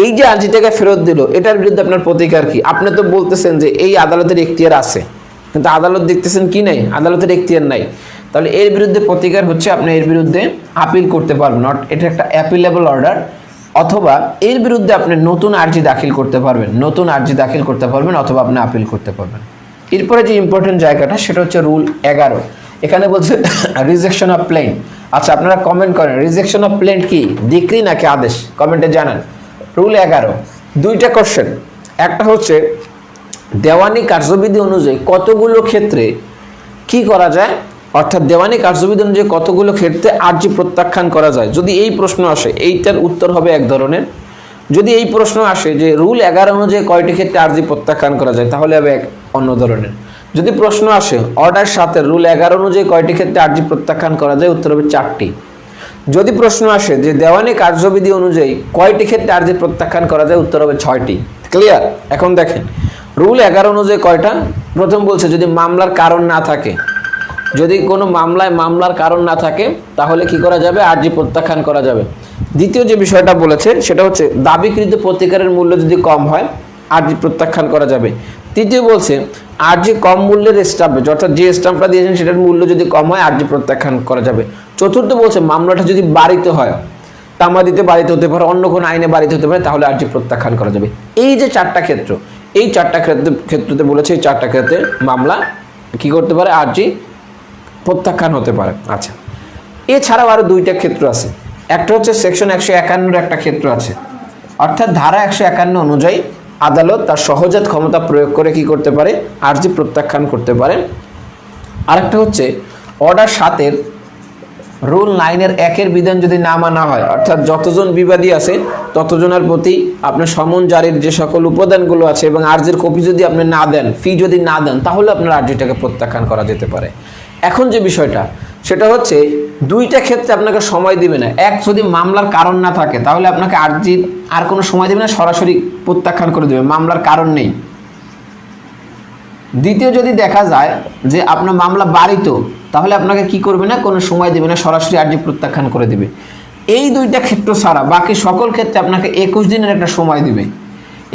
এই যে আর্জিটাকে ফেরত দিল এটার বিরুদ্ধে আপনার প্রতিকার কি? আপনি তো বলতেছেন যে এই আদালতের এখতিয়ার আছে, কিন্তু আদালত দেখতেছেন কি নাই, আদালতের এখতিয়ার নাই। তাহলে এর বিরুদ্ধে প্রতিকার হচ্ছে আপনি এর বিরুদ্ধে আপিল করতে পারবেন, এটা একটা অ্যাপিলেবল অর্ডার, অথবা এর বিরুদ্ধে আপনি নতুন আর্জি দাখিল করতে পারবেন, নতুন আর্জি দাখিল করতে পারবেন, অথবা আপনি আপিল করতে পারবেন। এরপরে যে ইম্পর্টেন্ট জায়গাটা সেটা হচ্ছে রুল 11। এখানে বলছে রিজেকশন অফ প্লেন্ট। আচ্ছা, আপনারা কমেন্ট করেন রিজেকশন অফ প্লেন্ট কি, ডিক্রি নাকি আদেশ? কমেন্টে জানান। রুল 11 দুইটা কোশ্চেন, একটা হচ্ছে দেওয়ানি কার্যবিধি অনুযায়ী কতগুলো ক্ষেত্রে কি করা যায়, অর্থাৎ দেওয়ানি কার্যবিধি অনুযায়ী কতগুলো ক্ষেত্রে আর্জি প্রত্যাখ্যান করা যায়। যদি এই প্রশ্ন আসে এইটার উত্তর হবে এক ধরনের। যদি এই প্রশ্ন আসে যে রুল 11 অনুযায়ী কয়টি ক্ষেত্রে আর্জি প্রত্যাখ্যান করা যায় তাহলে হবে এক অন্য ধরনের। যদি প্রশ্ন আসে অর্ডার 7 রুল 11 অনুযায়ী কয়টি ক্ষেত্রে আর্জি প্রত্যাখ্যান করা যায় উত্তর হবে 4টি। যদি প্রশ্ন আসে যে দেওয়ানি কার্যবিধি অনুযায়ী কয়টি ক্ষেত্রে আর্জি প্রত্যাখ্যান করা যায় উত্তর হবে 6টি। ক্লিয়ার? এখন দেখেন রুল 11 অনুযায়ী কয়টা। প্রথম বলছে যদি মামলার কারণ না থাকে, যদি কোনো মামলার কারণ না থাকে তাহলে কি করা যাবে, আর্জি প্রত্যাখ্যান করা যাবে। দ্বিতীয় যে বিষয়টা বলেছে সেটা হচ্ছে দাবিকৃত প্রতিকারের মূল্য যদি কম হয় আর্জি প্রত্যাখ্যান করা যাবে। তৃতীয় বলছে আর্জি কম মূল্যের স্ট্যাম্প, অর্থাৎ যে স্ট্যাম্পটা দিয়েছেন সেটার মূল্য যদি কম হয় আর্জি প্রত্যাখ্যান করা যাবে। চতুর্থ বলছে মামলাটা যদি বাড়িতে হয়, তামাদিতে বাড়িতে হতে পারে, অন্য কোনো আইনে বাড়িতে হতে পারে, তাহলে আর্জি প্রত্যাখ্যান করা যাবে। এই যে 4টা ক্ষেত্র, এই 4টা ক্ষেত্রতে বলেছে এই 4টা ক্ষেত্রে মামলা কি করতে পারে, আর্জি প্রত্যাখ্যান হতে পারে। আচ্ছা, এছাড়াও আরও 2টা ক্ষেত্র আছে। একটা হচ্ছে সেকশন 151 একটা ক্ষেত্র আছে, অর্থাৎ ধারা 151 অনুযায়ী আদালত তার সহজাত ক্ষমতা প্রয়োগ করে কি করতে পারে, আর্জি প্রত্যাখ্যান করতে পারে। আরেকটা হচ্ছে অর্ডার 7 রুল 9 1 বিধান যদি না মানা হয়, অর্থাৎ যতজন বিবাদী আছে ততজনের প্রতি আপনার সমন জারির যে সকল উপাদানগুলো আছে এবং আর্জির কপি যদি আপনি না দেন, ফি যদি না দেন, তাহলে আপনার আর্জিটাকে প্রত্যাখ্যান করা যেতে পারে। এখন যে বিষয়টা সেটা হচ্ছে 2টা ক্ষেত্রে আপনাকে সময় দিবে না। এক, যদি মামলার কারণ না থাকে তাহলে আপনাকে আর্জির আর কোনো সময় দেবে না, সরাসরি প্রত্যাখ্যান করে দেবে, মামলার কারণ নেই। দ্বিতীয়, যদি দেখা যায় যে আপনার মামলা বাড়িত তাহলে আপনাকে কি করবে না, কোনো সময় দেবে না, সরাসরি আর্জি প্রত্যাখ্যান করে দেবে। এই 2টা ক্ষেত্র ছাড়া বাকি সকল ক্ষেত্রে আপনাকে 21 দিনের একটা সময় দিবে।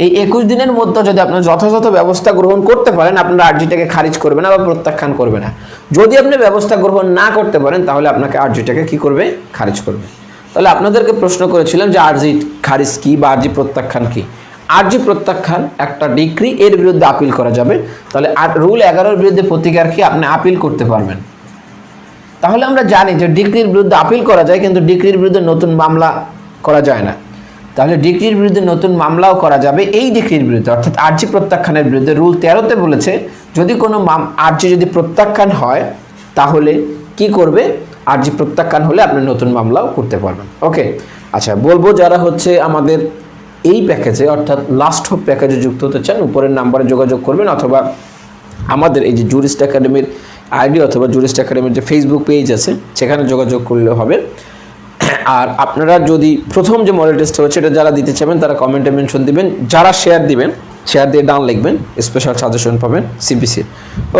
এই 21 দিনের মধ্যে যদি আপনার যথাযথ ব্যবস্থা গ্রহণ করতে পারেন আপনার আর্জিটাকে খারিজ করবে না বা প্রত্যাখ্যান করবে না। যদি আপনি ব্যবস্থা গ্রহণ না করতে পারেন তাহলে আপনাকে আর্জিটাকে কি করবে, খারিজ করবে। তাহলে আপনাদেরকে প্রশ্ন করেছিলাম যে আর্জি খারিজ কি বা আর্জি প্রত্যাখ্যান কি। আর্জি প্রত্যাখ্যান একটা ডিক্রি, এর বিরুদ্ধে আপিল করা যাবে। তাহলে রুল 11 বিরুদ্ধে প্রতিকার কি, আপনি আপিল করতে পারবেন। তাহলে আমরা জানি যে ডিক্রির বিরুদ্ধে আপিল করা যায়, কিন্তু ডিক্রির বিরুদ্ধে নতুন মামলা করা যায় না। তাহলে ডিক্রির বিরুদ্ধে নতুন মামলাও করা যাবে এই ডিক্রির বিরুদ্ধে, অর্থাৎ আর্জি প্রত্যাখ্যানের বিরুদ্ধে। রুল 13-তে বলেছে যদি কোনো আর্জি যদি প্রত্যাখ্যান হয় তাহলে কি করবে, আর্জি প্রত্যাখ্যান হলে আপনি নতুন মামলাও করতে পারবেন। ওকে, আচ্ছা, বলবো যারা হচ্ছে আমাদের এই প্যাকেজে অর্থাৎ লাস্ট হোপ প্যাকেজে যুক্ত হতে চান উপরের নাম্বারে যোগাযোগ করবেন, অথবা আমাদের এই যে জুরিস্ট একাডেমির আইডি অথবা জুরিস্ট একাডেমির যে ফেসবুক পেজ আছে সেখানে যোগাযোগ করলে হবে। আর আপনারা যদি প্রথম যে মডেল টেস্ট হচ্ছে এটা যারা দিতে চাবেন তারা কমেন্টে মেনশন দিবেন, যারা শেয়ার দিবেন শেয়ার দিয়ে ডান লিখবেন, স্পেশাল সাজেশন পাবেন সিপিসি।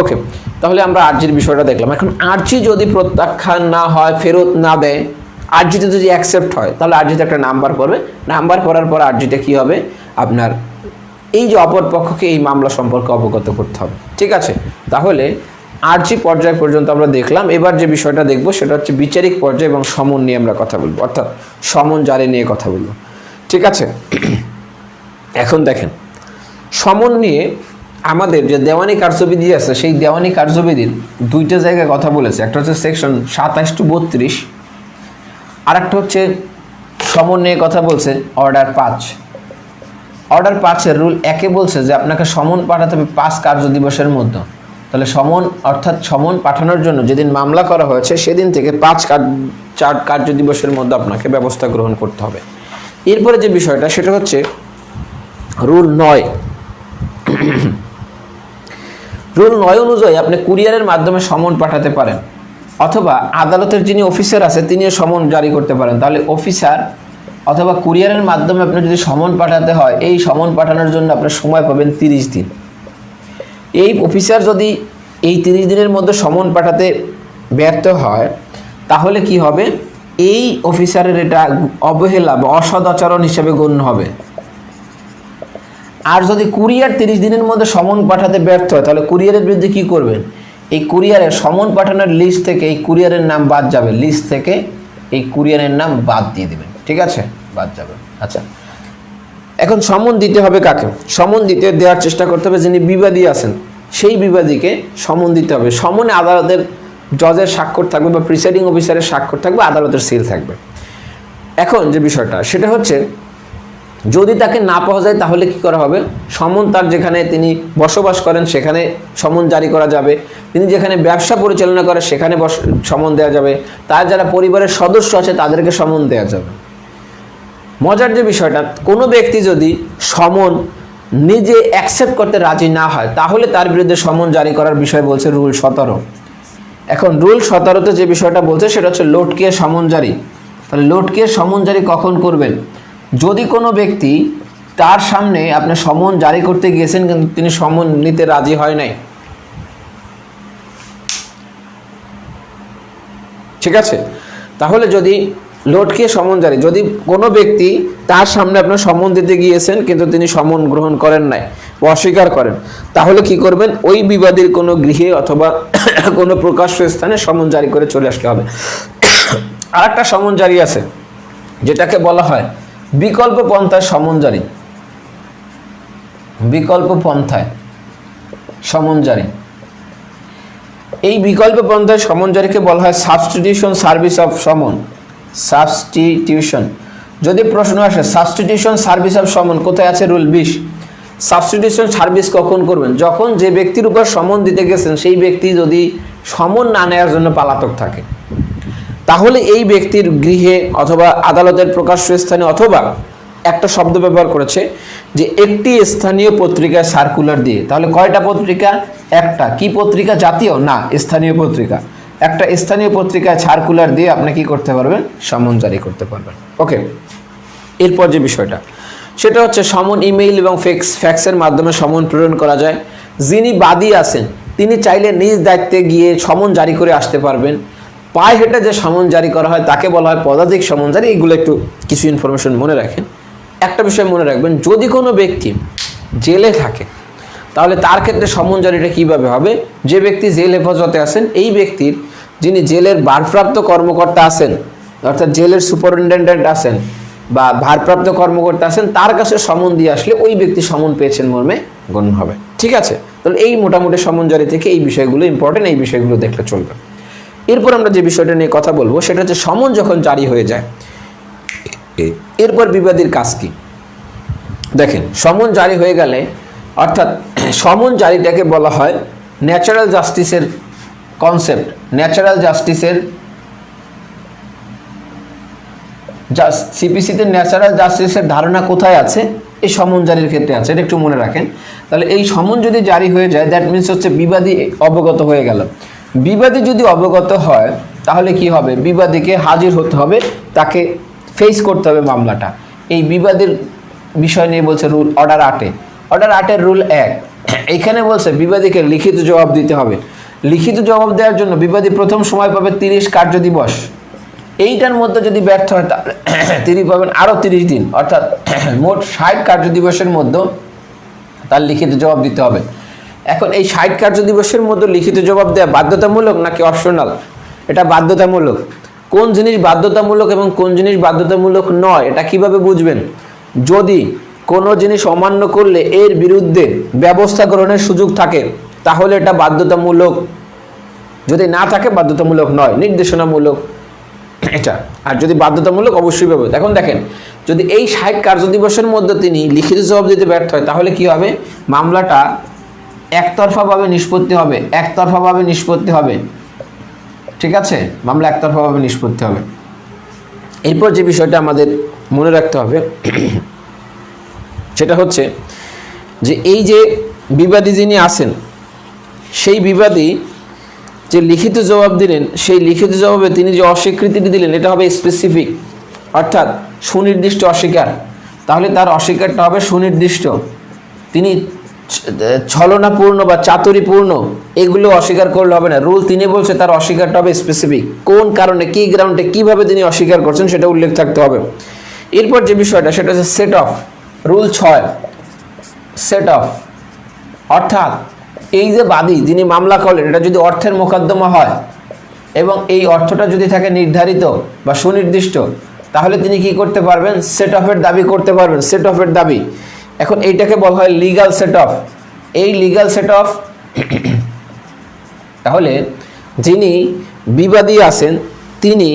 ওকে, তাহলে আমরা আর্জির বিষয়টা দেখলাম। এখন আর্জি যদি প্রত্যাখ্যান না হয়, ফেরত না দেয়, আর্জিতে যদি অ্যাকসেপ্ট হয় তাহলে আর্জিতে একটা নাম্বার পড়বে, নাম্বার পড়ার পর আর্জিটা কী হবে, আপনার এই যে অপর পক্ষকে এই মামলা সম্পর্কে অবগত করতে হবে। ঠিক আছে, তাহলে আর্জি পর্যায় পর্যন্ত আমরা দেখলাম। এবার যে বিষয়টা দেখব সেটা হচ্ছে বিচারিক পর্যায় এবং সমন নিয়ে আমরা কথা বলবো, অর্থাৎ সমন জারি নিয়ে কথা বলবো। ঠিক আছে, এখন দেখেন সমন নিয়ে আমাদের যে দেওয়ানি কার্যবিধি আছে সেই দেওয়ানি কার্যবিধির দুইটা জায়গায় কথা বলেছে, একটা হচ্ছে সেকশন 27-32, আর একটা হচ্ছে সমন নিয়ে কথা বলছে অর্ডার 5। অর্ডার 5-এর রুল 1-এ বলছে যে আপনাকে সমন পাঠাতে হবে 5 কার্য দিবসের মধ্যে। তাহলে সমন অর্থাৎ সমন পাঠানোর জন্য যেদিন মামলা করা হয়েছে সেদিন থেকে 4 কার্য দিবসের মধ্যে আপনাকে ব্যবস্থা গ্রহণ করতে হবে। এরপরে যে বিষয়টা সেটা হচ্ছে রুল 9। রুল 9 অনুযায়ী আপনি কুরিয়ারের মাধ্যমে সমন পাঠাতে পারেন, অথবা আদালতের যিনি অফিসার আছে তিনিও সমন জারি করতে পারেন। তাহলে অফিসার অথবা কুরিয়ারের মাধ্যমে আপনি যদি সমন পাঠাতে হয়, এই সমন পাঠানোর জন্য আপনার সময় পাবেন 30 দিন। এই অফিসার যদি এই 30 দিনের মধ্যে সমন পাঠাতে ব্যর্থ হয় তাহলে কি হবে, এই অফিসারের এটা অবহেলা বা অসদাচরণ হিসেবে গণ্য হবে। আর যদি কুরিয়ার 30 দিনের মধ্যে সমন পাঠাতে ব্যর্থ হয় তাহলে কুরিয়ারের বিরুদ্ধে কি করবেন, এই কুরিয়ারের সমন পাঠানোর লিস্ট থেকে এই কুরিয়ারের নাম বাদ যাবে, লিস্ট থেকে এই কুরিয়ারের নাম বাদ দিয়ে দেবেন, ঠিক আছে, বাদ যাবে। আচ্ছা, এখন সমন দিতে হবে কাকে? সমন দিতে দেওয়ার চেষ্টা করতে হবে যিনি বিবাদী আছেন, সেই বিবাদীকে সমন দিতে হবে। সমনে আদালতের জজের স্বাক্ষর থাকবে বা প্রিসাইডিং অফিসারের স্বাক্ষর থাকবে, আদালতের সিল থাকবে। এখন যে বিষয়টা সেটা হচ্ছে যদি তাকে না পাওয়া যায় তাহলে কি করা হবে, সমন তার যেখানে তিনি বসবাস করেন সেখানে সমন জারি করা যাবে, তিনি যেখানে ব্যবসা পরিচালনা করে সেখানে সমন দেওয়া যাবে, তার যারা পরিবারের সদস্য আছে তাদেরকে সমন দেওয়া যাবে। মজার যে বিষয়টা, কোনো ব্যক্তি যদি সমন নিজে অ্যাকসেপ্ট করতে রাজি না হয় তাহলে তার বিরুদ্ধে সমন জারি করার বিষয় বলছে রুল 17। এখন রুল 17-তে যে বিষয়টা বলছে সেটা হচ্ছে লটকিয়ে সমন জারি। তাহলে লটকিয়ে সমন জারি কখন করবেন, যদি কোনো ব্যক্তি তার সামনে আপনি সমন জারি করতে গিয়েছেন কিন্তু তিনি সমন নিতে রাজি হয় নাই, ঠিক আছে, তাহলে যদি লটকিয়ে সমন জারি, যদি কোনো ব্যক্তি তার সামনে আপনার সমন দিতে গিয়েছেন কিন্তু তিনি সমন গ্রহণ করেন নাই, অস্বীকার করেন, তাহলে কি করবেন, ওই বিবাদীর কোনো গৃহে অথবা কোনো প্রকাশ্য স্থানে সমন জারি করে চলে আসতে হবে। আর একটা সমন জারি আছে যেটাকে বলা হয় বিকল্প পন্থায় সমন জারি। বিকল্প পন্থায় সমন জারি, এই বিকল্প পন্থায় সমন জারিকে বলা হয় সাবস্টিটিউশন সার্ভিস অফ সমন। সাবস্টিটিউশন, যদি প্রশ্ন আসে সাবস্টিটিউশন সার্ভিস অফ সমন কোথায় আছে, রুল 20। সাবস্টিটিউশন সার্ভিস কখন করবেন, যখন যে ব্যক্তির উপর সমন দিতে গেছেন সেই ব্যক্তি যদি সমন না নেওয়ার জন্য পালাতক থাকে, তাহলে এই ব্যক্তির গৃহে অথবা আদালতের প্রকাশ্য স্থানে, অথবা একটা শব্দ ব্যবহার করেছে যে একটি স্থানীয় পত্রিকায় সার্কুলার দিয়ে। তাহলে কয়টা পত্রিকা, একটা। কি পত্রিকা, জাতীয় না, স্থানীয় পত্রিকা। একটা স্থানীয় পত্রিকায় সার্কুলার দিয়ে আপনি কি করতে পারবেন, সমন জারি করতে পারবেন। ওকে, এরপর যে বিষয়টা সেটা হচ্ছে সমন ইমেইল এবং ফ্যাক্সের মাধ্যমে সমন প্রেরণ করা যায়। যিনি বাদী আছেন তিনি চাইলে নিজ দায়িত্বে গিয়ে সমন জারি করে আসতে পারবেন। পায়ে হেঁটে যে সমন জারি করা হয় তাকে বলা হয় পদাতিক সমন জারি। এগুলো একটু কিছু ইনফরমেশন মনে রাখেন। একটা বিষয় মনে রাখবেন, যদি কোনো ব্যক্তি জেলে থাকে তাহলে তার ক্ষেত্রে সমন জারিটা কীভাবে হবে, যে ব্যক্তি জেল হেফাজতে আছেন এই ব্যক্তির যিনি জেলের ভারপ্রাপ্ত কর্মকর্তা আছেন, অর্থাৎ জেলের সুপারিনটেনডেন্ট আছেন বা ভারপ্রাপ্ত কর্মকর্তা আছেন, তার কাছে সমন দিয়ে আসলে ওই ব্যক্তি সমন পেয়েছেন মর্মে গণ্য হবে, ঠিক আছে। তাহলে এই মোটামুটি সমন জারি থেকে এই বিষয়গুলো ইম্পর্টেন্ট, এই বিষয়গুলো দেখলে চলবে। এরপর আমরা যে বিষয়টা নিয়ে কথা বলবো সেটা হচ্ছে সমন যখন জারি হয়ে যায় এরপর বিবাদীর কাজ কি। দেখেন, সমন জারি হয়ে গেলে অর্থাৎ সমন জারিটাকে বলা হয় ন্যাচারাল জাস্টিসের কনসেপ্ট। ন্যাচারাল জাস্টিসের সিপিসিতে ন্যাচারাল জাস্টিসের ধারণা কোথায় আছে, এই সমন জারির ক্ষেত্রে আছে, এটা একটু মনে রাখেন। তাহলে এই সমন যদি জারি হয়ে যায় দ্যাট মিনস হচ্ছে বিবাদী অবগত হয়ে গেল। বিবাদী যদি অবগত হয় তাহলে কি হবে, বিবাদীকে হাজির হতে হবে, তাকে ফেস করতে হবে মামলাটা। এই বিবাদের বিষয় নিয়ে বলছে রুল অর্ডার 8-এ। অর্ডার 8-এর রুল 1 এইখানে বলছে বিবাদীকে লিখিত জবাব দিতে হবে। লিখিত জবাব দেওয়ার জন্য বিবাদী প্রথম সময় পাবে 30 কার্য দিবস। এইটার মধ্যে যদি ব্যর্থ হয় তাহলে তিনি পাবেন আরও 30 দিন, অর্থাৎ মোট 60 কার্য দিবসের মধ্যে তার লিখিত জবাব দিতে হবে। এখন এই 60 কার্য দিবসের মধ্যে লিখিত জবাব দেওয়া বাধ্যতামূলক নাকি অপশনাল, এটা বাধ্যতামূলক। কোন জিনিস বাধ্যতামূলক এবং কোন জিনিস বাধ্যতামূলক নয় এটা কিভাবে বুঝবেন, যদি কোনো জিনিস অমান্য করলে এর বিরুদ্ধে ব্যবস্থা গ্রহণের সুযোগ থাকে তাহলে এটা বাধ্যতামূলক, যদি না থাকে বাধ্যতামূলক নয়, নির্দেশনামূলক এটা। আর যদি বাধ্যতামূলক অবশ্যই ব্যবস্থা। এখন দেখেন, যদি এই 60 কার্যদিবসের মধ্যে তিনি লিখিত জবাব দিতে ব্যর্থ হয় তাহলে কি হবে? মামলাটা একতরফাভাবে নিষ্পত্তি হবে, ঠিক আছে? মামলা একতরফাভাবে নিষ্পত্তি হবে। এরপর যে বিষয়টা আমাদের মনে রাখতে হবে সেটা হচ্ছে যে এই যে বিবাদী যিনি আছেন, সেই বিবাদী যে লিখিত জবাব দিলেন, সেই লিখিত জবাবে তিনি যে অস্বীকৃতিটি দিলেন এটা হবে স্পেসিফিক, অর্থাৎ সুনির্দিষ্ট অস্বীকার। তাহলে তার অস্বীকারটা হবে সুনির্দিষ্ট। তিনি ছলনাপূর্ণ বা চাতুরিপূর্ণ এগুলো অস্বীকার করলে হবে না। রুল 3 বলছে তার অস্বীকারটা হবে স্পেসিফিক, কোন কারণে, কি গ্রাউন্ডে, কিভাবে তিনি অস্বীকার করছেন সেটা উল্লেখ থাকতে হবে। এরপর যে বিষয়টা সেটা হচ্ছে set of. Rule 6 set of, অর্থাৎ এই যে বাদী যিনি মামলা করলেন এটা যদি অর্থের মোকদ্দমা হয় এবং এই অর্থটা যদি থাকে নির্ধারিত বা সুনির্দিষ্ট, তাহলে তিনি কি করতে পারবেন? সেট অফের দাবি করতে পারবেন, সেট অফের দাবি। এখন এইটাকে বলা হয় লিগ্যাল সেট অফ। এই লিগ্যাল সেট অফ, তাহলে যিনি বিবাদী আছেন তিনি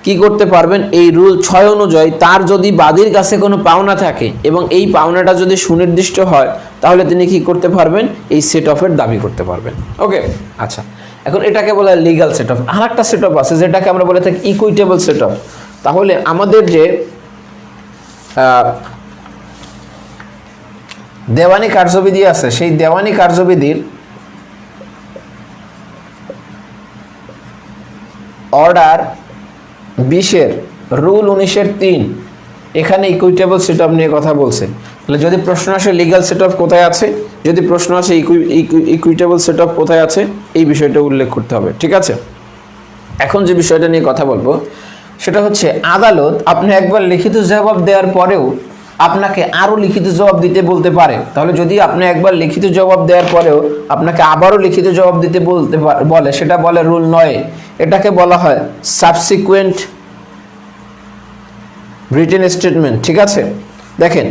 কি করতে পারবেন? এই রুল 6 অনুযায়ী তার যদি বাদীর কাছে কোনো পাওনা থাকে এবং এই পাওনাটা যদি সুনির্দিষ্ট হয় তাহলে তিনি কি করতে পারবেন? এই সেট অফের দাবি করতে পারবেন। ওকে, আচ্ছা, এখন এটাকে বলা হয় লিগ্যাল সেট অফ। আর একটা সেট অফ আছে যেটাকে আমরা বলে থাকি ইকুইটেবল সেট অফ। তাহলে আমাদের যে দেওয়ানি কার্যবিধি আছে, সেই দেওয়ানি কার্যবিধির অর্ডার 20-এর রুল 19-3 এখানে ইকুইটেবল সেট অফ নিয়ে কথা বলছে। তাহলে যদি প্রশ্ন আসে লিগ্যাল সেট অফ কোথায় আছে, যদি প্রশ্ন আসে ইকুইটেবল সেট অফ কোথায় আছে, এই বিষয়টা উল্লেখ করতে হবে, ঠিক আছে? এখন যে বিষয়টা নিয়ে কথা বলবো সেটা হচ্ছে আদালত আপনি একবার লিখিত জবাব দেওয়ার পরেও আপনাকে আরও লিখিত জবাব দিতে বলতে পারে। তাহলে যদি আপনি একবার লিখিত জবাব দেওয়ার পরেও আপনাকে আবারও লিখিত জবাব দিতে বলে, সেটা বলে রুল 9। এটাকে বলা হয় সাবসিকুয়েন্ট রিটেন স্টেটমেন্ট, ঠিক আছে? দেখেন,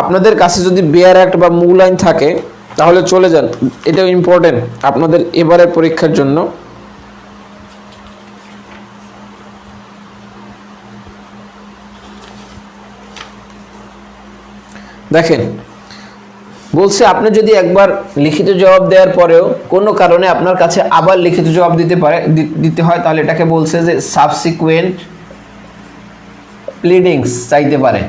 আপনাদের কাছে যদি বেয়ার অ্যাক্ট বা মূল আইন থাকে তাহলে চলে যান, এটাও ইম্পর্টেন্ট আপনাদের এবারের পরীক্ষার জন্য। দেখেন, বলছে আপনি যদি একবার লিখিত জবাব দেওয়ার পরেও কোনো কারণে আপনার কাছে আবার লিখিত জবাব দিতে হয় তাহলে এটাকে বলছে যে সাবসিকুয়েন্ট প্লিডিংস চাইতে পারে,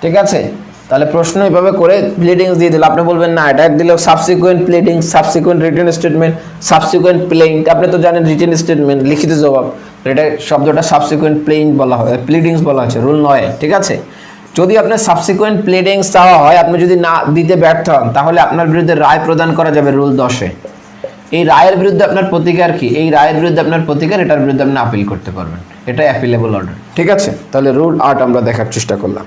ঠিক আছে? তাহলে প্রশ্ন এইভাবে করে প্লিডিংস দিয়ে দিল, আপনি বলবেন না এটা দিলেও subsequent pleadings, subsequent written statement, subsequent plaint. আপনি তো জানেন রিটেন স্টেটমেন্ট লিখিত জবাব, এটা শব্দটা সাবসিকুয়েন্ট প্লেইন্ট বলা হয়, প্লিডিংস বলা হচ্ছে রুল 9, ঠিক আছে? যদি আপনার সাবসিকুয়েন্ট প্লিডিংস চাওয়া হয়, আপনি যদি না দিতে ব্যর্থ হন তাহলে আপনার বিরুদ্ধে রায় প্রদান করা যাবে রুল 10-এ। এই রায়ের বিরুদ্ধে আপনার প্রতিকার কি? এই রায়ের বিরুদ্ধে আপনার প্রতিকার, এটার বিরুদ্ধে আপনি আপিল করতে পারবেন, এটা অ্যাপিলেবল অর্ডার, ঠিক আছে? তাহলে রুল 8 আমরা দেখার চেষ্টা করলাম।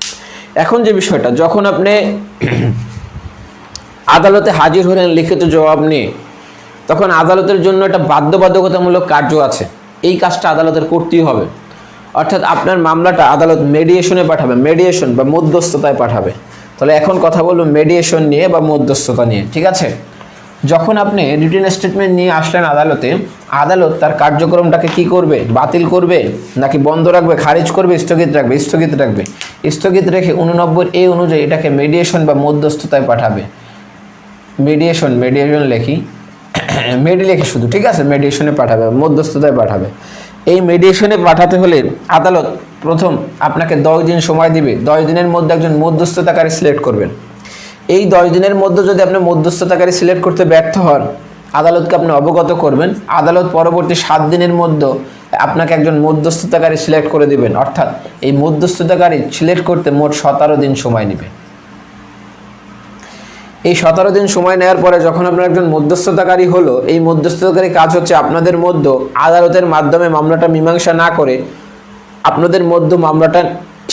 এখন যে বিষয়টা, যখন আপনি আদালতে হাজির হলেন লিখিত জবাব নিয়ে, তখন আদালতের জন্য একটা বাধ্যবাধকতামূলক কার্য আছে, এই কাজটা আদালতের করতেই হবে। অর্থাৎ আপনার মামলাটা আদালত মেডিয়েশনে পাঠাবে, মেডিয়েশন বা মধ্যস্থতায় পাঠাবে। তাহলে এখন কথা বলবো মেডিয়েশন নিয়ে বা মধ্যস্থতা নিয়ে, ঠিক আছে? যখন আপনি রিটেন স্টেটমেন্ট নিয়ে আসলেন আদালতে, আদালত তার কার্যক্রমটাকে কি করবে? বাতিল করবে নাকি বন্ধ রাখবে, খারিজ করবে, স্থগিত রাখবে? স্থগিত রেখে 89A অনুযায়ী এটাকে মেডিয়েশন বা মধ্যস্থতায় পাঠাবে। মেডিয়েশন লেখি, লেখি শুধু, ঠিক আছে? মেডিয়েশনে পাঠাবে, মধ্যস্থতায় পাঠাবে। এই মেডিয়েশনে পাঠাতে হলে আদালত প্রথম আপনাকে 10 দিন সময় দিবে। 10 দিনের মধ্যে একজন মধ্যস্থতাকারী সিলেক্ট করবেন। এই 10 দিনের মধ্যে যদি আপনি মধ্যস্থতাকারী সিলেক্ট করতে ব্যর্থ হন, আদালতকে আপনি অবগত করবেন। আদালত পরবর্তী 7 দিনের মধ্যে আপনাকে একজন মধ্যস্থতাকারী সিলেক্ট করে দিবেন। অর্থাৎ এই মধ্যস্থতাকারী সিলেক্ট করতে মোট 17 দিন সময় নেবে। এই 17 দিন সময় নেওয়ার পরে যখন আপনার একজন মধ্যস্থতাকারী হলো, এই মধ্যস্থতাকারী কাজ হচ্ছে আপনাদের মধ্যে আদালতের মাধ্যমে মামলাটা মীমাংসা না করে আপনাদের মধ্যে মামলাটা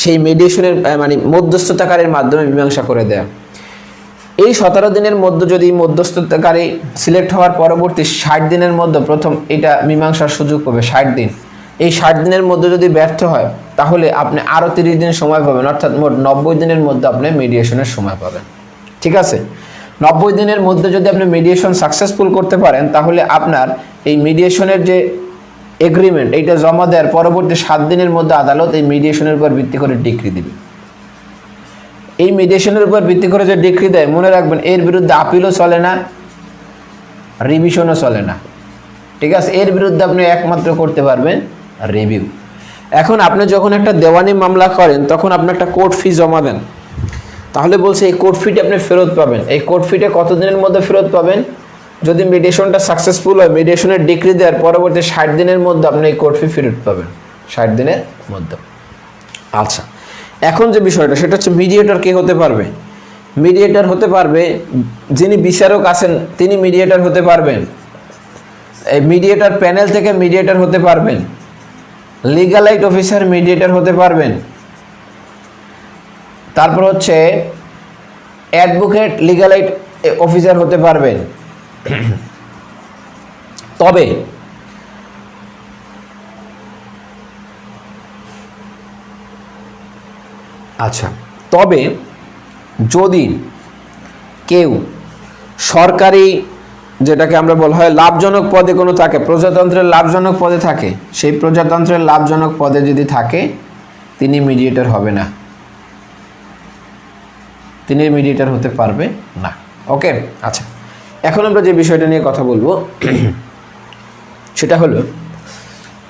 সেই মেডিয়েশনের মানে মধ্যস্থতাকারীর মাধ্যমে মীমাংসা করে দেয়া। এই 17 দিনের মধ্যে যদি মধ্যস্থতাকারী সিলেক্ট হওয়ার পরবর্তী 60 দিনের মধ্যে প্রথম এটা মীমাংসার সুযোগ পাবে, 60 দিন। এই 60 দিনের মধ্যে যদি ব্যর্থ হয় তাহলে আপনি আরও 30 দিন সময় পাবেন, অর্থাৎ মোট 90 দিনের মধ্যে আপনি মিডিয়েশনের সময় পাবেন। ঠিক আছে, 90 দিনের মধ্যে যদি আপনি মিডিয়েশন সাকসেসফুল করতে পারেন তাহলে আপনার এই মিডিয়েশনের যে এগ্রিমেন্ট এইটা জমা দেওয়ার পরবর্তী 7 দিনের মধ্যে আদালত এই মিডিয়েশনের উপর ভিত্তি করে ডিক্রি দিবে। এই মিডিয়েশনের উপর ভিত্তি করে যে ডিক্রি দেয়, মনে রাখবেন এর বিরুদ্ধে আপিলও চলে না, রিভিশনও চলে না। ঠিক আছে, এর বিরুদ্ধে আপনি একমাত্র করতে পারবেন রিভিউ। এখন আপনি যখন একটা দেওয়ানি মামলা করেন তখন আপনি একটা কোর্ট ফি জমা দেন, তাহলে বলছে এই কোর্ট ফিটা আপনি ফেরত পাবেন। এই কোর্ট ফিটা কতদিনের মধ্যে ফেরত পাবেন? যদি মিডিয়েশনটা সাকসেসফুল হয়, মিডিয়েশনের ডিক্রি দেওয়ার পরবর্তী 60 দিনের মধ্যে আপনি এই কোর্ট ফি ফেরত পাবেন, 60 দিনের মধ্যে। আচ্ছা, এখন যে বিষয়টা সেটা হচ্ছে মিডিয়েটর কে হতে পারবে? মিডিয়েটর হতে পারবে যিনি বিচারক আছেন তিনি মিডিয়েটর হতে পারবেন, এই মিডিয়েটর প্যানেল থেকে মিডিয়েটর হতে পারবেন, লিগ্যাল এইড অফিসার মিডিয়েটর হতে পারবেন, তারপর হচ্ছে অ্যাডভোকেট লিগ্যাল এইড অফিসার হতে পারবেন। তবে আচ্ছা, তবে যদি কেউ সরকারি যেটাকে আমরা বলা হয় লাভজনক পদে কোনো থাকে, প্রজাতন্ত্রের লাভজনক পদে থাকে, সেই প্রজাতন্ত্রের লাভজনক পদে যদি থাকে তিনি মিডিয়েটর হবে না, তিনি মিডিয়েটর হতে পারবে না। ওকে, আচ্ছা, এখন আমরা যে বিষয়টা নিয়ে কথা বলবো সেটা হলো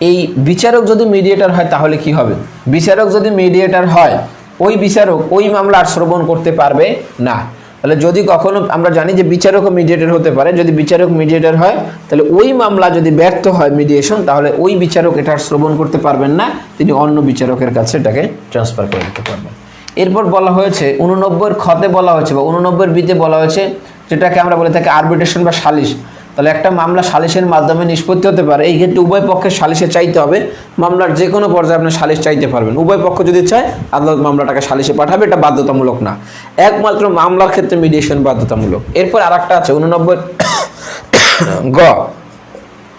এই বিচারক যদি মিডিয়েটর হয় তাহলে কি হবে? বিচারক যদি মিডিয়েটর হয় ওই বিচারক ওই মামলা আর শ্রবণ করতে পারবে না। তাহলে যদি কখনো আমরা জানি যে বিচারকও মিডিয়েটর হতে পারে, যদি বিচারক মিডিয়েটর হয় তাহলে ওই মামলা যদি ব্যর্থ হয় মিডিয়েশন, তাহলে ওই বিচারক এটা শ্রবণ করতে পারবেন না, তিনি অন্য বিচারকের কাছে এটাকে ট্রান্সফার করে দিতে পারবেন। এরপর বলা হয়েছে 89 খতে বলা হয়েছে বা 89 বিতে বলা হয়েছে যেটাকে আমরা বলে থাকি আরবিট্রেশন বা সালিশ। তাহলে একটা মামলা সালিশের মাধ্যমে নিষ্পত্তি হতে পারে, এই ক্ষেত্রে উভয় পক্ষের সালিশে চাইতে হবে। মামলার যে কোনো পর্যায়ে আপনি সালিশ চাইতে পারবেন, উভয় পক্ষ যদি চায় আদালত মামলাটাকে সালিশে পাঠাবে, এটা বাধ্যতামূলক না, একমাত্র মামলার ক্ষেত্রে মিডিয়েশন বাধ্যতামূলক। এরপর আরেকটা আছে 89 গ,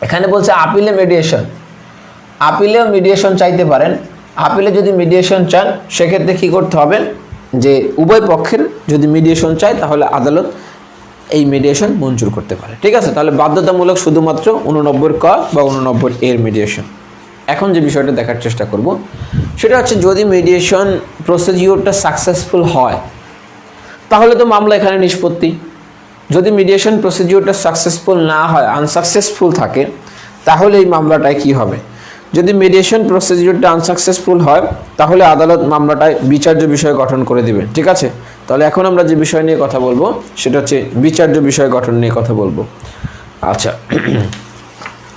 এখানে বলছে আপিলে মিডিয়েশন, আপিলেও মিডিয়েশন চাইতে পারেন। আপিলে যদি মিডিয়েশন চান সেক্ষেত্রে কী করতে হবে, যে উভয় পক্ষের যদি মিডিয়েশন চায় তাহলে আদালত এই মিডিয়েশন মঞ্জুর করতে পারে। ঠিক আছে, তাহলে বাধ্যতামূলক শুধুমাত্র 89 ক বা 89 এর মিডিয়েশন। এখন যে বিষয়টা দেখার চেষ্টা করব সেটা হচ্ছে যদি মিডিয়েশন প্রসিডিওরটা সাকসেসফুল হয় তাহলে তো মামলা এখানে নিষ্পত্তি। যদি মিডিয়েশন প্রসিডিওরটা সাকসেসফুল না হয়, আনসাকসেসফুল থাকে, তাহলে এই মামলাটায় কি হবে? যদি মিডিয়েশন প্রসিডিওরটা আনসাকসেসফুল হয় তাহলে আদালত মামলাটায় বিচার্য বিষয় গঠন করে দিবে। ঠিক আছে, তাহলে এখন আমরা যে বিষয় নিয়ে কথা বলবো সেটা হচ্ছে বিচার্য বিষয় গঠন নিয়ে কথা বলবো। আচ্ছা,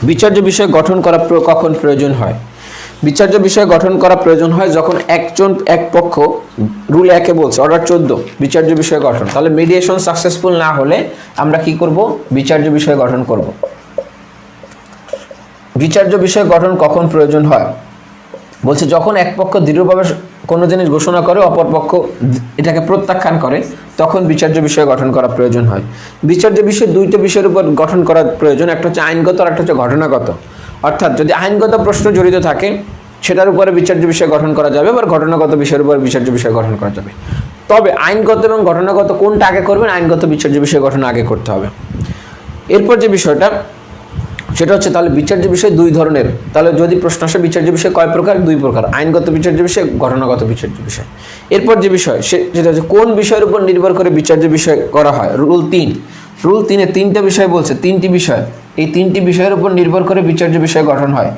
বিচার্য বিষয় গঠন করা কখন প্রয়োজন হয়? বিচার্য বিষয় গঠন করা প্রয়োজন হয় যখন এক পক্ষ, রুল 1 বলছে, অর্ডার 14 বিচার্য বিষয় গঠন, তাহলে মিডিয়েশন সাকসেসফুল না হলে আমরা কি করব? বিচার্য বিষয় গঠন করব। বিচার্য বিষয় গঠন কখন প্রয়োজন হয়? বলছে যখন এক পক্ষ দৃঢ়ভাবে কোনো জিনিস ঘোষণা করে অপর পক্ষ এটাকে প্রত্যাখ্যান করে তখন বিচার্য বিষয় গঠন করা প্রয়োজন হয়। বিচার্য বিষয় দুইটা বিষয়ের উপর গঠন করা প্রয়োজন, একটা হচ্ছে আইনগত আর একটা হচ্ছে ঘটনাগত। অর্থাৎ যদি আইনগত প্রশ্ন জড়িত থাকে সেটার উপরে বিচার্য বিষয় গঠন করা যাবে, আবার ঘটনাগত বিষয়ের উপর বিচার্য বিষয় গঠন করা যাবে। তবে আইনগত এবং ঘটনাগত কোনটা আগে করবেন? আইনগত বিচার্য বিষয় গঠন আগে করতে হবে। এরপর যে বিষয়টা সেটা হচ্ছে তাহলে বিচার্য বিষয় দুই ধরনের। তাহলে যদি প্রশ্ন আসে বিচার্য বিষয় কয় প্রকার? 2 প্রকার, আইনগত বিচার্য বিষয়, ঘটনাগত বিচার্য বিষয়। এরপর যে বিষয় সেটা হচ্ছে কোন বিষয়ের উপর নির্ভর করে বিচার্য বিষয় করা হয়। রুল 3, রুল 3-এ 3টা বিষয় বলছে, 3টি বিষয়, এই 3টি বিষয়ের উপর নির্ভর করে বিচার্য বিষয় গঠন হয়।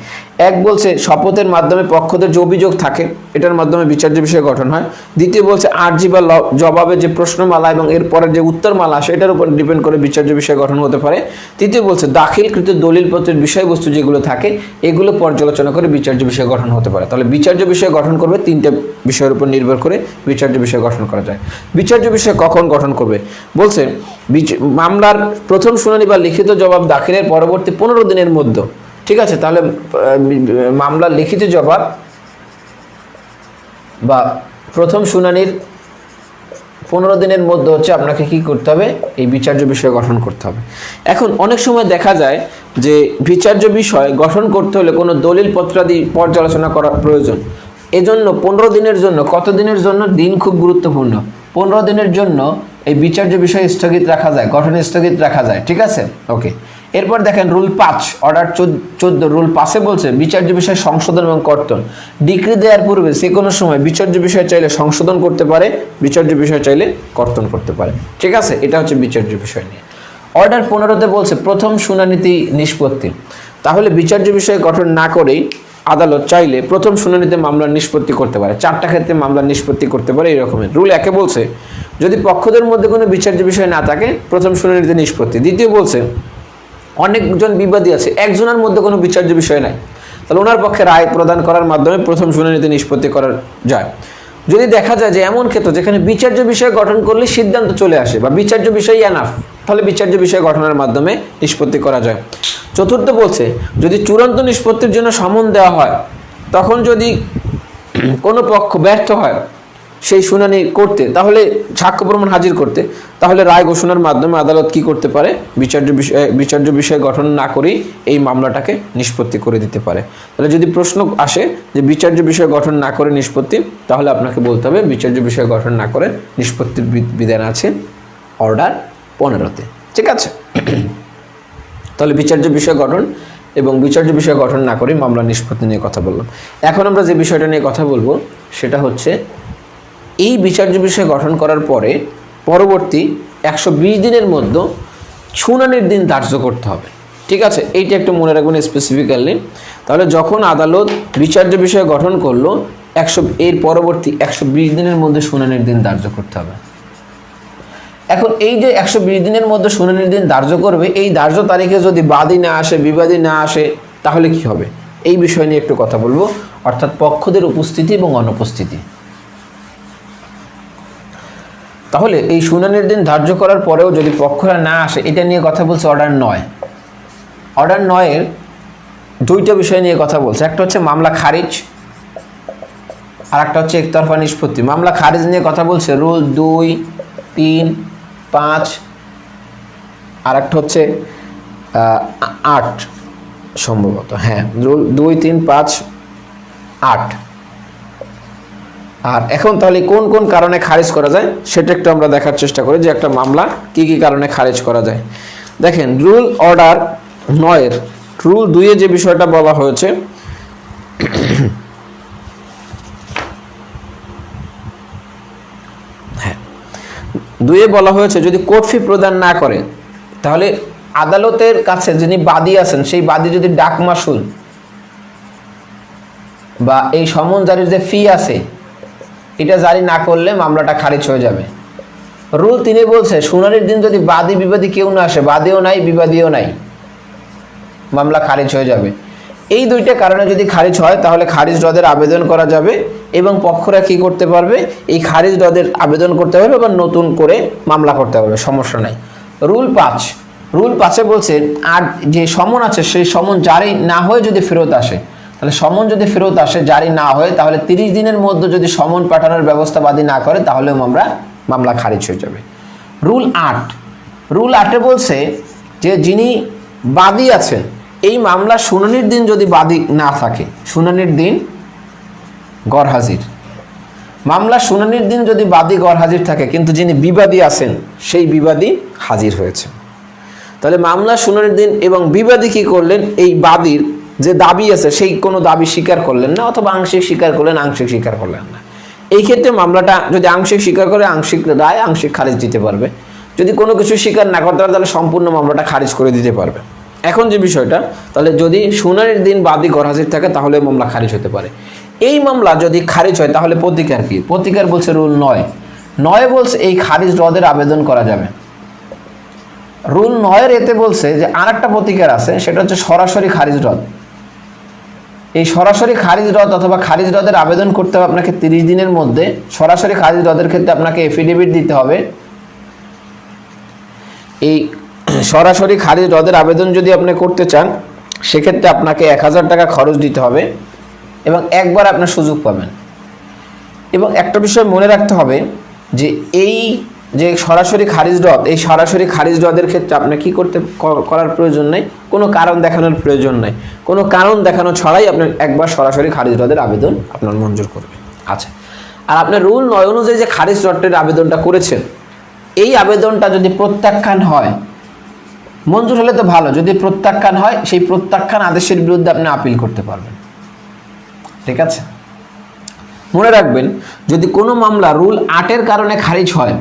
এক বলছে শপথের মাধ্যমে পক্ষদের যে অভিযোগ থাকে এটার মাধ্যমে বিচার্য বিষয় গঠন হয়। দ্বিতীয় বলছে আর্জি বা জবাবে যে প্রশ্নমালা এবং এর পরের যে উত্তরমালা সেটার উপর ডিপেন্ড করে বিচার্য বিষয় গঠন হতে পারে। তৃতীয় বলছে দাখিলকৃত দলিলপত্রের বিষয়বস্তু যেগুলো থাকে এগুলো পর্যালোচনা করে বিচার্য বিষয় গঠন হতে পারে। তাহলে বিচার্য বিষয় গঠন করবে 3টা বিষয়ের উপর নির্ভর করে বিচার্য বিষয় গঠন করা যায়। বিচার্য বিষয় কখন গঠন করবে? বলছে মামলার প্রথম শুনানি বা লিখিত জবাব দাখিলের পরবর্তী 15 দিনের মধ্যে। ঠিক আছে, তাহলে মামলার লিখিত জবাব বা প্রথম শুনানির 15 দিনের মধ্যে হচ্ছে আপনাকে কি করতে হবে? এই বিচার্য বিষয় গঠন করতে হবে। এখন অনেক সময় দেখা যায় যে বিচার্য বিষয় গঠন করতে হলে কোনো দলিল পত্রাদি পর্যালোচনা করা প্রয়োজন। এজন্য 15 দিনের জন্য, কত দিনের জন্য, দিন খুব গুরুত্বপূর্ণ, 15 দিনের জন্য এই বিচার্য বিষয় স্থগিত রাখা যায়, গঠন স্থগিত রাখা যায়, ঠিক আছে। ওকে, এরপর দেখেন রুল 5 অর্ডার 14 রুল 5-এ বলছে বিচার্য বিষয় সংশোধন এবং কর্তন। ডিক্রি দেওয়ার পূর্বে যে কোনো সময় বিচার্য বিষয় চাইলে সংশোধন করতে পারে, বিচার্য বিষয় চাইলে কর্তন করতে পারে, ঠিক আছে। এটা হচ্ছে বিচার্য বিষয় নিয়ে। অর্ডার 15-তে বলছে প্রথম শুনানিতে নিষ্পত্তি। তাহলে বিচার্য বিষয় গঠন না করেই আদালত চাইলে প্রথম শুনানিতে মামলার নিষ্পত্তি করতে পারে, 4টা ক্ষেত্রে মামলার নিষ্পত্তি করতে পারে এই রকমের। রুল 1-এ বলছে যদি পক্ষদের মধ্যে কোনো বিচার্য বিষয় না থাকে প্রথম শুনানিতে নিষ্পত্তি। দ্বিতীয় বলছে অনেকজন বিবাদী আছে, একজনের মধ্যে কোনো বিচার্য বিষয় নাই, তাহলে ওনার পক্ষে রায় প্রদান করার মাধ্যমে প্রথম শুনানিতে নিষ্পত্তি করা যায়। যদি দেখা যায় যে এমন ক্ষেত্র যেখানে বিচার্য বিষয় গঠন করলে সিদ্ধান্ত চলে আসে বা বিচার্য বিষয় এনাফ, তাহলে বিচার্য বিষয় গঠনের মাধ্যমে নিষ্পত্তি করা যায়। চতুর্থ বলছে যদি চূড়ান্ত নিষ্পত্তির জন্য সমন দেওয়া হয়, তখন যদি কোনো পক্ষ ব্যর্থ হয় সেই শুনানি করতে, তাহলে সাক্ষ্য প্রমাণ হাজির করতে, তাহলে রায় ঘোষণার মাধ্যমে আদালত কি করতে পারে, বিচার্য বিষয় গঠন না করেই এই মামলাটাকে নিষ্পত্তি করে দিতে পারে। তাহলে যদি প্রশ্ন আসে যে বিচার্য বিষয় গঠন না করে নিষ্পত্তি, তাহলে আপনাকে বলতে হবে বিচার্য বিষয় গঠন না করে নিষ্পত্তির বিধান আছে অর্ডার 15-তে, ঠিক আছে। তাহলে বিচার্য বিষয় গঠন এবং বিচার্য বিষয় গঠন না করে মামলা নিষ্পত্তি নিয়ে কথা বললাম। এখন আমরা যে বিষয়টা নিয়ে কথা বলবো সেটা হচ্ছে এই বিচার্য বিষয় গঠন করার পরে পরবর্তী 120 দিনের মধ্যে শুনানির দিন ধার্য করতে হবে, ঠিক আছে। এইটা একটু মনে রাখবেন স্পেসিফিক্যালি। তাহলে যখন আদালত বিচার্য বিষয় গঠন করলো এর পরবর্তী 120 দিনের মধ্যে শুনানির দিন ধার্য করতে হবে। এখন এই যে 120 দিনের মধ্যে শুনানির দিন ধার্য করবে, এই ধার্য তারিখে যদি বাদী না আসে, বিবাদী না আসে, তাহলে কি হবে এই বিষয় নিয়ে একটু কথা বলবো, অর্থাৎ পক্ষদের উপস্থিতি এবং অনুপস্থিতি। তাহলে এই শুনানির দিন ধার্য করার পরেও যদি পক্ষরা না আসে, এটা নিয়ে কথা বলছে অর্ডার 9। অর্ডার 9-এর 2টা বিষয় নিয়ে কথা বলছে, একটা হচ্ছে মামলা খারিজ আর একটা হচ্ছে একতরফা নিষ্পত্তি। মামলা খারিজ নিয়ে কথা বলছে রুল 2, 3, 5 আর একটা হচ্ছে 8 সম্ভবত, হ্যাঁ রুল 2, 3, 5, 8। আর এখন তাহলে কোন কোন কারণে খারিজ করা যায় সেটা একটু আমরা দেখার চেষ্টা করি যে একটা মামলা কি কি কারণে খারিজ করা যায়। দেখেন রুল অর্ডার 9-এর রুল 2-এ যে বিষয়টা বলা হয়েছে, হ্যাঁ 2-এ বলা হয়েছে যদি কোর্ট ফি প্রদান না করে, তাহলে আদালতের কাছে যিনি বাদী আছেন সেই বাদী যদি ডাক মাসুল বা এই সমন জারির যে ফি আছে এটা জারি না করলে মামলাটা খারিজ হয়ে যাবে। রুল 3-এ বলছে শুনানির দিন যদি বাদী বিবাদী কেউ না আসে, বাদীও নাই বিবাদীও নাই, মামলা খারিজ হয়ে যাবে। এই 2টা কারণে যদি খারিজ হয় তাহলে খারিজ রদের আবেদন করা যাবে এবং পক্ষরা কি করতে পারবে, এই খারিজ রদের আবেদন করতে পারবে বা নতুন করে মামলা করতে পারবে, সমস্যা নাই। রুল 5-এ বলছে আর যে সমন আছে সেই সমন জারি না হয়ে যদি ফেরত আসে, তাহলে সমন যদি ফেরত আসে জারি না হয়, তাহলে 30 দিনের মধ্যে যদি সমন পাঠানোর ব্যবস্থা বাদী না করে তাহলেও মামলা খারিজ হয়ে যাবে। রুল 8-এ বলছে যে যিনি বাদী আছেন এই মামলা শুনানির দিন যদি বাদী না থাকে, শুনানির দিন গড় হাজির, মামলা শুনানির দিন যদি বাদী গড় হাজির থাকে কিন্তু যিনি বিবাদী আছেন সেই বিবাদী হাজির হয়েছে, তাহলে মামলা শুনানির দিন এবং বিবাদী কি করলেন, এই বাদীর যে দাবি আছে সেই কোনো দাবি স্বীকার করলেন না অথবা আংশিক স্বীকার করলেন, আংশিক স্বীকার করলেন না। এই ক্ষেত্রে মামলাটা যদি আংশিক স্বীকার করে আংশিক রায় আংশিক খারিজ দিতে পারবে, যদি কোনো কিছু স্বীকার না করতে পারে তাহলে সম্পূর্ণ মামলাটা খারিজ করে দিতে পারবে। এখন যে বিষয়টা, তাহলে যদি শুনানির দিন বাদী গড় হাজির থাকে তাহলে মামলা খারিজ হতে পারে। এই মামলা যদি খারিজ হয় তাহলে প্রতিকার কি, প্রতিকার বলছে রুল 9 বলছে এই খারিজ রদের আবেদন করা যাবে। রুল 9-এর এতে বলছে যে আরেকটা প্রতিকার আছে, সেটা হচ্ছে সরাসরি খারিজ রদ। এই সরাসরি খারিজ রদ অথবা খারিজ রদের আবেদন করতে হবে আপনাকে 30 দিনের মধ্যে। সরাসরি খারিজ রদের ক্ষেত্রে আপনাকে এফিডেভিট দিতে হবে। এই সরাসরি খারিজ রদের আবেদন যদি আপনি করতে চান সেক্ষেত্রে আপনাকে 1000 টাকা খরচ দিতে হবে এবং একবার আপনার সুযোগ পাবেন। এবং একটা বিষয় মনে রাখতে হবে যে এই যে সরাসরি খারিজ রদ, এই সরাসরি খারিজ রদের ক্ষেত্রে আপনার কি করার প্রয়োজন নেই, কোনো কারণ দেখানোর প্রয়োজন নেই, কোনো কারণ দেখানো ছাড়াই আপনার একবার সরাসরি খারিজ রদের আবেদন আপনার মঞ্জুর করবে। আচ্ছা, আর আপনার রুল 9 অনুযায়ী যে খারিজ রদের আবেদনটা করেছেন, এই আবেদনটা যদি প্রত্যাখ্যান হয়, মঞ্জুর হলে তো ভালো, যদি প্রত্যাখ্যান হয় সেই প্রত্যাখ্যান আদেশের বিরুদ্ধে আপনি আপিল করতে পারবেন। ঠিক আছে, মনে রাখবেন যদি কোনো মামলা রুল 8-এর কারণে খারিজ হয়,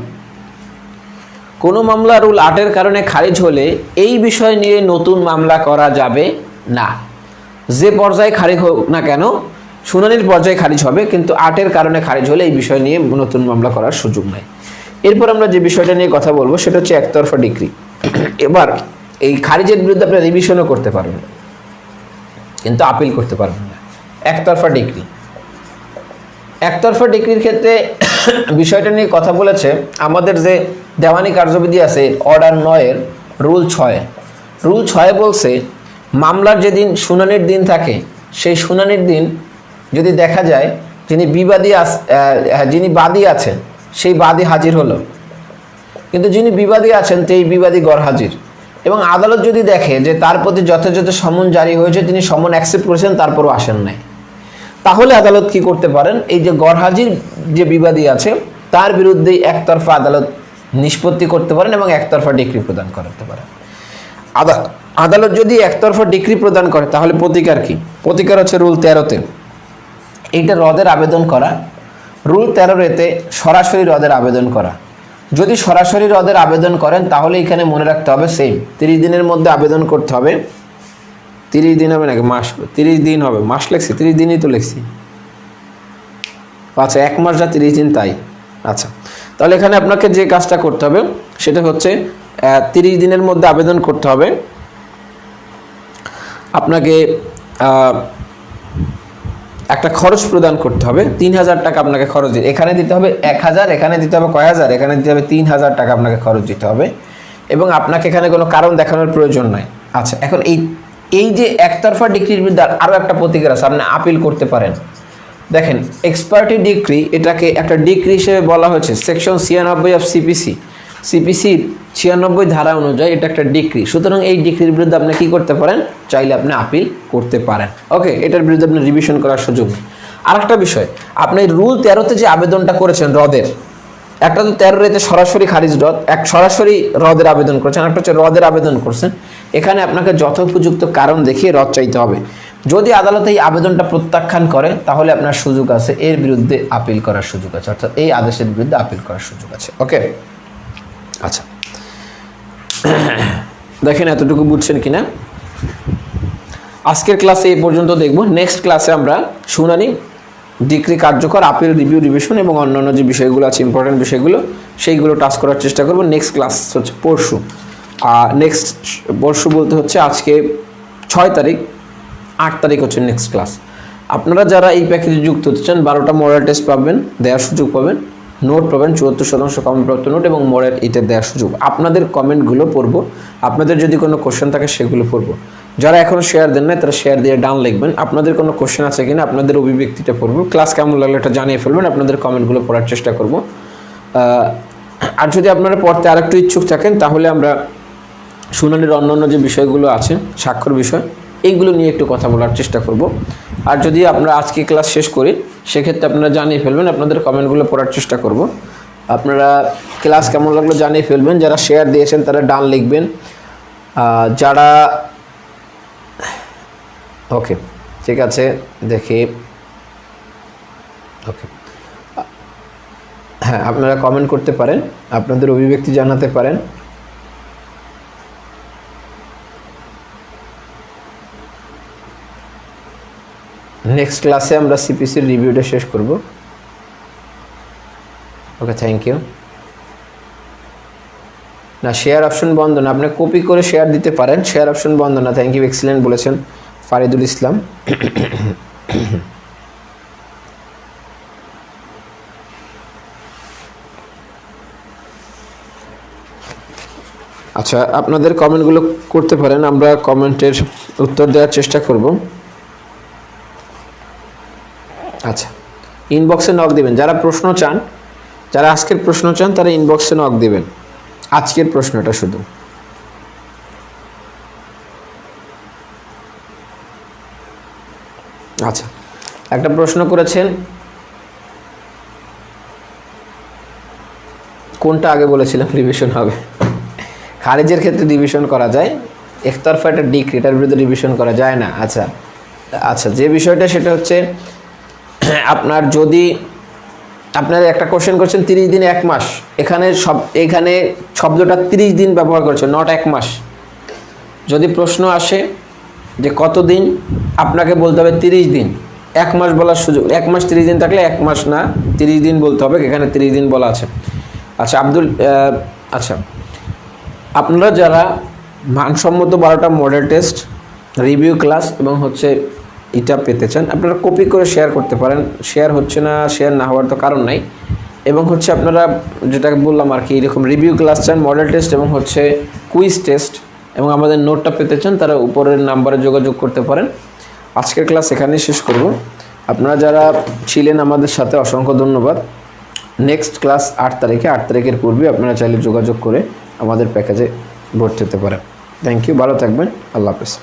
কোনো মামলা রুল 8-এর কারণে খারিজ হলে এই বিষয় নিয়ে নতুন মামলা করা যাবে না। যে পর্যায়ে খারিজ হোক না কেন, শুনানির পর্যায়ে খারিজ হবে, কিন্তু 8-এর কারণে খারিজ হলে এই বিষয় নিয়ে নতুন মামলা করার সুযোগ নাই। এরপর আমরা যে বিষয়টা নিয়ে কথা বলবো সেটা হচ্ছে একতরফা ডিক্রি। এবার এই খারিজের বিরুদ্ধে আপনি রিভিশনও করতে পারবেন, কিন্তু আপিল করতে পারবেন না। একতরফা ডিক্রি, একতরফা ডিক্রির ক্ষেত্রে বিষয়টা নিয়ে কথা বলেছে আমাদের যে দেওয়ানি কার্যবিধি আছে অর্ডার 9-এর রুল 6। রুল 6 বলছে মামলার যেদিন শুনানির দিন থাকে সেই শুনানির দিন যদি দেখা যায় যিনি বাদী আছেন সেই বাদী হাজির হলো, কিন্তু যিনি বিবাদী আছেন সেই বিবাদী গরহাজির, এবং আদালত যদি দেখে যে তার প্রতি যথাযথ সমন জারি হয়েছে, তিনি সমন অ্যাকসেপ্ট করেছেন তারপরও আসেন নাই, তাহলে আদালত কি করতে পারেন, এই যে গরহাজির যে বিবাদী আছে তার বিরুদ্ধেই একতরফা আদালত নিষ্পত্তি করতে পারেন এবং একতরফা ডিক্রি প্রদান করতে পারেন। আদালত যদি একতরফা ডিক্রি প্রদান করে তাহলে প্রতিকার কি? প্রতিকার হচ্ছে রুল 13-তে এইটা রদের আবেদন করা, রুল 13-এতে সরাসরি রদের আবেদন করা। যদি সরাসরি রদের আবেদন করেন তাহলে এখানে মনে রাখতে হবে সেম 30 দিনের মধ্যে আবেদন করতে হবে। 30 দিন হবে নাকি মাস? 30 দিন হবে, মাস লিখছি, 30 দিনই তো লিখছি। আচ্ছা, 1 মাস যা 30 দিন তাই। আচ্ছা, তাহলে এখানে আপনাকে যে কাজটা করতে হবে সেটা হচ্ছে 30 দিনের মধ্যে আবেদন করতে হবে। আপনাকে একটা খরচ প্রদান করতে হবে, 3000 টাকা আপনাকে খরচ দিতে, এখানে দিতে হবে 1000, এখানে দিতে হবে কয় হাজার, এখানে দিতে হবে 3000 টাকা আপনাকে খরচ দিতে হবে, এবং আপনাকে এখানে কোনো কারণ দেখানোর প্রয়োজন নাই। আচ্ছা, এখন এই যে একতরফা ডিক্রির বিরুদ্ধে আরও একটা প্রতিকার আছে, আপনি আপিল করতে পারেন। দেখেন, এক্সপার্টি ডিক্রি, এটাকে একটা ডিক্রি হিসেবে বলা হয়েছে সেকশন 96 অফ সিপিসি 96 ধারা অনুযায়ী এটা একটা ডিক্রি। সুতরাং এই ডিক্রির বিরুদ্ধে আপনি কি করতে পারেন, চাইলে আপনি আপিল করতে পারেন। ওকে, এটার বিরুদ্ধে আপনি রিভিশন করার সুযোগ নেই। আরেকটা বিষয়, আপনি রুল 13-তে যে আবেদনটা করেছেন রদের, একটা তো 13-এতে সরাসরি খারিজ রদ, এক সরাসরি রদের আবেদন করেছেন, একটা হচ্ছে রদের আবেদন করছেন। এখানে আপনাকে যথোপযুক্ত কারণ দেখিয়ে রদ চাইতে হবে। যদি আদালত এই আবেদনটা প্রত্যাখ্যান করে তাহলে আপনার সুযোগ আছে এর বিরুদ্ধে আপিল করার সুযোগ আছে, অর্থাৎ এই আদেশের বিরুদ্ধে আপিল করার সুযোগ আছে। ওকে, আচ্ছা, দেখেন এতটুকু বুঝছেন কিনা। আজকের ক্লাসে এই পর্যন্ত দেখব। নেক্সট ক্লাসে আমরা শুনানি, ডিক্রি কার্যকর, আপিল, রিভিউ, রিভিশন এবং অন্যান্য যে বিষয়গুলো আছে ইম্পর্টেন্ট বিষয়গুলো সেইগুলো টাচ করার চেষ্টা করব। নেক্সট ক্লাস হচ্ছে পরশু। নেক্সট পরশু বলতে হচ্ছে আজকে 6 তারিখ, 8 তারিখ হচ্ছে নেক্সট ক্লাস। আপনারা যারা এই প্যাকেজে যুক্ত হতে চান 12টা মডেল টেস্ট পাবেন, দেওয়ার সুযোগ পাবেন, নোট পাবেন 74% কমেন্টপ্রাপ্ত নোট এবং মডেল এটা দেওয়ার সুযোগ। আপনাদের কমেন্টগুলো পড়ব, আপনাদের যদি কোনো কোশ্চেন থাকে সেগুলো পড়ব। যারা এখনও শেয়ার দেন না তারা শেয়ার দিয়ে ডান লিখবেন, আপনাদের কোনো কোশ্চেন আছে কিনা, আপনাদের অভিব্যক্তিটা পড়ব, ক্লাস কেমন লাগলো এটা জানিয়ে ফেলবেন, আপনাদের কমেন্টগুলো পড়ার চেষ্টা করব। আর যদি আপনারা পড়তে আরেকটু ইচ্ছুক থাকেন তাহলে আমরা শুনানির অন্যান্য যে বিষয়গুলো আছে, স্বাক্ষর বিষয়, এইগুলো নিয়ে একটু কথা বলার চেষ্টা করব। আর যদি আমরা আজকে ক্লাস শেষ করি সেক্ষেত্রে আপনারা জানিয়ে ফেলবেন, আপনাদের কমেন্টগুলো পড়ার চেষ্টা করব। আপনারা ক্লাস কেমন লাগলো জানিয়ে ফেলবেন, যারা শেয়ার দিয়েছেন তারা ডান লিখবেন, যারা ওকে ঠিক আছে দেখি ওকে হ্যাঁ, আপনারা কমেন্ট করতে পারেন, আপনাদের অভিব্যক্তি জানাতে পারেন। নেক্সট ক্লাসে আমরা সিপিসির রিভিউটা শেষ করব। ওকে, থ্যাংক ইউ। না, শেয়ার অপশন বন্ধ না, আপনি কপি করে শেয়ার দিতে পারেন, শেয়ার অপশন বন্ধ না। থ্যাংক ইউ, এক্সিলেন্ট বলেছেন ফারিদুল ইসলাম। আচ্ছা, আপনাদের কমেন্টগুলো করতে পারেন, আমরা কমেন্টের উত্তর দেওয়ার চেষ্টা করব। আচ্ছা, ইনবক্সে নক দিবেন, যারা প্রশ্ন চান যারা আজকের প্রশ্ন চান তারা ইনবক্সে নক দিবেন, আজকের প্রশ্নটা শুধু। আচ্ছা, একটা প্রশ্ন করেছেন, কোনটা আগে বলেছিলাম রিভিশন হবে? খারিজের ক্ষেত্রে রিভিশন করা যায়, একতরফা একটা ডিক্রি, এটার বিরুদ্ধে রিভিশন করা যায় না। আচ্ছা আচ্ছা, যে বিষয়টা সেটা হচ্ছে আপনার যদি আপনার একটা কোশ্চেন করছেন 30 দিন 1 মাস, এখানে শব্দটা 30 দিন ব্যবহার করছে, নট 1 মাস। যদি প্রশ্ন আসে যে কতদিন, আপনাকে বলতে হবে 30 দিন। 1 মাস বলার সুযোগ, 1 মাস 30 দিন থাকলে 1 মাস না 30 দিন বলতে হবে, এখানে 30 দিন বলা আছে। আচ্ছা আচ্ছা, আপনারা যারা মানসম্মত 12টা মডেল টেস্ট, রিভিউ ক্লাস এবং হচ্ছে এটা পেতে চান, আপনারা কপি করে শেয়ার করতে পারেন। শেয়ার হচ্ছে না, শেয়ার না হওয়ার তো কারণ নাই। এবং হচ্ছে আপনারা যেটা বললাম আর কি, এরকম রিভিউ ক্লাস চান, মডেল টেস্ট এবং হচ্ছে কুইজ টেস্ট এবং আমাদের নোটটা পেতে চান, তারা উপরের নাম্বারে যোগাযোগ করতে পারেন। আজকের ক্লাস এখানেই শেষ করব। আপনারা যারা ছিলেন আমাদের সাথে অসংখ্য ধন্যবাদ। নেক্সট ক্লাস 8 তারিখে, 8 তারিখের পূর্বে আপনারা চাইলে যোগাযোগ করে আমাদের প্যাকেজে ভর্তি হতে পারেন। থ্যাংক ইউ, ভালো থাকবেন, আল্লাহ হাফেজ।